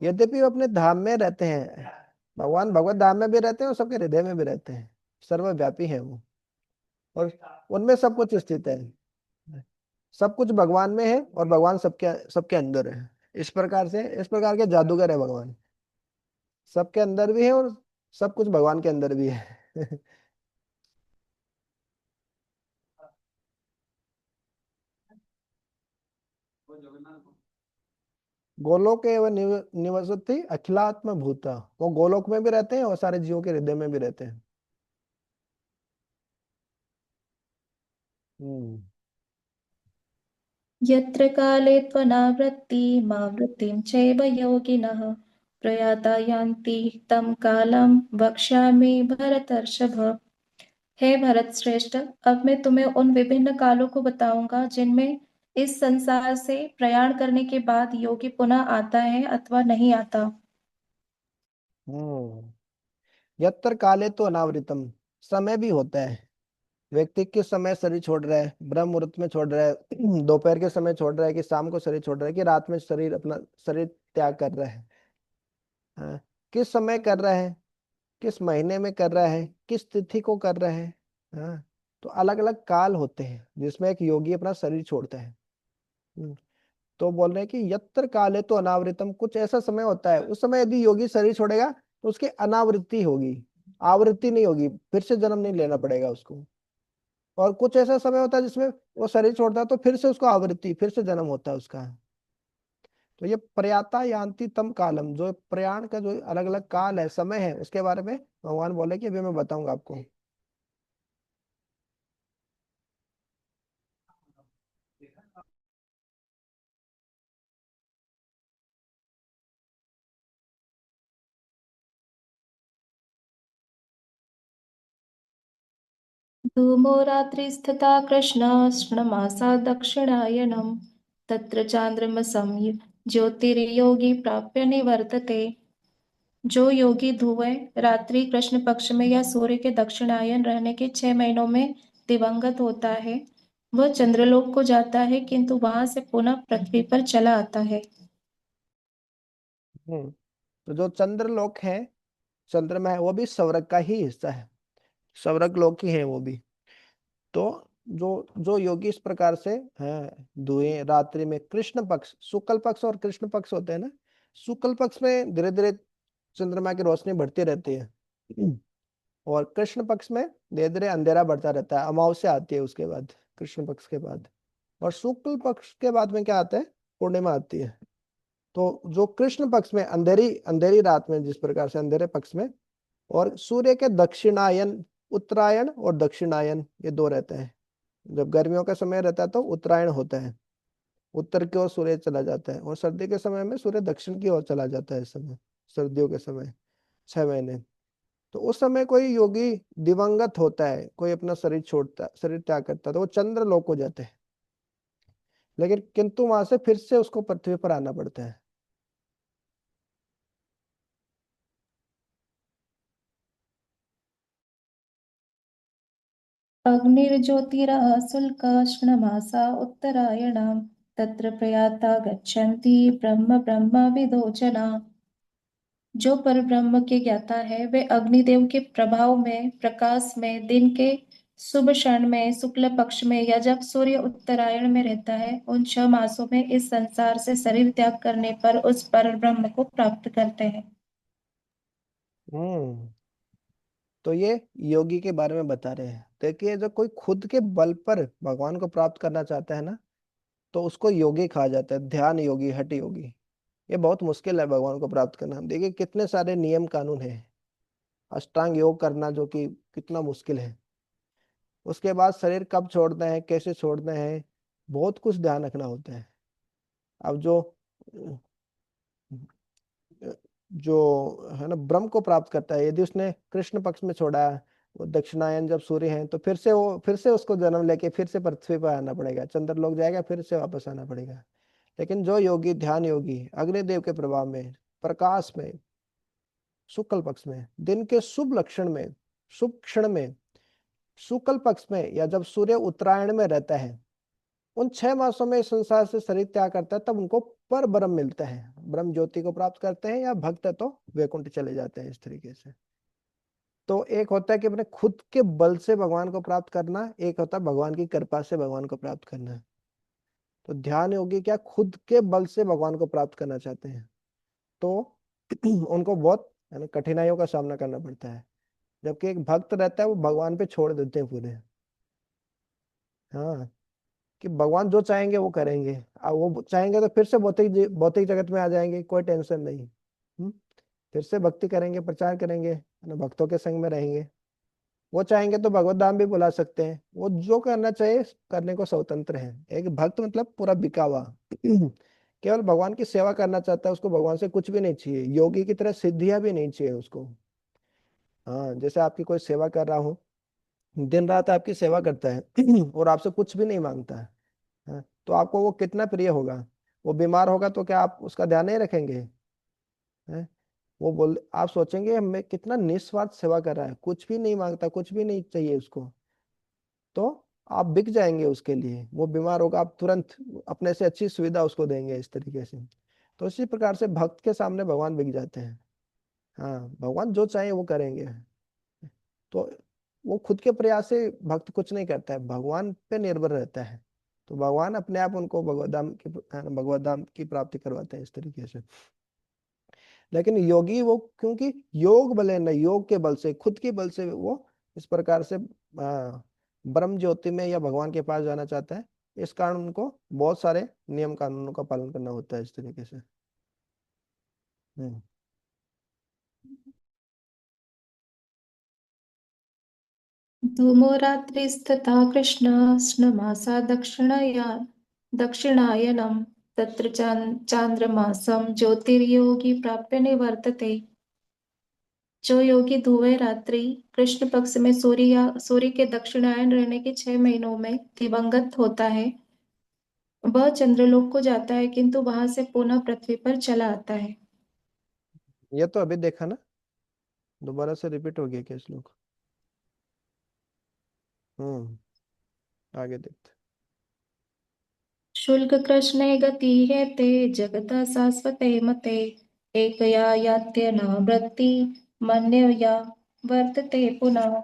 यद्यपि वो अपने धाम में रहते हैं, भगवान भगवत धाम में भी रहते हैं और सबके हृदय में भी रहते हैं, सर्वव्यापी है वो, और उनमें सब कुछ स्थित है। सब कुछ भगवान में है और भगवान सबके सबके अंदर है। इस प्रकार से, इस प्रकार के जादूगर है भगवान, सबके अंदर भी है और सब कुछ भगवान के अंदर भी है। गोलोक एवं निवसति अखिलात्म भूता, वो गोलोक में भी रहते हैं और सारे जीवों के हृदय में भी रहते हैं। हम्म यत्र काले त्वनावृत्तिमावृत्तिं चैव योगिनः प्रयाता यान्ति तं कालं वक्ष्यामि भरतर्षभ। हे भरत श्रेष्ठ, अब मैं तुम्हें उन विभिन्न कालों को बताऊंगा जिनमें इस संसार से प्रयाण करने के बाद योगी पुनः आता है अथवा नहीं आता? यत्र काले तो अनावृतम, समय भी होता है। व्यक्ति किस समय शरीर छोड़ रहा है, ब्रह्म मुहूर्त में छोड़ रहा है, दोपहर के समय छोड़ रहा है, कि शाम को शरीर छोड़ रहा है, कि रात में शरीर अपना शरीर त्याग कर रहा है। हाँ, किस समय कर रहा है, किस महीने में कर रहा है, किस तिथि को कर रहा है। हाँ, तो अलग अलग काल होते हैं जिसमें एक योगी अपना शरीर छोड़ता है। हम्म, तो बोल रहे हैं कि यत्र काले तो अनावृतम, कुछ ऐसा समय होता है उस समय यदि योगी शरीर छोड़ेगा तो उसकी अनावृत्ति होगी, आवृत्ति नहीं होगी, फिर से जन्म नहीं लेना पड़ेगा उसको। और कुछ ऐसा समय होता है जिसमें वो शरीर छोड़ता है तो फिर से उसको आवृत्ति, फिर से जन्म होता है उसका। तो ये प्रयाता यान्ति तम कालम, जो प्रयाण का जो अलग अलग काल है, समय है, उसके बारे में भगवान बोले कि अभी मैं बताऊंगा आपको। धूमो रात्रिस्थिता कृष्णमासा दक्षिणायनम् तत्र चांद्रमसं ज्योतिर्योगी प्राप्य निवर्तते। जो योगी धुएं रात्रि कृष्ण पक्ष में या सूर्य के दक्षिणायन रहने के 6 महीनों में दिवंगत होता है, वह चंद्रलोक को जाता है, किंतु वहां से पुनः पृथ्वी पर चला आता है। तो जो चंद्रलोक है, चंद्रमा है, वो भी स्वर्ग का ही हिस्सा है, स्वर्ग लोक ही है वो भी। तो जो जो योगी इस प्रकार से है, धुएं रात्रि में कृष्ण पक्ष, शुक्ल पक्ष और कृष्ण पक्ष होते हैं ना, शुक्ल पक्ष में धीरे धीरे चंद्रमा की रोशनी बढ़ती रहती है, और कृष्ण पक्ष में धीरे धीरे अंधेरा बढ़ता रहता है, अमावस्या आती है उसके बाद, कृष्ण पक्ष के बाद। और शुक्ल पक्ष के बाद में क्या आता है, पूर्णिमा आती है। तो जो कृष्ण पक्ष में अंधेरी अंधेरी रात में जिस प्रकार से अंधेरे पक्ष में, और सूर्य के दक्षिणायन, उत्तरायण और दक्षिणायन, ये दो रहते हैं। जब गर्मियों का समय रहता है तो उत्तरायण होता है, उत्तर की ओर सूर्य चला जाता है, और सर्दी के समय में सूर्य दक्षिण की ओर चला जाता है, इस समय सर्दियों के समय 6 महीने। तो उस समय कोई योगी दिवंगत होता है, कोई अपना शरीर छोड़ता, शरीर त्याग करता है, तो वो चंद्र लोक हो जाते हैं। लेकिन किंतु वहां से फिर से उसको पृथ्वी पर आना पड़ता है। अग्निर्ज्योतिरः शुक्लमासा उत्तरायणाम् तत्र प्रयाता गच्छन्ति ब्रह्म ब्रह्मविदो जनाः। जो परब्रह्म के ज्ञाता है वे अग्निदेव के प्रभाव में, प्रकाश में, दिन के शुभ क्षण में, शुक्ल पक्ष में, या जब सूर्य उत्तरायण में रहता है, उन 6 मासों में इस संसार से शरीर त्याग करने पर उस परब्रह्म को प्राप्त करते हैं। हम्म तो ये योगी के बारे में बता रहे हैं। देखिए, जो कोई खुद के बल पर भगवान को प्राप्त करना चाहता है ना, तो उसको योगी कहा जाता है, ध्यान योगी, हठ योगी। ये बहुत मुश्किल है भगवान को प्राप्त करना। देखिए कितने सारे नियम कानून है, अष्टांग योग करना जो कि कितना मुश्किल है। उसके बाद शरीर कब छोड़ना है, कैसे छोड़ना है, बहुत कुछ ध्यान रखना होता है। अब जो है ना, ब्रह्म को प्राप्त करता है, यदि उसने कृष्ण पक्ष में छोड़ा है, वो दक्षिणायन जब सूर्य है, तो फिर से उसको जन्म लेके फिर से पृथ्वी पर आना पड़ेगा, चंद्रलोक जाएगा, फिर से वापस आना पड़ेगा। लेकिन जो योगी, ध्यान योगी, अग्निदेव के प्रभाव में, प्रकाश में, शुक्ल पक्ष में, दिन के शुभ लक्षण में, शुभ क्षण में, शुक्ल पक्ष में, या जब सूर्य उत्तरायण में रहता है, उन 6 मासों में इस संसार से शरीर त्याग करता है, तब उनको पर ब्रह्म मिलता है, ब्रह्म ज्योति को प्राप्त करते हैं, या भक्त है तो वैकुंठ चले जाते हैं, इस तरीके से। तो एक होता है कि अपने खुद के बल से भगवान को प्राप्त करना, एक होता है भगवान की कृपा से भगवान को प्राप्त करना। तो ध्यान योगी क्या खुद के बल से भगवान को प्राप्त करना चाहते हैं, तो उनको बहुत है ना कठिनाइयों का सामना करना पड़ता है। जबकि एक भक्त रहता है, वो भगवान पे छोड़ देते हैं पूरे। हाँ, कि भगवान जो चाहेंगे वो करेंगे, अब वो चाहेंगे तो फिर से भौतिक जगत में आ जाएंगे, कोई टेंशन नहीं। फिर से भक्ति करेंगे, प्रचार करेंगे, है ना, भक्तों के संग में रहेंगे। वो चाहेंगे तो भगवत धाम भी बुला सकते हैं, वो जो करना चाहिए करने को स्वतंत्र है। एक भक्त मतलब पूरा बिका हुआ केवल भगवान की सेवा करना चाहता है, उसको भगवान से कुछ भी नहीं चाहिए, योगी की तरह सिद्धियां भी नहीं चाहिए उसको। हाँ, जैसे आपकी कोई सेवा कर रहा हूँ, दिन रात आपकी सेवा करता है और आपसे कुछ भी नहीं मांगता है। हाँ, तो आपको वो कितना प्रिय होगा। वो बीमार होगा तो क्या आप उसका ध्यान नहीं रखेंगे? हैं? वो बोल, आप सोचेंगे हमें कितना निस्वार्थ सेवा कर रहा है, कुछ भी नहीं मांगता, कुछ भी नहीं चाहिए उसको, तो आप बिक जाएंगे उसके लिए। वो बीमार होगा, आप तुरंत अपने से अच्छी सुविधा उसको देंगे इस तरीके से। तो इसी प्रकार से भक्त के सामने भगवान बिक जाते हैं। हाँ, भगवान जो चाहे वो करेंगे। तो वो खुद के प्रयास से भक्त कुछ नहीं करता है, भगवान पे निर्भर रहता है। तो भगवान अपने आप उनको भगवत धाम की प्राप्ति करवाते हैं इस तरीके से। लेकिन योगी वो, क्योंकि योग बल है ना, योग के बल से, खुद के बल से वो इस प्रकार से ब्रह्म ज्योति में या भगवान के पास जाना चाहता है। इस कारण उनको बहुत सारे नियम कानूनों का पालन करना होता है इस तरीके से। हम्म। धूमो रात्रिस्तथा कृष्णमासा दक्षिणायनं तत्र चांद्रमासं ज्योतिर्योगी प्राप्य निवर्तते। जो योगी धुएं रात्रि कृष्ण पक्ष में सूर्य के दक्षिणायन रहने के 6 महीनों में दिवंगत होता है, वह चंद्रलोक को जाता है, किंतु वहां से पुनः पृथ्वी पर चला आता है। ये तो अभी देखा ना, दोबारा से रिपीट हो गया क्या श्लोक? आगे देखते। शुल्क कृष्णे गति है ते जगतः शाश्वते मते एकया यात्य न वृत्ति मन्यया वर्तते पुनः।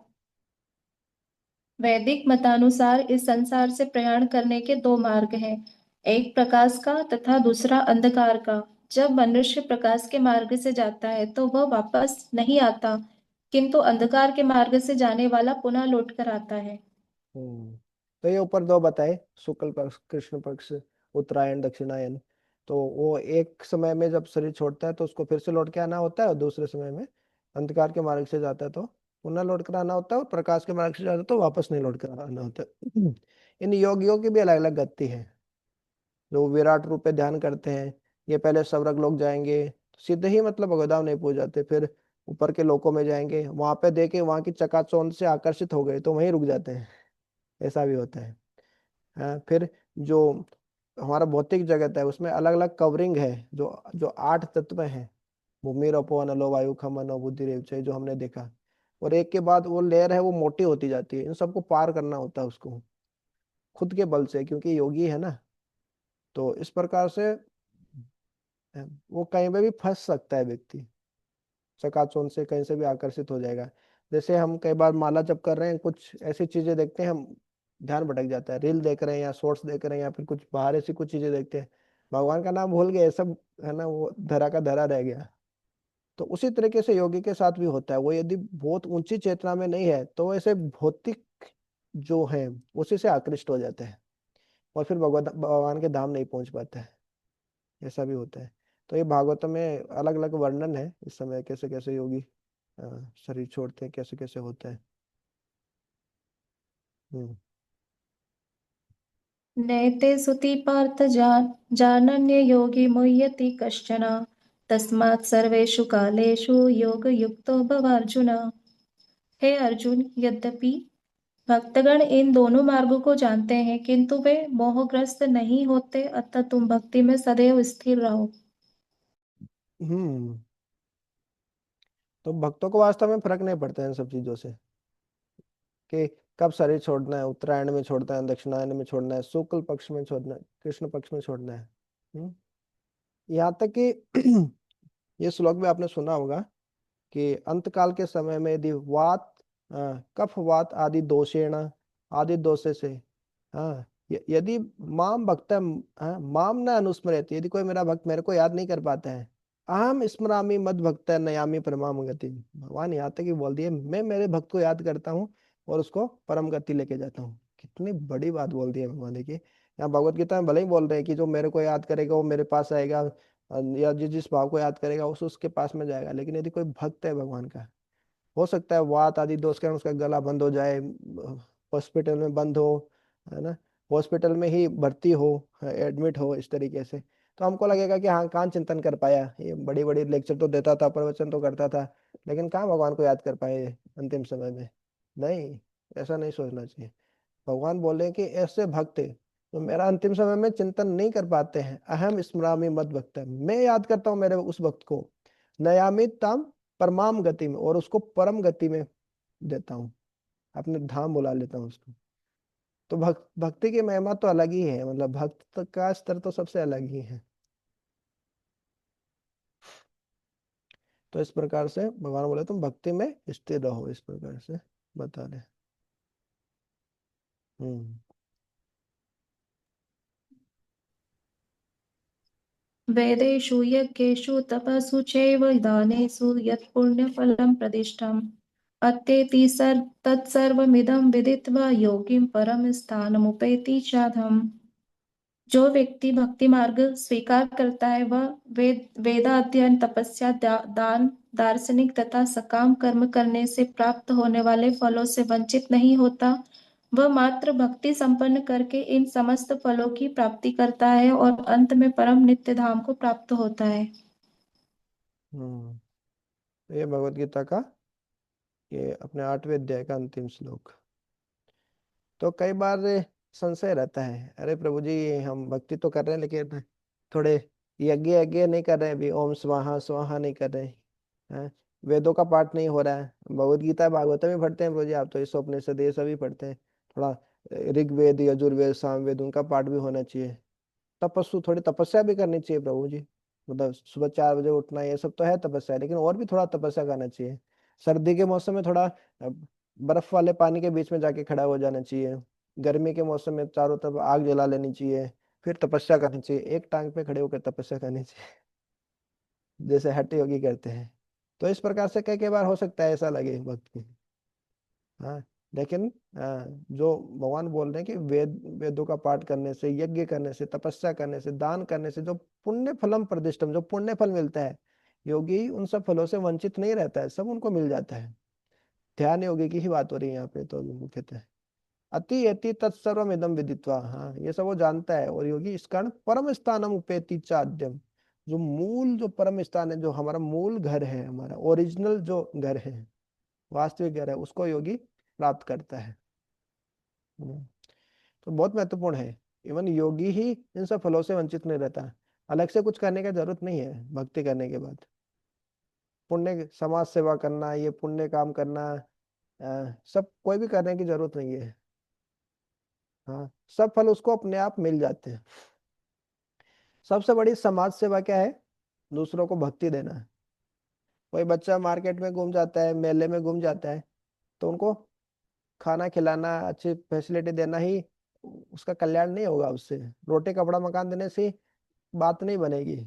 वैदिक मतानुसार इस संसार से प्रयाण करने के 2 मार्ग हैं, एक प्रकाश का तथा दूसरा अंधकार का। जब मनुष्य प्रकाश के मार्ग से जाता है तो वह वापस नहीं आता, किंतु अंधकार के मार्ग से जाने वाला पुनः लौट कर आता है। तो ये ऊपर दो बताए, शुक्ल पक्ष, कृष्ण पक्ष, उत्तरायण, दक्षिणायन। तो वो एक समय में जब शरीर छोड़ता है तो उसको फिर से लौट के आना होता है, और दूसरे समय में अंधकार के मार्ग से जाता है तो पुनः लौट कर आना होता है, और प्रकाश के मार्ग से जाता है तो वापस नहीं लौट कर आना होता है। इन योगियों की भी अलग अलग गति है। जो विराट रूप पे ध्यान करते हैं, ये पहले स्वर्ग लोग जाएंगे, सीधे ही मतलब भगवद्धाम नहीं पहुंच जाते, फिर ऊपर के लोकों में जाएंगे, वहां पे देखे वहां की चकाचौंध से आकर्षित हो गए तो वहीं रुक जाते हैं। ऐसा भी होता है। हाँ, फिर जो हमारा भौतिक जगत है उसमें अलग अलग कवरिंग है, जो जो 8 तत्व हैं, भूमि रपो नलो वायु खम मनो बुद्धि रेव छह, जो हमने देखा। और एक के बाद वो लेयर है वो मोटी होती जाती है, इन सबको पार करना होता है उसको खुद के बल से, क्योंकि योगी है ना। तो इस प्रकार से वो कहीं पे भी फंस सकता है व्यक्ति, चकाचौंध से कहीं से भी आकर्षित हो जाएगा। जैसे हम कई बार माला जप कर रहे हैं, कुछ ऐसी चीजें देखते हैं, हम ध्यान भटक जाता है, रील देख रहे हैं या शॉर्ट्स देख रहे हैं या फिर कुछ बाहर ऐसी कुछ चीजें देखते हैं, भगवान का नाम भूल गए, सब है ना, वो धरा का धरा रह गया। तो उसी तरीके से योगी के साथ भी होता है, वो यदि बहुत ऊंची चेतना में नहीं है तो ऐसे भौतिक जो है उसी से आकृष्ट हो जाते हैं, और फिर भगवान के धाम नहीं पहुंच पाता है। ऐसा भी होता है। तो ये भागवत में अलग अलग वर्णन है इस समय, कैसे कैसे योगी शरीर छोड़ते हैं, कैसे कैसे होता है। हम्म। नैते सुति पार्थ जानन्य योगी मुह्यति कश्चन तस्मात् सर्वेषु कालेषु योगयुक्तो भव अर्जुन। हे अर्जुन, यद्यपि भक्तगण इन दोनों मार्गों को जानते हैं, किंतु वे मोहग्रस्त नहीं होते, अतः तुम भक्ति में सदैव स्थिर रहो। हम्म। तो भक्तों को वास्तव में फर्क नहीं पड़ता है इन सब चीजों से, कि कब शरीर छोड़ना है, उत्तरायण में छोड़ना है, दक्षिणायन में छोड़ना है, शुक्ल पक्ष में छोड़ना है, कृष्ण पक्ष में छोड़ना है। यहाँ तक कि ये श्लोक भी आपने सुना होगा कि अंतकाल के समय में यदि वात कफ वात आदि दोषेण, आदि दोषे से, हाँ, यदि माम भक्त माम न अनुस्मरति, यदि कोई मेरा भक्त मेरे को याद नहीं कर पाता है, अहम स्मरामि मद भक्त नयामि परमाम गति। भगवान यहाँ तक ही बोल दिए, मैं मेरे भक्त को याद करता हूँ और उसको परम गति लेके जाता हूँ। कितनी बड़ी बात बोल दी है भगवान। देखिए यहाँ भगवत गीता में भले ही बोल रहे हैं कि जो मेरे को याद करेगा वो मेरे पास आएगा, या जिस जिस भाव को याद करेगा उस उसके पास में जाएगा। लेकिन यदि कोई भक्त है भगवान का, हो सकता है वात आदि दोष के कारण उसका गला बंद हो जाए, हॉस्पिटल में बंद हो, है ना, हॉस्पिटल में ही भर्ती हो, एडमिट हो, इस तरीके से, तो हमको लगेगा कि हाँ कहाँ चिंतन कर पाया, ये बड़ी बड़ी लेक्चर तो देता था, प्रवचन तो करता था, लेकिन कहाँ भगवान को याद कर पाए अंतिम समय में। नहीं, ऐसा नहीं सोचना चाहिए। भगवान बोले कि ऐसे भक्त तो मेरा अंतिम समय में चिंतन नहीं कर पाते हैं। अहम स्मरामि मद भक्त, मैं याद करता हूँ मेरे उस भक्त को। नयामि ताम परमाम गति में, और उसको परम गति में देता हूँ, अपने धाम बुला लेता हूँ उसको। तो भक्ति की महिमा तो अलग ही है, मतलब भक्त का स्तर तो सबसे अलग ही है। तो इस प्रकार से भगवान बोले तुम भक्ति में स्थिर रहो, इस प्रकार से बता रहे। हम्म। वेदेषु यज्ञेषु तपसु चैव दानेषु यत् पुण्यफलं प्रदिष्टम् अत्येति तत्सर्वमिदं विदित्वा योगिं परम स्थानमुपैति चाधम्। जो व्यक्ति भक्ति मार्ग स्वीकार करता है वह वेदाध्ययन, तपस्या, दान, दार्शनिक तथा सकाम कर्म करने से प्राप्त होने वाले फलों से वंचित नहीं होता। वह मात्र भक्ति संपन्न करके इन समस्त फलों की प्राप्ति करता है और अंत में परम नित्य धाम को प्राप्त होता है। तो ये भगवत गीता का ये अपने 8वें अध्याय का अंतिम श्लोक। तो कई बार संशय रहता है, अरे प्रभु जी हम भक्ति तो कर रहे हैं लेकिन थोड़े यज्ञ यज्ञ नहीं कर रहे हैं, अभी ओम स्वाहा स्वाहा नहीं कर रहे हैं, वेदों का पाठ नहीं हो रहा है। भगवत गीता भागवत भी पढ़ते हैं प्रभु जी, आप तो ईशोपनिषद ये सभी पढ़ते हैं। थोड़ा ऋग्वेद यजुर्वेद सामवेद उनका पाठ भी होना चाहिए। तपस्सु थोड़ी तपस्या भी करनी चाहिए प्रभु जी, मतलब सुबह 4 बजे उठना ये सब तो है तपस्या, लेकिन और भी थोड़ा तपस्या करना चाहिए। सर्दी के मौसम में थोड़ा बर्फ वाले पानी के बीच में जाके खड़ा हो जाना चाहिए। गर्मी के मौसम में चारों तरफ आग जला लेनी चाहिए, फिर तपस्या करनी चाहिए। एक टांग पे खड़े होकर तपस्या करनी चाहिए जैसे हठ योगी करते हैं। तो इस प्रकार से कई कई बार हो सकता है ऐसा लगे वक्त की। हाँ, लेकिन जो भगवान बोल रहे हैं कि वेदों का पाठ करने से, यज्ञ करने से, तपस्या करने से, दान करने से जो पुण्य फलम प्रतिष्ठम, जो पुण्य फल मिलता है, योगी उन सब फलों से वंचित नहीं रहता है, सब उनको मिल जाता है। ध्यान योगी की ही बात हो रही है यहाँ पे। तो मुख्यतः अति अति तत्सर्वम इदम विदित्वा, हाँ ये सब वो जानता है। और योगी इस कारण परम स्थानम उपेति चाद्यम, जो मूल, जो परम स्थान है, जो हमारा मूल घर है, हमारा ओरिजिनल जो घर है, वास्तविक घर है, उसको योगी प्राप्त करता है। तो बहुत महत्वपूर्ण है। इवन योगी ही इन सब फलों से वंचित नहीं रहता। अलग से कुछ करने की जरूरत नहीं है भक्ति करने के बाद। पुण्य समाज सेवा करना, ये पुण्य काम करना, सब कोई भी करने की जरूरत नहीं है। हाँ, सब फल उसको अपने आप मिल जाते हैं। सबसे बड़ी समाज सेवा क्या है? दूसरों को भक्ति देना है। कोई बच्चा मार्केट में घूम जाता है, मेले में घूम जाता है, तो उनको खाना खिलाना, अच्छी फैसिलिटी देना ही उसका कल्याण नहीं होगा। उससे रोटी कपड़ा मकान देने से बात नहीं बनेगी।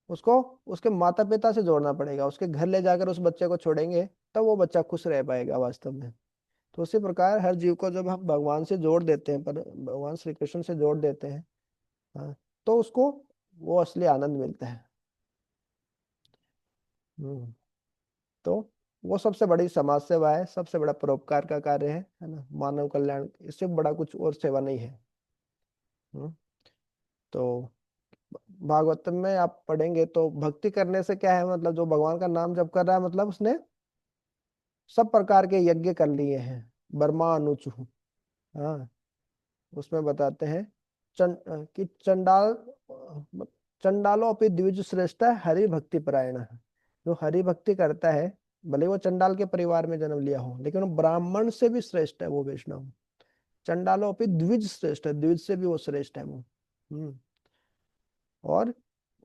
उसको उसके माता पिता से जोड़ना पड़ेगा, उसके घर ले जाकर उस बच्चे को छोड़ेंगे, तब वो बच्चा खुश रह पाएगा वास्तव में। तो उसी प्रकार हर जीव को जब हम भगवान से जोड़ देते हैं, पर भगवान श्री कृष्ण से जोड़ देते हैं, हाँ, तो उसको वो असली आनंद मिलता है। हम्म। तो वो सबसे बड़ी समाज सेवा है, सबसे बड़ा परोपकार का कार्य है ना, मानव कल्याण। इससे बड़ा कुछ और सेवा नहीं है। हम्म। तो भागवतम में आप पढ़ेंगे तो भक्ति करने से क्या है, मतलब जो भगवान का नाम जप कर रहा है, मतलब उसने सब प्रकार के यज्ञ कर लिए हैं। बर्मा अनुचु, हाँ, उसमें बताते हैं कि चंडालो अपनी द्विज श्रेष्ठ है हरि भक्ति परायण। जो हरि भक्ति करता है, भले वो चंडाल के परिवार में जन्म लिया हो, लेकिन वो ब्राह्मण से भी श्रेष्ठ है वो वैष्णव। चंडालो अपनी द्विज श्रेष्ठ है, द्विज से भी वो श्रेष्ठ है वो। और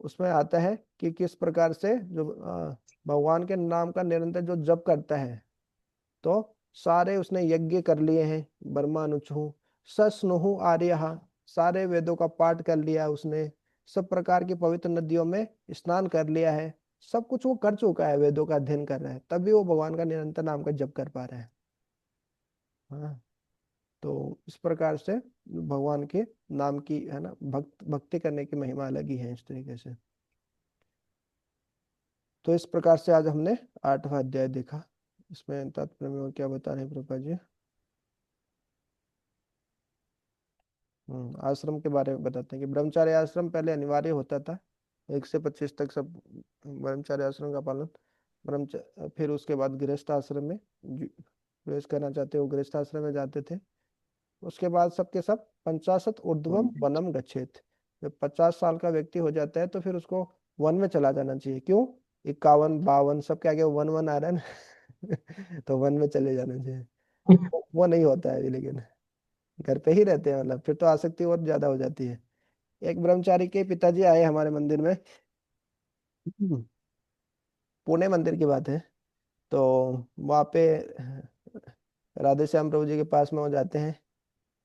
उसमें आता है कि किस प्रकार से जो भगवान के नाम का निरंतर जो जप करता है, तो सारे उसने यज्ञ कर लिए हैं। बर्मानुचु सस्नुहु आर्य, सारे वेदों का पाठ कर लिया उसने, सब प्रकार की पवित्र नदियों में स्नान कर लिया है, सब कुछ वो कर चुका है, वेदों का अध्ययन कर रहा है, तभी वो भगवान का निरंतर नाम का जप कर पा रहा है। हाँ, तो इस प्रकार से भगवान के नाम की, है ना, भक्ति करने की महिमा अलग ही है इस तरीके से। तो इस प्रकार से आज हमने 8वां अध्याय देखा। इसमें तात्पर्य में और क्या बता रहे हैं प्रभा जी? आश्रम के बारे में बताते हैं कि ब्रह्मचार्य आश्रम पहले अनिवार्य होता था, 1 से 25 तक सब ब्रह्मचार्य आश्रम का पालन। फिर उसके बाद गृहस्थ आश्रम में प्रवेश करना चाहते हो, गृहस्थ आश्रम में जाते थे। उसके बाद सबके सब 50 ऊर्ध्वम वनम गच्छेत। जब 50 साल का व्यक्ति हो जाता है तो फिर उसको वन में चला जाना चाहिए। क्यों? 51 52 सबके आगे वन वन आ रहा है ना तो वन में चले जाना चाहिए। वो नहीं होता है लेकिन घर पे ही रहते हैं, मतलब फिर तो आसक्ति और ज्यादा हो जाती है। एक ब्रह्मचारी के पिताजी आए हमारे मंदिर में, पुणे मंदिर की बात है। तो वहाँ पे राधे श्याम प्रभु जी के पास में वो जाते हैं।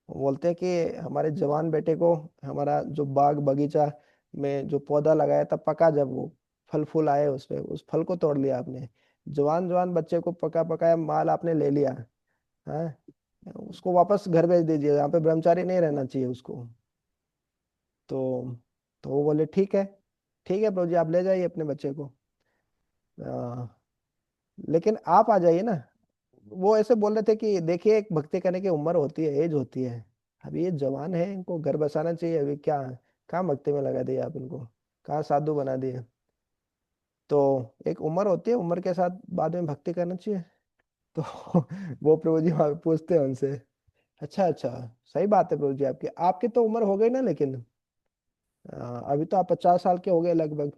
वो बोलते हैं कि हमारे जवान बेटे को, हमारा जो बाग बगीचा में जो पौधा लगाया था पका, जब वो फल फूल आए उस पे, उस फल को तोड़ लिया आपने। जवान जवान बच्चे को पका पकाया माल आपने ले लिया है, उसको वापस घर भेज दीजिए, यहाँ पे ब्रह्मचारी नहीं रहना चाहिए उसको। तो तो वो बोले ठीक है, ठीक है प्रभु जी आप ले जाइए अपने बच्चे को, आ, लेकिन आप आ जाइए ना। वो ऐसे बोल रहे थे कि देखिए एक भक्ति करने की उम्र होती है, एज होती है। अभी ये जवान है, इनको घर बसाना चाहिए। अभी क्या कहाँ भक्ति में लगा दिया आप इनको, कहाँ साधु बना दिए। तो एक उम्र होती है, उम्र के साथ बाद में भक्ति करना चाहिए। तो वो प्रभु जी वहाँ पे पूछते हैं उनसे, अच्छा अच्छा, सही बात है प्रभु जी आपकी, आपकी तो उम्र हो गई ना, लेकिन अभी तो आप 50 साल के हो गए लगभग,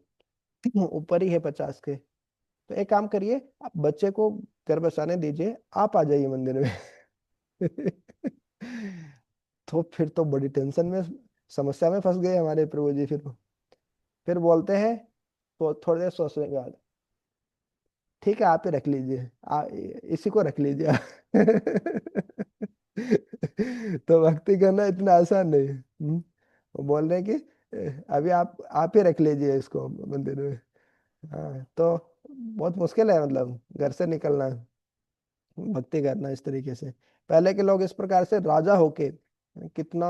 ऊपर ही है 50 के। तो एक काम करिए, आप बच्चे को घर बसाने दीजिए, आप आ जाइए मंदिर में। तो फिर तो बड़ी टेंशन में, समस्या में फंस गए हमारे प्रभु जी। फिर बोलते हैं, तो थोड़ी देर सोचने के बाद, ठीक है आप ही रख लीजिए, इसी को रख लीजिए आप। तो भक्ति करना इतना आसान नहीं है। वो बोल रहे हैं कि अभी आप ही रख लीजिए इसको मंदिर में। हाँ तो बहुत मुश्किल है, मतलब घर से निकलना, भक्ति करना इस तरीके से। पहले के लोग इस प्रकार से राजा होके, कितना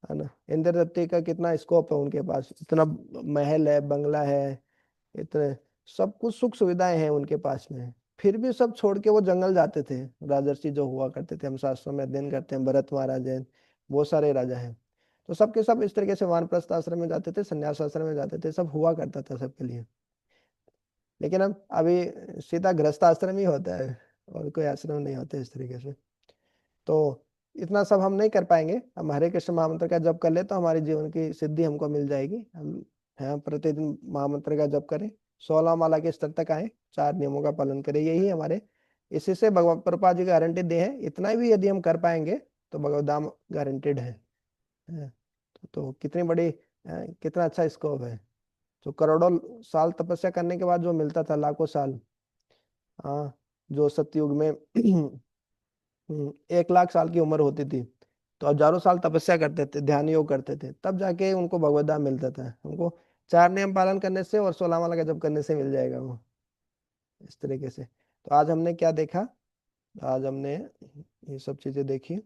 है ना, इंद्रदत्ती का कितना स्कोप है उनके पास, इतना महल है, बंगला है, इतने सब कुछ सुख सुविधाएं हैं उनके पास में, फिर भी सब छोड़ के वो जंगल जाते थे। राजर्षि जो हुआ करते थे, हम शास्त्रों में अध्ययन करते हैं, भरत महाराज हैं, बहुत सारे राजा हैं। तो सबके सब इस तरीके से वानप्रस्थ आश्रम में जाते थे, संन्यास आश्रम में जाते थे, सब हुआ करता था सबके लिए। लेकिन अब अभी सीधा गृहस्थ आश्रम ही होता है, और कोई आश्रम नहीं होते इस तरीके से। तो इतना सब हम नहीं कर पाएंगे। हम हरे कृष्ण महामंत्र का जप कर ले तो हमारे जीवन की सिद्धि हमको मिल जाएगी। हम हैं प्रतिदिन महामंत्र का जप करें, 16 माला के स्तर तक आए, 4 नियमों का पालन करें, यही हमारे, इसी से भगवान प्रभुपाद जी गारंटी दे है। इतना भी यदि हम कर पाएंगे तो भगवत धाम गारंटेड है। हैं? तो कितनी बड़ी कितना अच्छा स्कोप है। जो करोड़ों साल तपस्या करने के बाद जो मिलता था, लाखों साल, हाँ, जो सतयुग में 1 लाख साल की उम्र होती थी, तो हजारों साल तपस्या करते थे, ध्यान योग करते थे, तब जाके उनको भगवत धाम मिलता था। उनको 4 नियम पालन करने से और 16 माला का जप करने से मिल जाएगा वो, इस तरीके से। तो आज हमने क्या देखा? आज हमने ये सब चीजें देखी।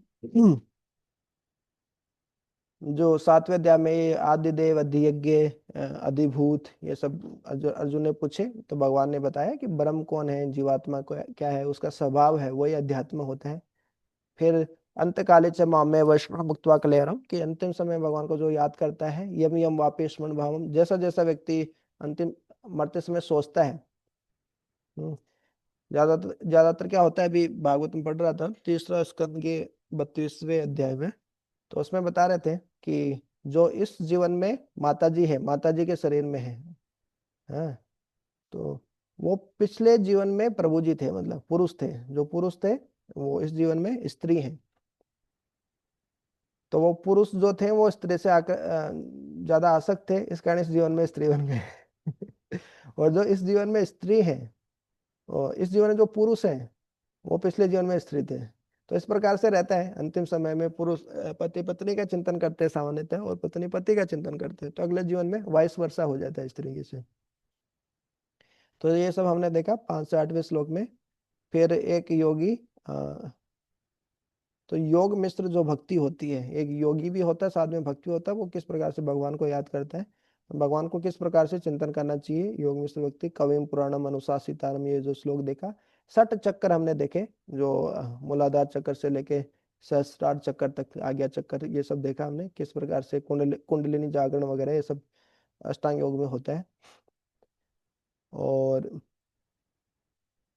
जो 7वें अध्याय में ये आदिदेव, अधियज्ञ, अधिभूत, ये सब अर्जुन ने पूछे, तो भगवान ने बताया कि ब्रह्म कौन है, जीवात्मा को क्या है, उसका स्वभाव है, वही अध्यात्म होता है। फिर अंत काले च मामे वैष्णव मुक्त्वा कलेवरम, कि अंतिम समय भगवान को जो याद करता है, यम यम वापे स्मरण भावम, जैसा जैसा व्यक्ति अंतिम मरते समय सोचता है। हम्म, ज्यादातर ज्यादातर क्या होता है, अभी भागवत में पढ़ रहा था, तीसरा स्कंद के 32वें अध्याय में, तो उसमें बता रहे थे कि जो इस जीवन में माता जी है, माता जी के शरीर में है, हाँ, तो वो पिछले जीवन में प्रभु जी थे, मतलब पुरुष थे, जो पुरुष थे वो इस जीवन में स्त्री हैं। तो वो पुरुष जो थे वो स्त्री से आकर ज्यादा आसक्त थे, इस कारण इस जीवन में स्त्री बन गए। और जो इस जीवन में स्त्री है, और इस जीवन में जो पुरुष हैं, वो पिछले जीवन में स्त्री थे। तो इस प्रकार से रहता है, अंतिम समय में पुरुष पति पत्नी का चिंतन करते हैं सामान्यतः, और पत्नी पति का चिंतन करते हैं, तो अगले जीवन में वाइस वर्षा हो जाता है इस तरीके से। तो ये सब हमने देखा 5 से 8वें श्लोक में। फिर एक योगी, तो योग मिश्र जो भक्ति होती है, एक योगी भी होता है साथ में भक्ति होता है, वो किस प्रकार से भगवान को याद करता है, भगवान को किस प्रकार से चिंतन करना चाहिए, योग मिश्र भक्ति कविम पुराणम अनुशासितारम, ये जो श्लोक देखा। 60 चक्कर हमने देखे, जो मूलाधार चक्कर से लेके सहस्त्रार चक्कर तक, आज्ञा चक्कर, ये सब देखा हमने, किस प्रकार से कुंडलिनी जागरण वगैरह ये सब अष्टांग योग में होता है। और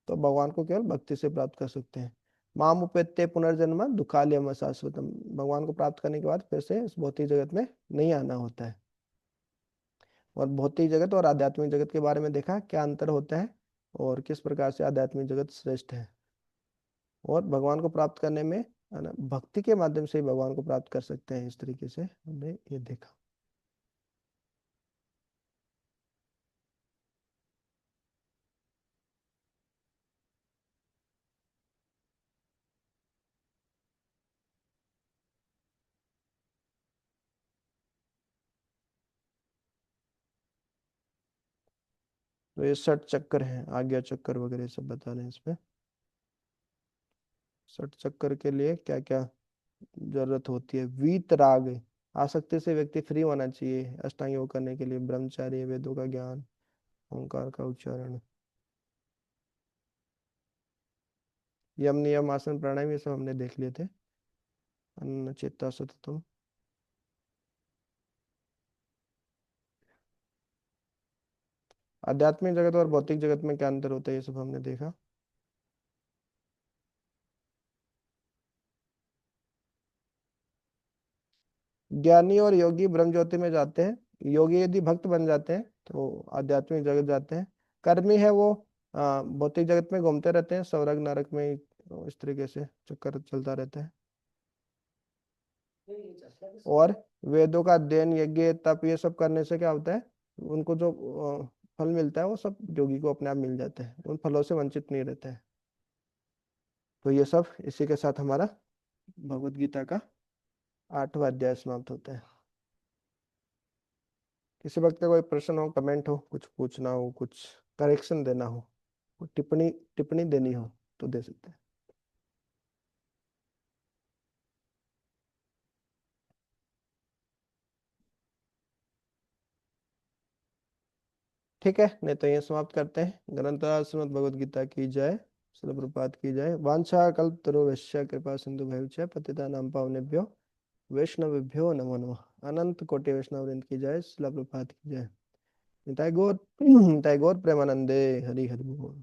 तो भगवान को केवल भक्ति से प्राप्त कर सकते हैं। माम उपेत्य पुनर्जन्म दुखालयम शाश्वतम, भगवान को प्राप्त करने के बाद फिर से इस भौतिक जगत में नहीं आना होता है। और भौतिक जगत और आध्यात्मिक जगत के बारे में देखा क्या अंतर होता है और किस प्रकार से आध्यात्मिक जगत श्रेष्ठ है। और भगवान को प्राप्त करने में है ना, भक्ति के माध्यम से ही भगवान को प्राप्त कर सकते हैं, इस तरीके से हमने ये देखा। तो ये 60 चक्कर हैं, आज्ञा चक्कर वगैरह सब बता रहे हैं इसमें। 60 चक्कर के लिए क्या क्या जरूरत होती है। वीतराग, आसक्ति से व्यक्ति फ्री होना चाहिए अष्टांग योग करने के लिए। ब्रह्मचार्य, वेदों का ज्ञान, ओंकार का उच्चारण, यम नियम आसन प्राणायाम, ये सब हमने देख लिए थे। अन्न चेता सततम। आध्यात्मिक जगत और भौतिक जगत में क्या अंतर होता है, ये सब हमने देखा। ज्ञानी और योगी ब्रह्म ज्योति में जाते हैं। योगी यदि भक्त बन जाते हैं तो आध्यात्मिक जगत जाते हैं। कर्मी है वो भौतिक जगत में घूमते रहते हैं, स्वर्ग नरक में, इस तरीके से चक्कर चलता रहता है। और वेदों का अध्ययन, यज्ञ, तप, ये सब करने से क्या होता है, उनको जो फल मिलता है वो सब योगी को अपने आप मिल जाता है, उन फलों से वंचित नहीं रहता है। तो ये सब इसी के साथ हमारा भगवत गीता का 8वां अध्याय समाप्त होता है। किसी वक्त का कोई प्रश्न हो, कमेंट हो, कुछ पूछना हो, कुछ करेक्शन देना हो, टिप्पणी टिप्पणी देनी हो तो दे सकते हैं। ठीक है, नहीं तो ये समाप्त करते हैं। ग्रंथराज श्रीमद् भगवद गीता की जय। श्रील प्रभुपाद की जय। वांछा कल्पतरुभ्यश्च कृपा सिंधुभ्यश्च पतितानां पावनेभ्यो वैष्णवेभ्यो नमो नमः। अनंत कोटि वैष्णव वृंद की जय। श्रील प्रभुपाद की जय। निताई गौर निताई गौर प्रेमानंदे। हरि हरि बोल।